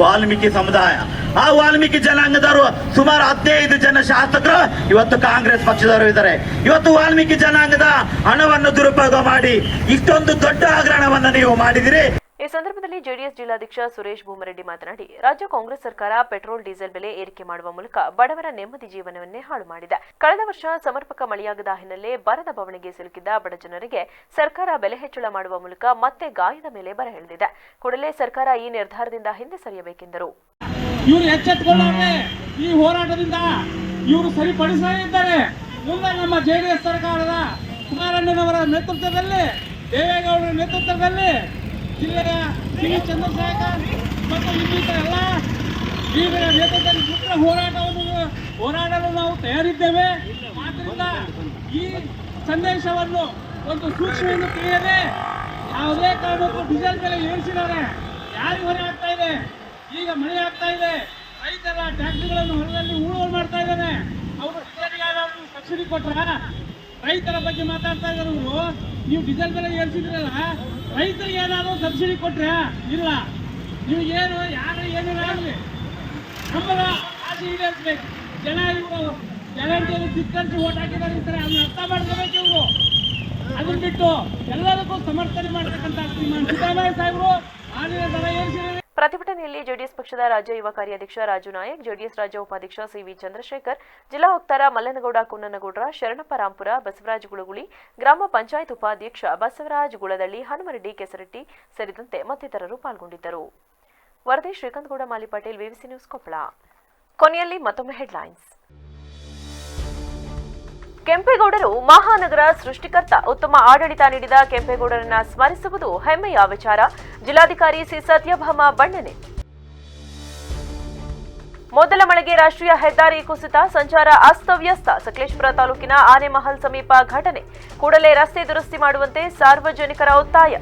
ವಾಲ್ಮೀಕಿ ಸಮುದಾಯ. ಆ ವಾಲ್ಮೀಕಿ ಜನಾಂಗದವರು ಸುಮಾರು 15 ಜನ ಶಾಸಕರು ಇವತ್ತು ಕಾಂಗ್ರೆಸ್ ಪಕ್ಷದವರು ಇದ್ದಾರೆ. ಇವತ್ತು ವಾಲ್ಮೀಕಿ ಜನಾಂಗದ ಹಣವನ್ನು ದುರುಪಯೋಗ ಮಾಡಿ ಇಷ್ಟೊಂದು ದೊಡ್ಡ ಹಗರಣವನ್ನು ನೀವು ಮಾಡಿದಿರಿ. ಈ ಸಂದರ್ಭದಲ್ಲಿ ಜೆಡಿಎಸ್ ಜಿಲ್ಲಾಧ್ಯಕ್ಷ ಸುರೇಶ್ ಭೂಮರೆಡ್ಡಿ ಮಾತನಾಡಿ, ರಾಜ್ಯ ಕಾಂಗ್ರೆಸ್ ಸರ್ಕಾರ ಪೆಟ್ರೋಲ್, ಡೀಸೆಲ್ ಬೆಲೆ ಏರಿಕೆ ಮಾಡುವ ಮೂಲಕ ಬಡವರ ನೆಮ್ಮದಿ ಜೀವನವನ್ನೇ ಹಾಳು ಮಾಡಿದೆ. ಕಳೆದ ವರ್ಷ ಸಮರ್ಪಕ ಮಳೆಯಾಗದ ಹಿನ್ನೆಲೆ ಬರದ ಬವಣೆಗೆ ಸಿಲುಕಿದ್ದ ಬಡ ಜನರಿಗೆ ಸರ್ಕಾರ ಬೆಲೆ ಹೆಚ್ಚಳ ಮಾಡುವ ಮೂಲಕ ಮತ್ತೆ ಗಾಯದ ಮೇಲೆ ಬರ ಎಳೆದಿದೆ. ಕೂಡಲೇ ಸರ್ಕಾರ ಈ ನಿರ್ಧಾರದಿಂದ ಹಿಂದೆ ಸರಿಯಬೇಕೆಂದರು. ಇವರು ಎಚ್ಚೆತ್ತುಕೊಳ್ಳೋರೆ ಈ ಹೋರಾಟದಿಂದ ಇವರು ಸರಿಪಡಿಸಲಿದ್ದಾರೆ. ಮುಂದೆ ನಮ್ಮ ಜೆಡಿಎಸ್ ಸರ್ಕಾರದ ಕುಮಾರಣ್ಣನವರ ನೇತೃತ್ವದಲ್ಲಿ, ದೇವೇಗೌಡರ ನೇತೃತ್ವದಲ್ಲಿ ಜಿಲ್ಲೆಯ ಸಿ ವಿ ಚಂದ್ರಶೇಖರ್ ಮತ್ತು ಇನ್ನಿತರ ಎಲ್ಲ ಶ್ರೀಗಳ ನೇತೃತ್ವದಲ್ಲಿ ಉಗ್ರ ಹೋರಾಡಲು ನಾವು ತಯಾರಿದ್ದೇವೆ. ಆದ್ದರಿಂದ ಈ ಸಂದೇಶವನ್ನು ಒಂದು ಸೂಕ್ಷ್ಮವನ್ನು ತಿಳಿಯದೆ ಯಾವುದೇ ಕಾರಣಕ್ಕೂ ಡೀಸೆಲ್ ಬೆಲೆ ಏರಿಸಿದ್ದಾರೆ. ಯಾರಿಗೆ ಹೊರೆ ಆಗ್ತಾ ಇದೆ? ಈಗ ಮಳೆ ಆಗ್ತಾ ಇದೆ, ರೈತರ ಟ್ಯಾಕ್ಸಿಗಳನ್ನು ಹೊಲದಲ್ಲಿ ಉಳುವಳಿ ಮಾಡ್ತಾ ಇದ್ದಾರೆ. ಅವರು ಡೀಸೆಲ್ಗಾದರೂ ಸಬ್ಸಿಡಿ ಕೊಟ್ರ? ರೈತರ ಬಗ್ಗೆ ಮಾತಾಡ್ತಾ ಇದ್ದಾರೆ ಇವರು. ನೀವು ಡೀಸೆಲ್ ಬೆಲೆ ಏರಿಸಿದ್ರಲ್ಲ, ರೈತರಿಗೆ ಏನಾದರೂ ಸಬ್ಸಿಡಿ ಕೊಟ್ರ? ಇಲ್ಲ. ನಿಮಗೇನು ಯಾರು ಏನೇನು ಆಗಲಿ ನಮ್ಮರ ಆಸೆ ಈಡೇರಿಸಬೇಕು. ಜನ ಇವರು ಗ್ಯಾರಂಟಿಯಲ್ಲಿ ಧಿಕ್ಕರಿಸಿ ಓಟ್ ಹಾಕಿದ್ದಾರೆ ಇರ್ತಾರೆ, ಅದನ್ನ ಅರ್ಥ ಮಾಡ್ಕೋಬೇಕು ಇವರು. ಅದನ್ನ ಬಿಟ್ಟು ಎಲ್ಲದಕ್ಕೂ ಸಮರ್ಥನೆ ಮಾಡತಕ್ಕಂಥ ಸಿದ್ದರಾಮಯ್ಯ ಸಾಹೇಬರು ಆಡಿನ ದರ ಏರಿಸಿದ್ದಾರೆ. ಪ್ರತಿಭಟನೆಯಲ್ಲಿ ಜೆಡಿಎಸ್ ಪಕ್ಷದ ರಾಜ್ಯ ಯುವ ಕಾರ್ಯಾಧ್ಯಕ್ಷ ರಾಜು ನಾಯಕ್, ಜೆಡಿಎಸ್ ರಾಜ್ಯ ಉಪಾಧ್ಯಕ್ಷ ಸಿವಿ ಚಂದ್ರಶೇಖರ್, ಜಿಲ್ಲಾ ವಕ್ತಾರ ಮಲ್ಲನಗೌಡ ಕುನ್ನನಗೌಡ್ರ, ಶರಣಪ್ಪ ರಾಂಪುರ, ಬಸವರಾಜ್ ಗುಳಗುಳಿ, ಗ್ರಾಮ ಪಂಚಾಯತ್ ಉಪಾಧ್ಯಕ್ಷ ಬಸವರಾಜ್ ಗುಳದಳ್ಳಿ, ಹನುಮರೆಡ್ಡಿ ಕೆಸರಟ್ಟಿ ಸೇರಿದಂತೆ ಮತ್ತಿತರರು ಪಾಲ್ಗೊಂಡಿದ್ದರು. ವರದಿ ಶ್ರೀಕಾಂತ್ ಗೌಡ ಮಾಲಿ ಪಾಟೀಲ್, ವಿವಿಸಿ ನ್ಯೂಸ್ ಕೊಪ್ಪಳ. ಕೊನೆಯಲ್ಲಿ ಮತ್ತೊಮ್ಮೆ ಹೆಡ್ಲೈನ್ಸ್. ಕೆಂಪೇಗೌಡರು ಮಹಾನಗರ ಸೃಷ್ಟಿಕರ್ತ. ಉತ್ತಮ ಆಡಳಿತ ನೀಡಿದ ಕೆಂಪೇಗೌಡರನ್ನ ಸ್ಮರಿಸುವುದು ಹೆಮ್ಮೆಯ ವಿಚಾರ. ಜಿಲ್ಲಾಧಿಕಾರಿ ಸಿ ಸತ್ಯಭಾಮ ಬಣ್ಣನೆ. ಮೊದಲ ಮಳೆಗೆ ರಾಷ್ಟ್ರೀಯ ಹೆದ್ದಾರಿ ಕುಸಿತ, ಸಂಚಾರ ಅಸ್ತವ್ಯಸ್ತ. ಸಕಲೇಶಪುರ ತಾಲೂಕಿನ ಆನೆಮಹಲ್ ಸಮೀಪ ಘಟನೆ. ಕೂಡಲೇ ರಸ್ತೆ ದುರಸ್ತಿ ಮಾಡುವಂತೆ ಸಾರ್ವಜನಿಕರ ಒತ್ತಾಯ.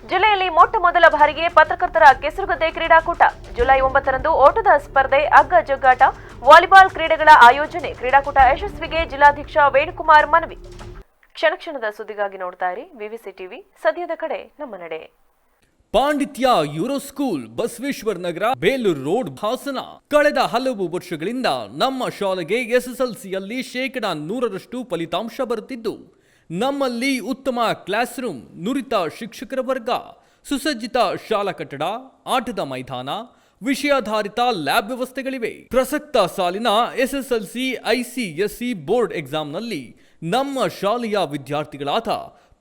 ಜಿಲ್ಲೆಯಲ್ಲಿ ಮೊಟ್ಟ ಮೊದಲ ಬಾರಿಗೆ ಪತ್ರಕರ್ತರ ಕೆಸರುಗದ್ದೆ ಕ್ರೀಡಾಕೂಟ. ಜುಲೈ 9ರಂದು ಓಟದ ಸ್ಪರ್ಧೆ, ಹಗ್ಗ ಜಗ್ಗಾಟ, ವಾಲಿಬಾಲ್ ಕ್ರೀಡೆಗಳ ಆಯೋಜನೆ. ಕ್ರೀಡಾಕೂಟ ಯಶಸ್ವಿಗೆ ಜಿಲ್ಲಾಧ್ಯಕ್ಷ ವೇಣುಕುಮಾರ್ ಮನವಿ. ಕ್ಷಣ ಕ್ಷಣದ ಸುದ್ದಿಗಾಗಿ ನೋಡ್ತಾ ಇರಿ ವಿವಿಸಿ ಟಿವಿ. ಸದ್ಯದ ಕಡೆ ನಮ್ಮ ನಡೆ. ಪಾಂಡಿತ್ಯ euro school, Basaveshwara Nagar, Belur road, Hassan. ಕಳೆದ ಹಲವು ವರ್ಷಗಳಿಂದ ನಮ್ಮ ಶಾಲೆಗೆ ಎಸ್ಎಸ್ಎಲ್ಸಿಯಲ್ಲಿ 100% ಫಲಿತಾಂಶ ಬರುತ್ತಿದ್ದು, ನಮ್ಮಲ್ಲಿ ಉತ್ತಮ ಕ್ಲಾಸ್ ರೂಮ್, ನುರಿತ ಶಿಕ್ಷಕರ ವರ್ಗ, ಸುಸಜ್ಜಿತ ಶಾಲಾ ಕಟ್ಟಡ, ಆಟದ ಮೈದಾನ, ವಿಷಯಾಧಾರಿತ ಲ್ಯಾಬ್ ವ್ಯವಸ್ಥೆಗಳಿವೆ. ಪ್ರಸಕ್ತ ಸಾಲಿನ ಎಸ್ಎಸ್ಎಲ್ಸಿ ಐಸಿಎಸ್ಸಿ ಬೋರ್ಡ್ ಎಕ್ಸಾಮ್ನಲ್ಲಿ ನಮ್ಮ ಶಾಲೆಯ ವಿದ್ಯಾರ್ಥಿಗಳಾದ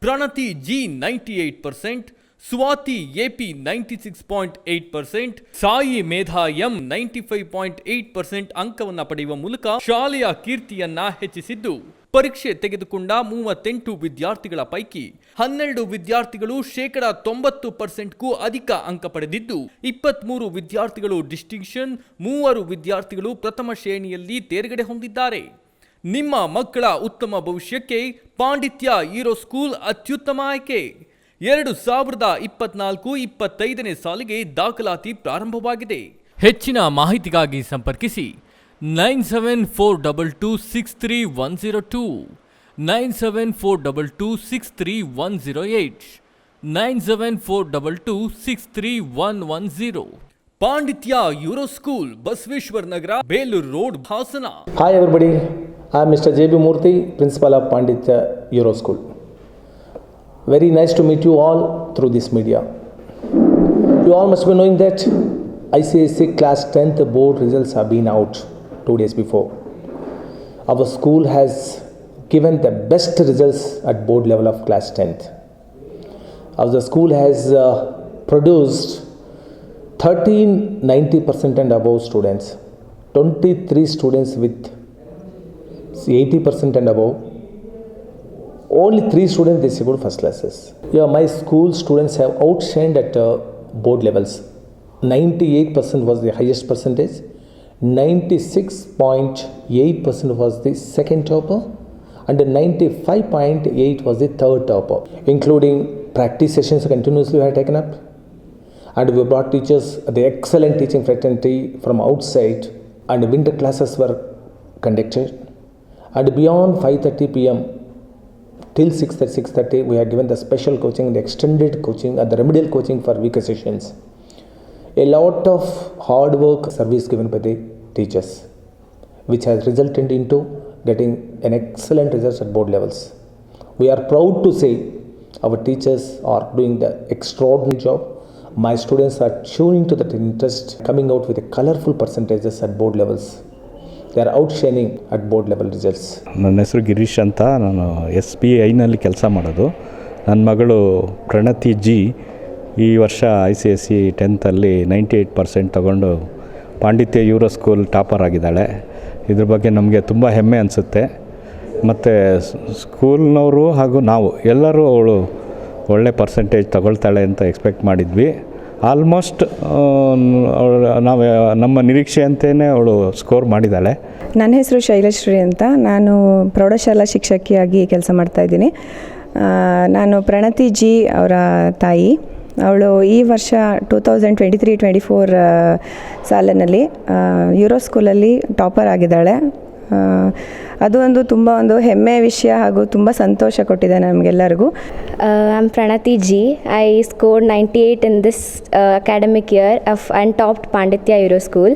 ಪ್ರಣತಿ ಜಿ 98%, ಸ್ವಾತಿ ಎಪಿ 96.8%, ಸಾಯಿ ಮೇಧಾ ಎಂ 95.8% ಅಂಕವನ್ನು ಪಡೆಯುವ ಮೂಲಕ ಶಾಲೆಯ ಕೀರ್ತಿಯನ್ನ ಹೆಚ್ಚಿಸಿದ್ದು, ಪರೀಕ್ಷೆ ತೆಗೆದುಕೊಂಡ 38 ವಿದ್ಯಾರ್ಥಿಗಳ ಪೈಕಿ 12 ವಿದ್ಯಾರ್ಥಿಗಳು 90%ಕ್ಕೂ ಅಧಿಕ ಅಂಕ ಪಡೆದಿದ್ದು, 23 ವಿದ್ಯಾರ್ಥಿಗಳು ಡಿಸ್ಟಿಂಕ್ಷನ್, 3 ವಿದ್ಯಾರ್ಥಿಗಳು ಪ್ರಥಮ ಶ್ರೇಣಿಯಲ್ಲಿ ತೇರ್ಗಡೆ ಹೊಂದಿದ್ದಾರೆ. ನಿಮ್ಮ ಮಕ್ಕಳ ಉತ್ತಮ ಭವಿಷ್ಯಕ್ಕೆ ಪಾಂಡಿತ್ಯ ಯೂರೋ ಸ್ಕೂಲ್ ಅತ್ಯುತ್ತಮ ಆಯ್ಕೆ. 2024-25ನೇ ಸಾಲಿಗೆ ದಾಖಲಾತಿ ಪ್ರಾರಂಭವಾಗಿದೆ. ಹೆಚ್ಚಿನ ಮಾಹಿತಿಗಾಗಿ ಸಂಪರ್ಕಿಸಿ 9742263102, 9742263108, 9742263110. ಪಾಂಡಿತ್ಯ euro school, Basaveshwara Nagar, Belur road, Hassan. Hi everybody, I am Mr. J.B. Murthy, Principal of Panditya Euro School. Very nice to meet you all through this media. You all must be knowing that ICSE class 10th board results have been out 2 days before. Our school has given the best results at board level of class 10th. Our school has produced 1390% and above students, 23 students with 80% and above. Only 3 students they scored first classes. Yeah, my school students have outshined at board levels. 98% was the highest percentage. 96.8% was the second topper, and 95.8 was the third topper. Including practice sessions continuously we have taken up, and we brought teachers, the excellent teaching fraternity from outside, and winter classes were conducted. And beyond 5:30 p.m. till 6:30 we have given the special coaching, the extended coaching and the remedial coaching for weaker sessions. A lot of hard work service given by the teachers, which has resulted into getting an excellent results at board levels. We are proud to say our teachers are doing the extraordinary job. My students are tuning to that interest, coming out with a colorful percentages at board levels. They are outshining at board level results. ನನ್ನ ಹೆಸರು ಗಿರೀಶ್ ಅಂತ, ನಾನು SBIನಲ್ಲಿ ಕೆಲಸ ಮಾಡೋದು. ನನ್ನ ಮಗಳು ಪ್ರಣತಿ G ಈ ವರ್ಷ ICSE 10th 98% ತಗೊಂಡು ಪಾಂಡಿತ್ಯ ಯೂರೋ ಸ್ಕೂಲ್ ಟಾಪರ್ ಆಗಿದ್ದಾಳೆ. ಇದ್ರ ಬಗ್ಗೆ ನಮಗೆ ತುಂಬ ಹೆಮ್ಮೆ ಅನಿಸುತ್ತೆ. ಮತ್ತು ಸ್ಕೂಲ್ನವರು ಹಾಗೂ ನಾವು ಎಲ್ಲರೂ ಅವಳು ಒಳ್ಳೆ ಪರ್ಸೆಂಟೇಜ್ ತಗೊಳ್ತಾಳೆ ಅಂತ ಎಕ್ಸ್ಪೆಕ್ಟ್ ಮಾಡಿದ್ವಿ. ಆಲ್ಮೋಸ್ಟ್ ನಾವು ನಮ್ಮ ನಿರೀಕ್ಷೆಯಂತೆಯೇ ಅವಳು ಸ್ಕೋರ್ ಮಾಡಿದ್ದಾಳೆ. ನನ್ನ ಹೆಸರು ಶೈಲಶ್ರೀ ಅಂತ. ನಾನು ಪ್ರೌಢಶಾಲಾ ಶಿಕ್ಷಕಿಯಾಗಿ ಕೆಲಸ ಮಾಡ್ತಾಯಿದ್ದೀನಿ. ನಾನು ಪ್ರಣತಿ ಜಿ ಅವರ ತಾಯಿ. ಅವಳು ಈ ವರ್ಷ 2023-24 ಸಾಲಿನಲ್ಲಿ ಯೂರೋ ಸ್ಕೂಲಲ್ಲಿ ಟಾಪರ್ ಆಗಿದ್ದಾಳೆ. ಅದು ಒಂದು ತುಂಬ ಒಂದು ಹೆಮ್ಮೆಯ ವಿಷಯ ಹಾಗೂ ತುಂಬ ಸಂತೋಷ ಕೊಟ್ಟಿದೆ ನಮಗೆಲ್ಲರಿಗೂ. I am Pranati G. I scored 98 in this academic year and topped Panditya Euro School.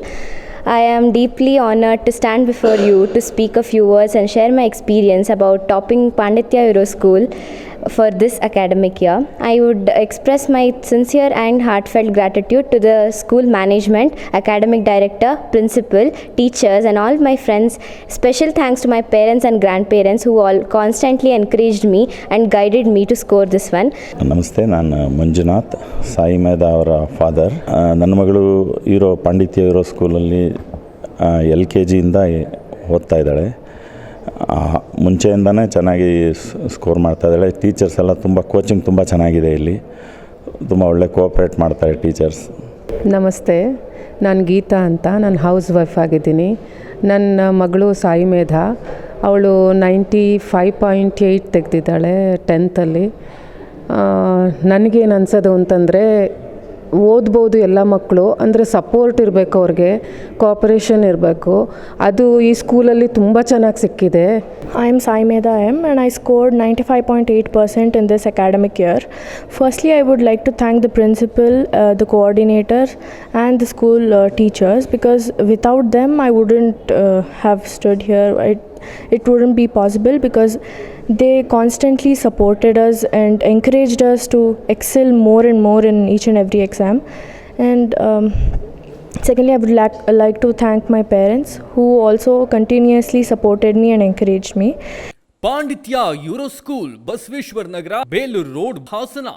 I am deeply honored to stand before you to speak a few words and share my experience about topping Panditya Euro School for this academic year. I would express my sincere and heartfelt gratitude to the school management, academic director, principal, teachers and all my friends. Special thanks to my parents and grandparents who all constantly encouraged me and guided me to score this one. ನಮಸ್ತೆ, ನಾನು ಮಂಜುನಾಥ್, ಸಾಯಿ ಮೇಧಾ ಅವರ father. ನನ್ನ ಮಗಳು ಪಾಂಡಿತ್ಯ euro ಸ್ಕೂಲಲ್ಲಿ LKGಯಿಂದ ಓದ್ತಾ ಇದ್ದಾಳೆ. ಮುಂಚೆಯಿಂದನೇ ಚೆನ್ನಾಗಿ ಸ್ಕೋರ್ ಮಾಡ್ತಾಯಿದ್ದಾಳೆ. ಟೀಚರ್ಸ್ ಎಲ್ಲ ತುಂಬ ಕೋಚಿಂಗ್ ತುಂಬ ಚೆನ್ನಾಗಿದೆ. ಇಲ್ಲಿ ತುಂಬ ಒಳ್ಳೆ ಕೋಆಪ್ರೇಟ್ ಮಾಡ್ತಾರೆ ಟೀಚರ್ಸ್. ನಮಸ್ತೆ, ನಾನು ಗೀತಾ ಅಂತ. ನಾನು ಹೌಸ್ ವೈಫ್ ಆಗಿದ್ದೀನಿ. ನನ್ನ ಮಗಳು ಸಾಯಿ ಮೇಧಾ, ಅವಳು 95.8 ತೆಗೆದಿದ್ದಾಳೆ 10th. ನನಗೇನು ಅನ್ಸೋದು ಅಂತಂದರೆ, ಓದ್ಬೋದು ಎಲ್ಲ ಮಕ್ಕಳು, ಅಂದರೆ ಸಪೋರ್ಟ್ ಇರಬೇಕು, ಅವ್ರಿಗೆ ಕೋಆಪರೇಷನ್ ಇರಬೇಕು. ಅದು ಈ ಸ್ಕೂಲಲ್ಲಿ ತುಂಬ ಚೆನ್ನಾಗಿ ಸಿಕ್ಕಿದೆ. I am Sai Medha M and I scored 95.8% in this academic year. Firstly, I would like to thank the principal, the coordinator and the school teachers, because without them I wouldn't have stood here. It wouldn't be possible because they constantly supported us and encouraged us to excel more and more in each and every exam. And secondly, I would like to thank my parents who also continuously supported me and encouraged me. ಪಾಂಡಿತ್ಯ euro school, Basaveshwara Nagar, Belur road, Hassan.